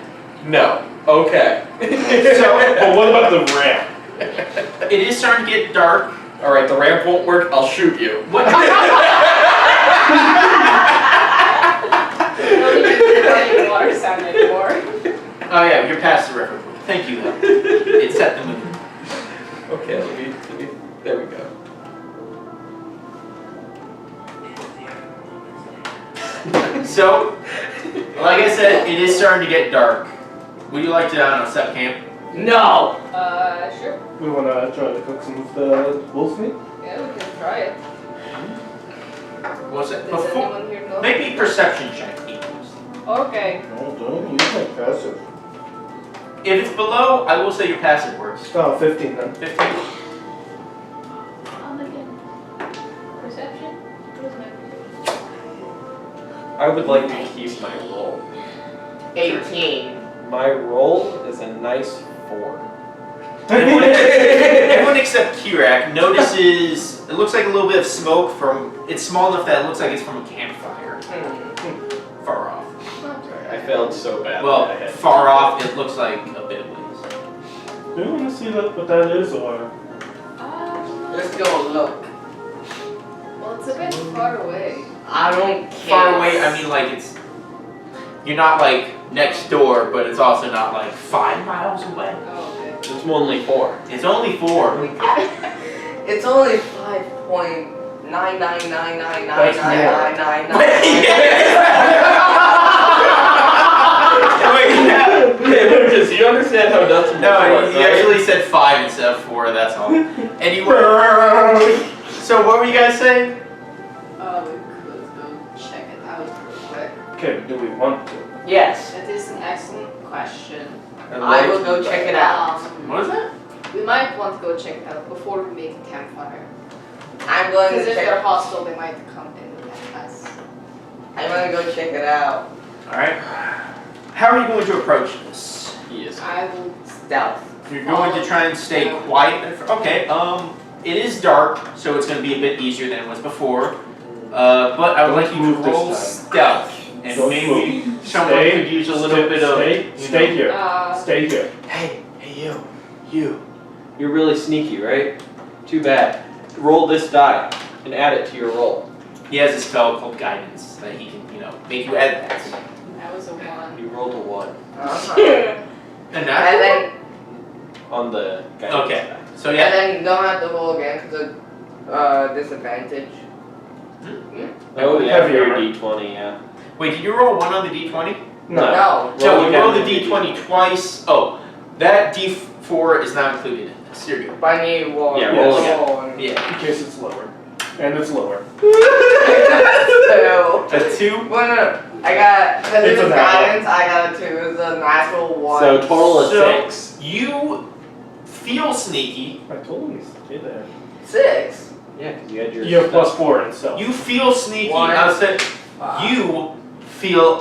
No. Okay. But what about the ramp? It is starting to get dark. Alright, the ramp won't work, I'll shoot you. What? I don't even hear any water sound anymore. Oh yeah, you're past the river. Thank you, though. It set the mood. Okay, there we go. So, like I said, it is starting to get dark. Would you like to set camp? No! Sure. We want to try to cook some of the wolf meat? Yeah, we can try it. What's it? Does Before, anyone here know? maybe perception check equals. Okay. Oh, don't use my passive. If it's below, I will say your passive works. Oh, 15 then. 15. Perception? What is my I would like to keep my roll. 18. My roll is a nice 4. Everyone except Kirak notices it looks like a little bit of smoke from. It's small enough that it looks like it's from a campfire. Far off. I failed so bad. Well, that I had far off, it looks like a bit of wind. Do you want to see what that is, or? Let's go look. Well, it's a bit far away. I don't care. Far away, I mean like it's. You're not like next door, but it's also not like 5 miles away. Oh, okay. It's only 4. It's only 4. It's only 5.999999999. Wait, Hey, Lucas, you understand how nuts no, you actually said 5 instead of 4, that's all. Anyway, so what were you guys saying? Oh, we could go check it out real quick. Okay, do we want to? Yes, That is an excellent question. I will go check it out. What is that? We might want to go check it out before we make a campfire. I'm going Because to if they're check. hostile, they might come in with us. I'm going to go check it out. Alright. How are you going to approach this? Yes. I will. Stealth. You're going to try and stay quiet. Okay, it is dark, so it's going to be a bit easier than it was before. But I would like you to Move this roll time. stealth. And Don't maybe move. someone could use a little bit of. Stay here. Uh, Stay here. Hey, you. You're really sneaky, right? Too bad. Roll this die and add it to your roll. He has a spell called guidance that he can, make you add that. that was a 1. You rolled a 1 Uh-huh. And And that. then, on the guidance Okay. die. So and yeah. then don't have to roll again because of disadvantage. Oh yeah, Heavy for your armor. d20, yeah. Wait, did you roll 1 on the d20? No. No. So you again roll the with your d20 twice. Oh, that d4 is not included in this. Here you go. But I need to roll. Yeah, roll again. again. Yeah. In case it's lower. And it's lower. So, A 2. well, no, I got, because It's it's a natural. guidance, I got a 2. It's a natural 1. So total is So- 6. You feel sneaky. I told you, stay there. 6. Yeah, because you had your. You have +4 in stealth. You feel sneaky. One. I said you feel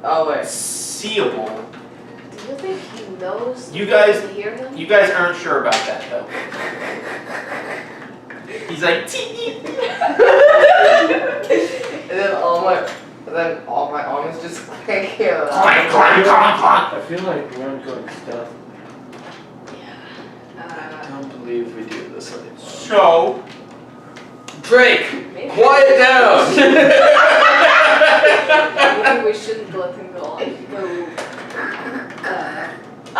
Oh, wait. unseeable. Do you think he knows? You guys- we hear him? You guys aren't sure about that though. He's like, "Tee." And then all my arms just clanking around. Clank, clank, clank, clank. I feel like we're going stealth. I don't believe we do this anymore. So, Drake, Maybe. quiet down. Maybe we shouldn't let him go on.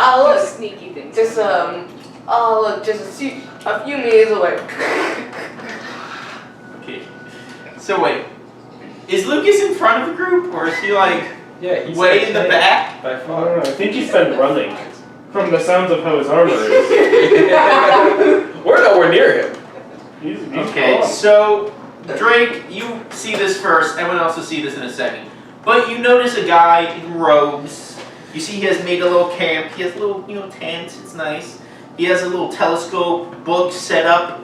Oh, Do look. sneaky things. Just, just a few meters away. okay. So wait, is Lucas in front of the group or is he like Yeah, he's way like in the Drake back? by I far. don't know, I think he's been running. From the sounds of how his armor is. We're nowhere near him. He's Okay, gone. so Drake, you see this first. Everyone else will see this in a second. But you notice a guy in robes. You see he has made a little camp. He has a little, tent. It's nice. He has a little telescope, book set up,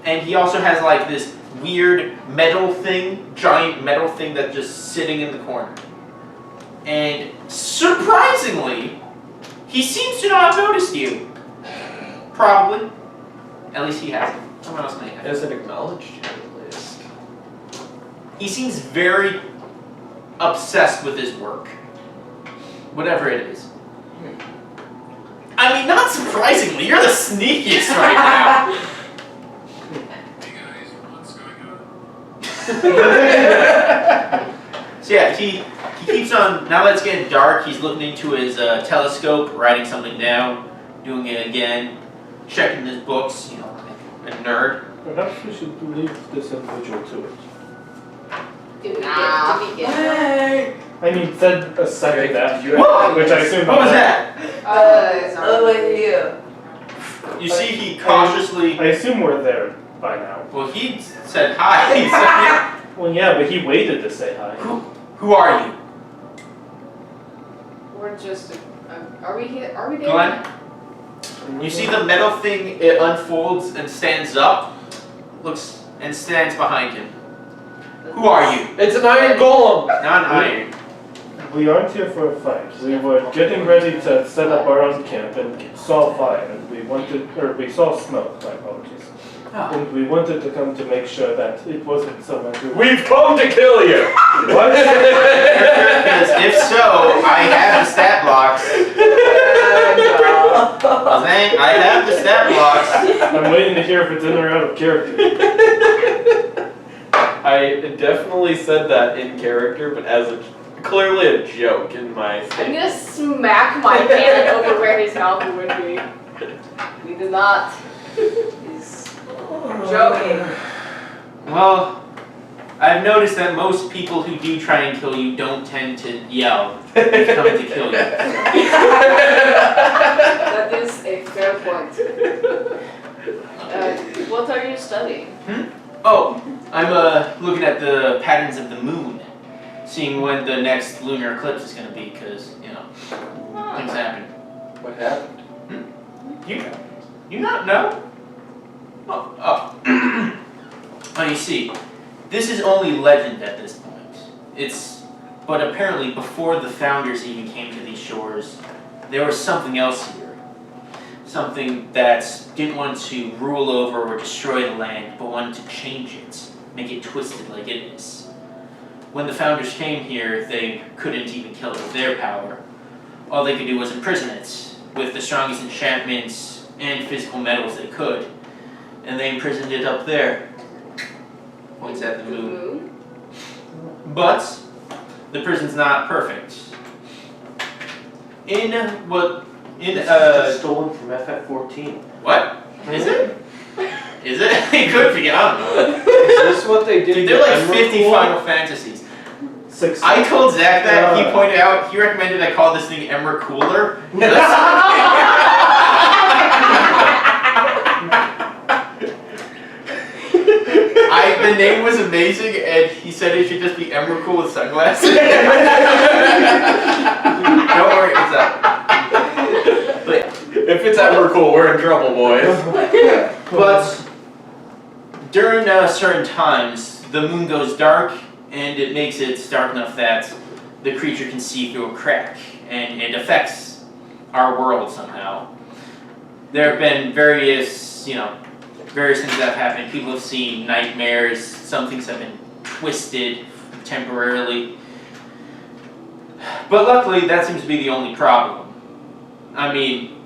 and he also has like this weird metal thing, giant metal thing that's just sitting in the corner. And surprisingly, he seems to not have noticed you. Probably. At least he hasn't. Someone else may have. Hasn't acknowledged you at least. He seems very obsessed with his work. Whatever it is. I mean, not surprisingly, you're the sneakiest right now. Hey guys, what's going on? So yeah, he keeps on, now that it's getting dark, he's looking into his telescope, writing something down, doing it again, checking his books, like a nerd. Perhaps we should leave this individual to it. Did we Nah. get Hey. I mean, said a second after, Whoa! which I assume. What was that? Over here. You see he cautiously, I assume we're there by now. well he said hi, he said, Well, yeah, but he waited to say hi. who are you? We're just Are we here? Are we there? Glenn, you see the metal thing, it unfolds and stands up, looks and stands behind him. Who are you? It's an iron golem! Not iron. We aren't here for a fight. We were getting ready to set up our own camp and saw fire. And we saw smoke, my apologies. Oh. And we wanted to come to make sure that it wasn't someone who... We've come to kill you! What? Because if so, I have the stat blocks. I have the stat blocks. I'm waiting to hear if it's in or out of character. I definitely said that in character, but as clearly a joke in my I'm state. gonna smack my hand over where his mouth would be. We did not. He's joking. Well, I've noticed that most people who do try and kill you don't tend to yell. They're coming to kill you. That is a fair point. What are you studying? Oh, I'm looking at the patterns of the moon, seeing when the next lunar eclipse is going to be, because, you know, things happen. What happened? You not know? Oh. Oh, you see, this is only legend at this point. But apparently before the founders even came to these shores, there was something else here. Something that didn't want to rule over or destroy the land, but wanted to change it, make it twisted like it is. When the founders came here, they couldn't even kill it with their power. All they could do was imprison it with the strongest enchantments and physical metals they could. And they imprisoned it up there. Points at the moon. But the prison's not perfect. Stolen from FF14. What? Is it? Is it? It could be, I don't know. Is this what they did? Dude, there are like 50 Final Fantasies. 6. I told Zach that, he pointed out, he recommended I call this thing Emmer Cooler. The name was amazing, and he said it should just be Emmer Cool with sunglasses. Don't worry, it's up. But if it's ever cool, we're in trouble, boys. But during certain times, the moon goes dark, and it makes it dark enough that the creature can see through a crack, and it affects our world somehow. There have been various things that have happened. People have seen nightmares, some things have been twisted temporarily. But luckily, that seems to be the only problem. I mean,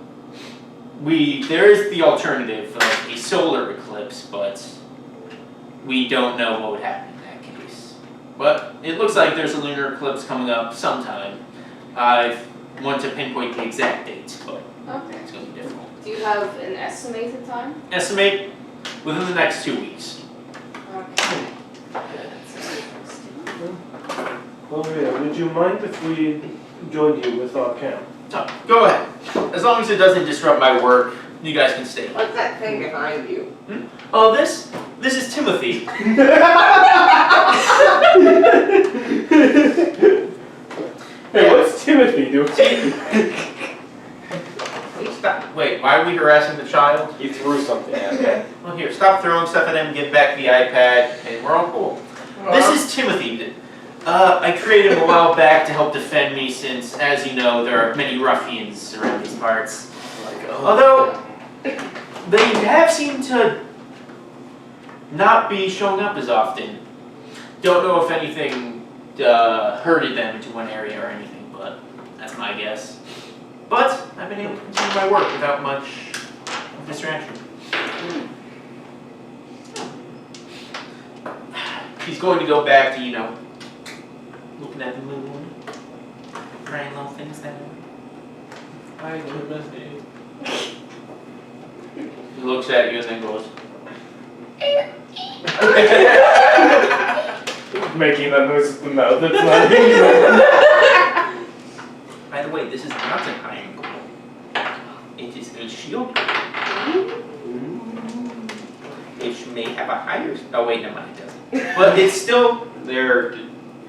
there is the alternative of a solar eclipse, but we don't know what would happen in that case. But it looks like there's a lunar eclipse coming up sometime. I want to pinpoint the exact date, but it's going to be difficult. Do you have an estimated time? Estimate within the next 2 weeks. Okay. Gloria, would you mind if we joined you with our camp? So, go ahead. As long as it doesn't disrupt my work, you guys can stay. What's that thing behind you? Oh, this is Timothy. Hey, what's Timothy doing? Stop. Wait, why are we harassing the child? He threw something at me. Well, here, stop throwing stuff at him, give back the iPad, and we're all cool. This is Timothy. I created him a while back to help defend me since, as you know, there are many ruffians around these parts. Although, they have seemed to not be showing up as often. Don't know if anything herded them into one area or anything, but that's my guess. But I've been able to continue my work without much distraction. He's going to go back to, looking at the moon, trying little things down. I miss you. He looks at you and then goes, Making that noise with the mouth. It's not even. by the way, this is not an iron golem. It is a shield golem. It may have a higher... Oh wait, no, mine doesn't. But it's still... They're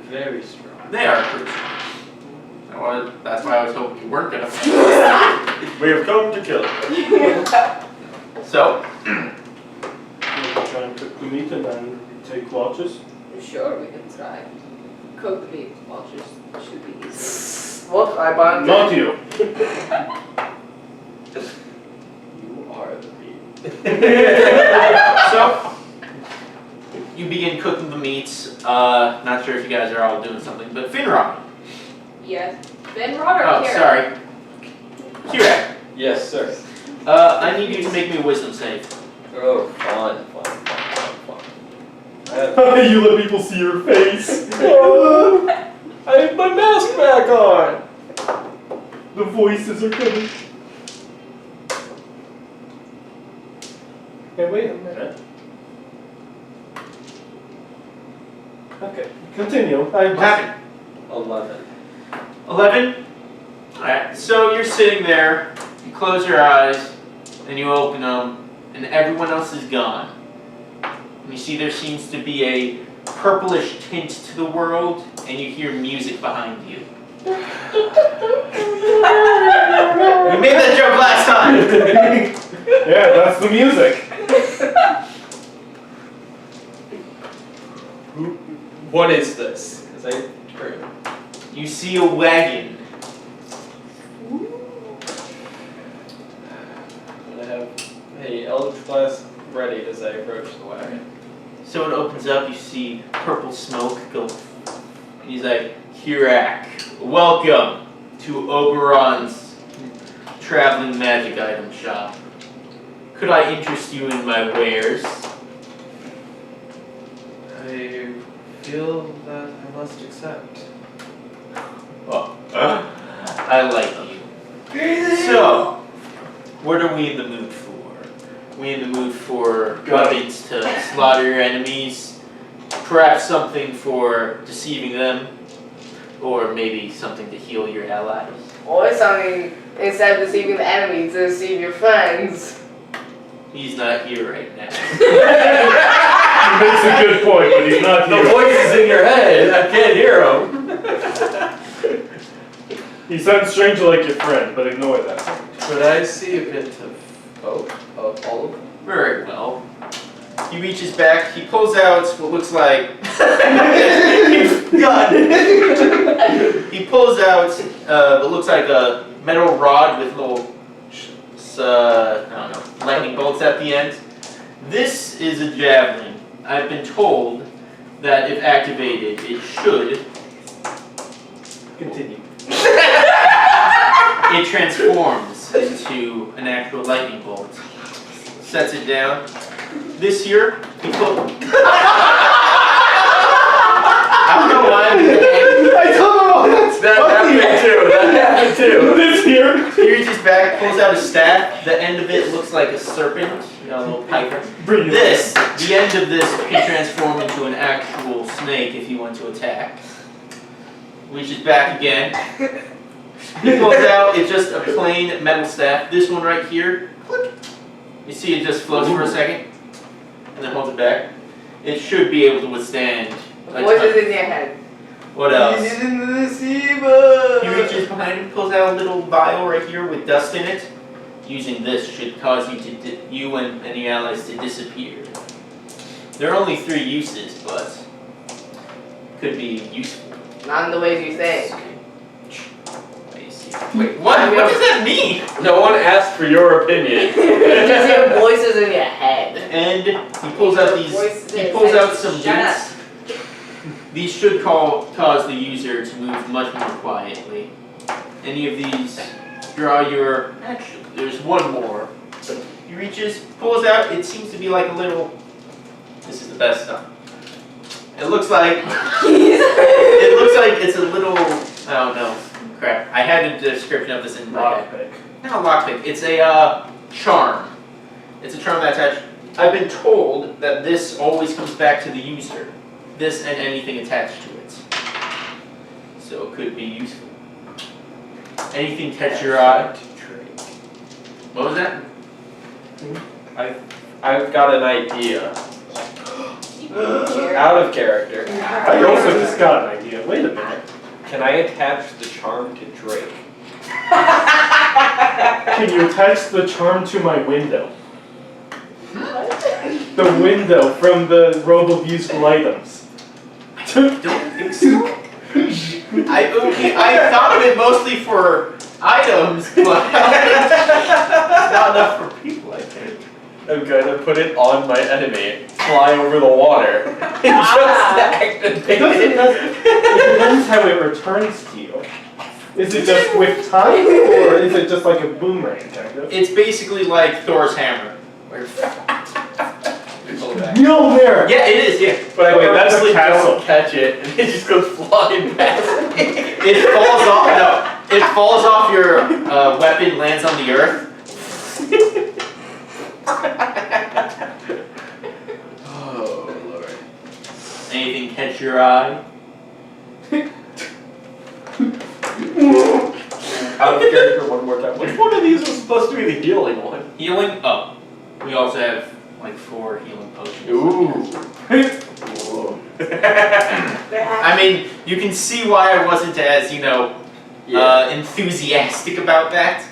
very strong. They are pretty strong. Well, that's why I was hoping you weren't gonna. We have come to kill you. So, We'll try and cook the meat and then take watches. Sure, we can try. Cook the meat. Watches should be easy. What? I bought Not you. You are the meat. so you begin cooking the meats. Not sure if you guys are all doing something, but Finrod. Yes. Ben Rodder Oh, here. sorry. Kirak. Yes, sir. I need you to make me a wisdom save. Oh, fun. You let people see your face. Oh, I have my mask back on. The voices are coming. Hey, wait a minute. Okay, continue. What happened? 11. 11? Alright, so you're sitting there, you close your eyes, and you open them, and everyone else is gone. And you see there seems to be a purplish tint to the world, and you hear music behind you. We made that joke last time! Yeah, that's the music. What is this? Because I turn. You see a wagon. I have a Eldritch Blast ready as I approach the wagon. So it opens up, you see purple smoke go, and he's like, Kirak, welcome to Oberon's traveling magic item shop. Could I interest you in my wares? I feel that I must accept. Oh, I like you. So, what are we in the mood for? We in the mood for weapons to slaughter your enemies? Perhaps something for deceiving them? Or maybe something to heal your allies? Or something, instead of deceiving the enemy, to deceive your friends. He's not here right now. That's a good point, but he's not The here. voice is in your head. I can't hear him. He sounds strangely like your friend, but ignore that. Could I see a bit of all of them? Very well. He reaches back, he pulls out what looks like... God! He pulls out what looks like a metal rod with little, I don't know, lightning bolts at the end. This is a javelin. I've been told that if activated, it should... Continue. It transforms into an actual lightning bolt. Sets it down. This year, he pulled... I don't know why I'm I don't know. That happened too. This here. He reaches back, pulls out a staff. The end of it looks like a serpent, a little piper. Bring it. This, the end of this can transform into an actual snake if you want to attack. Reaches back again. He pulls out, it's just a plain metal staff. This one right here, click. You see it just floats for a second, and then holds it back. It should be able to withstand a Voices ton. in your head. What else? He's in the deceiver. He reaches behind him, pulls out a little vial right here with dust in it. Using this should cause you to you and any allies to disappear. There are only 3 uses, but could be useful. Not in the ways you think. I see. Wait, what? What does that mean? No one asked for your opinion. You just hear voices in your head. And he pulls out these. He pulls out some boots. These should cause the user to move much more quietly. Any of these draw your... Actually, there's one more. He reaches, pulls out, it seems to be like a little... This is the best stuff. It looks like... it looks like it's a little... I don't know. Crap. I had a description of this in my head. Lockpick. Not a lockpick. It's a charm. It's a charm that's attached. I've been told that this always comes back to the user. This and anything attached to it. So it could be useful. Anything catch your eye? What was that? I've got an idea. Out of character. I also just got an idea. Wait a minute. Can I attach the charm to Drake? Can you attach the charm to my window? The window from the robe of useful items. Don't think so. I thought of it mostly for items, but it's not enough for people, I think. I'm gonna put it on my enemy, fly over the water, and just activate It depends how it returns to you. Is it just with time, or is it just like a boomerang kind of? It's basically like Thor's hammer. No, there! Yeah, it is, yeah. But I Wait, that's a purposely castle. don't catch it, and it just goes flying past me. It falls off, no, it falls off your weapon, lands on the earth. Oh, Lord. Anything catch your eye? Out of character one more time. Which one of these was supposed to be the healing one? Healing? Oh. We also have like 4 healing potions. Ooh. I mean, you can see why I wasn't as, enthusiastic about that.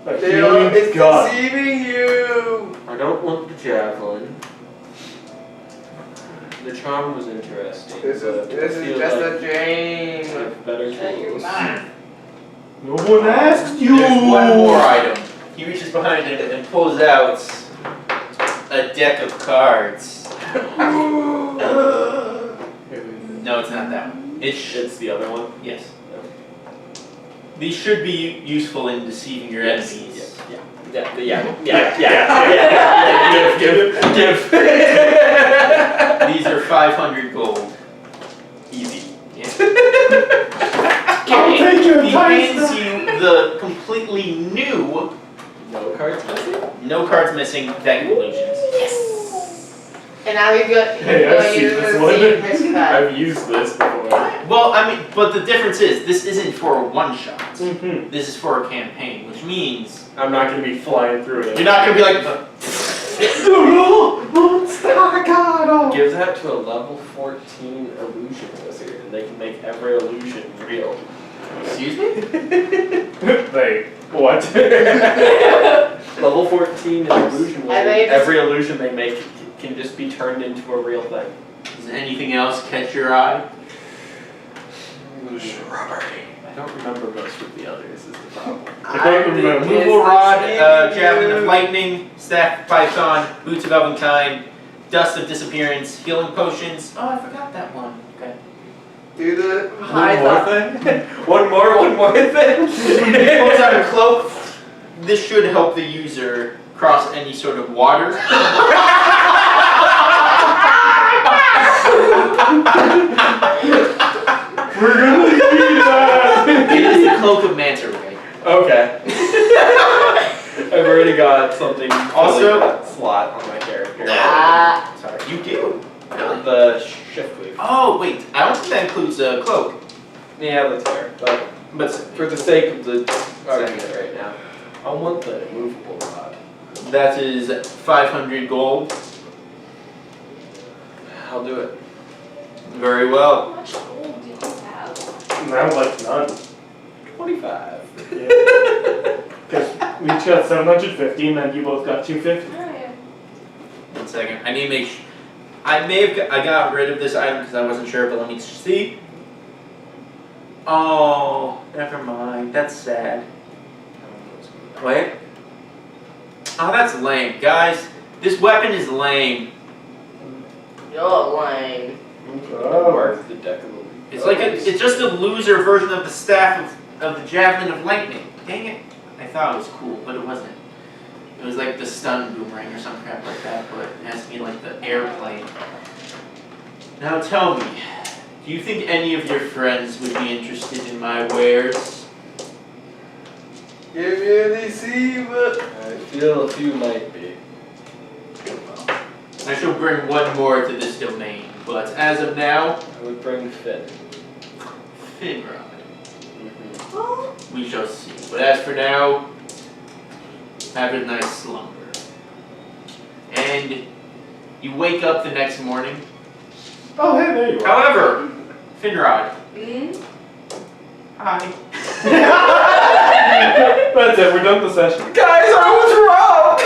It's God. deceiving you! I don't want the javelin. The charm was interesting. This but is I feel just like a dream. I have better tools. No one asked you! There's one more item. He reaches behind him and pulls out a deck of cards. No, it's not that one. It's the other one? Yes. These should be useful in deceiving your enemies. Give. These are 500 gold. Easy. Yeah. I'll take your He advice. hands you the completely new, No cards missing? no cards missing, deck of illusions. And now he's going Hey, I've to seen use this the one. secret mission card. I've used this before. Well, I mean, but the difference is, this isn't for a one-shot. Mm-hmm. This is for a campaign, which means I'm not going to be flying through it. you're not going to be like, Give that to a level 14 illusion wizard, and they can make every illusion real. excuse me? Like, what? Level 14 illusion wizard, they just- every illusion they make can just be turned into a real thing. Does anything else catch your eye? Shrubbery. I don't remember most of the others, is the problem. I don't remember. Removal rod, javelin of lightning, staff of python, boots of elvenkind, dust of disappearance, healing potions. Oh, I forgot that one. Okay. Do the One more thing? One more thing? He pulls out a cloak. This should help the user cross any sort of water. We're gonna need that! It is the cloak of manta ray. Okay. I've already got something Also- filling that slot on my character. Sorry, you do. Really? The shift weave. Oh wait, I don't think that includes a cloak. Yeah, that's fair. But for the sake of the argument right now, I want the immovable rod. That is 500 gold. I'll do it. Very well. How much gold do you have? Now, like, none. 25. Because we each got 750 and then you both got 250. Alright. 1 second. I need to make. I got rid of this item because I wasn't sure, but let me see. Oh, never mind. That's sad. Wait. Oh, that's lame, guys. This weapon is lame. You're lame. Mark the deck of the It's like it's just a loser version of the staff of the javelin of lightning. Dang it! I thought it was cool, but it wasn't. It was like the stun boomerang or some crap like that, but it has to be like the airplane. Now tell me, do you think any of your friends would be interested in my wares? Give me a deceiver. I feel a few might be. I shall bring one more to this domain, but as of now, I would bring Finn. Finrod. We shall see. But as for now, have a nice slumber. And you wake up the next morning. Oh, hey, there you are. However, Finrod, Mm-hmm. Hi. That's it, we're done with the session. Guys, I was wrong!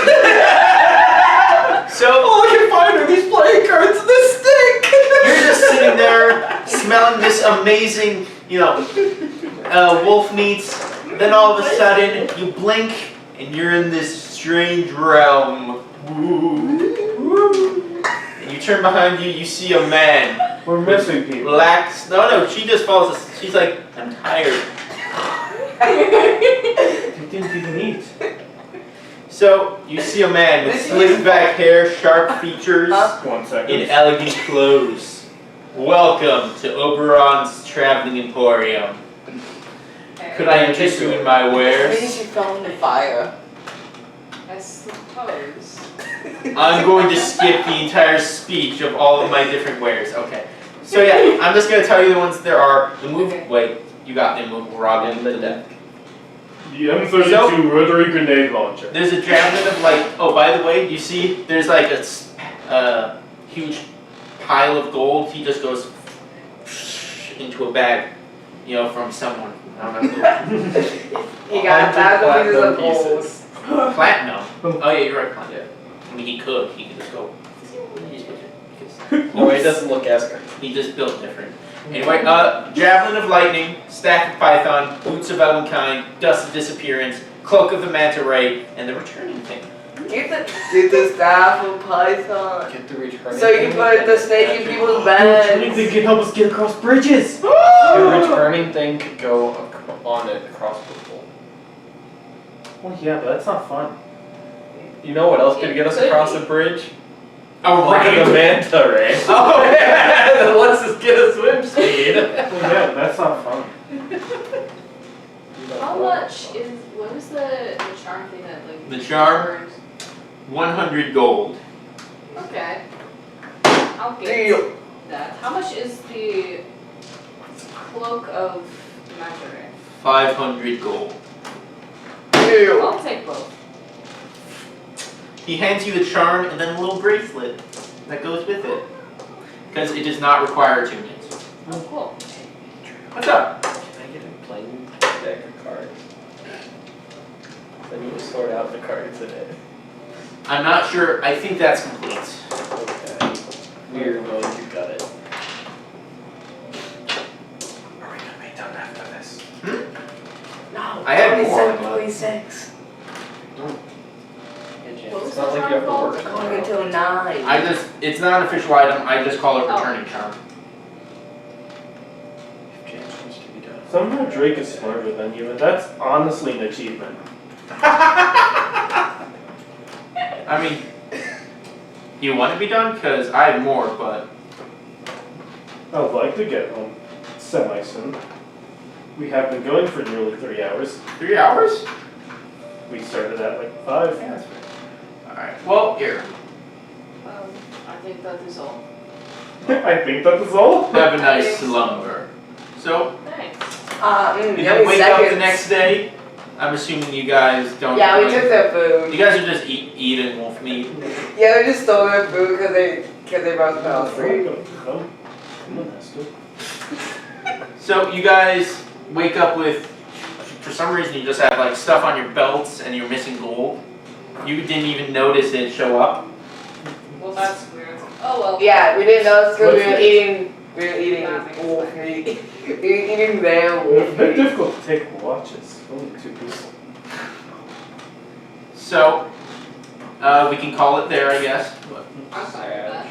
So All I can find are these playing cards and this stick! you're just sitting there smelling this amazing, wolf meats. Then all of a sudden you blink and you're in this strange realm. And you turn behind you, you see a man. We're missing people. Relax. No, she just falls asleep. She's like, I'm tired. You didn't even eat. So you see a man with slicked back hair, sharp features, 1 second. in elegant clothes. Welcome to Oberon's Traveling Emporium. Could I interest you in my Maybe wares? she fell in the fire. I suppose. I'm going to skip the entire speech of all of my different wares. Okay. So yeah, I'm just gonna tell you the ones there are. The move. Wait, you got the move. Robin. In the deck. The M32 rotary grenade launcher. There's a javelin of like. Oh, by the way, you see, there's like a huge pile of gold. He just goes into a bag, from someone. I don't know. He got a bag of pieces of platinum gold. Platinum. Oh yeah, you're right. Platinum. I mean, he could just go. No, it doesn't look as good. He just built different. Anyway, javelin of lightning, staff of python, boots of elvenkind, dust of disappearance, cloak of the manta ray, and the returning thing. Get the staff of Python. Get the returning. So you can put the snake in people's They beds. can help us get across bridges. The returning thing could go on it across the pool. Well, yeah, but that's not fun. You know what else could get us Could across be. the bridge? Oh, Look at the manta ray. Oh, yeah. That lets us get a swim speed. Well, yeah, but that's not fun. How much what is the charm thing that like? The charm? burns? 100 gold. Okay. I'll get that. How much is the cloak of Magic? 500 gold. Ew. I'll take both. He hands you the charm and then a little bracelet that goes with it. Because it does not require attunements. Oh, cool. What's up? Can I get a plain deck of cards? I need to sort out the cards in it. I'm not sure. I think that's complete. Okay. We're going to gut it. Are we gonna be done after this? No. I had more, 27, but- 26. It's not like you have to work I'm gonna get to a 9. It's not an official item. I just call it returning charm. James wants to be done. Somehow Drake is smarter than you, and that's honestly an achievement. I mean, you want to be done? Because I have more, but I would like to get home semi-soon. We have been going for nearly 3 hours. 3 hours? We started at like 5. Alright, well, here. I think that is all. I think that is all. Have a nice slumber. So, Thanks. you How then many wake up the seconds? next day. I'm assuming you guys don't. Yeah, we really- took their food. You guys are just eating wolf meat. Yeah, they just stole their food because they both fell asleep. No. Someone has to. So you guys wake up with, for some reason you just have like stuff on your belts and you're missing gold. You didn't even notice it show up. Well, that's weird. Oh well. Yeah, we didn't notice because What's we were eating That makes wolf sense. meat. We were eating their It's wolf a bit meat. difficult to take watches. Only 2 people. So we can call it there, I guess. But I'm fine with that.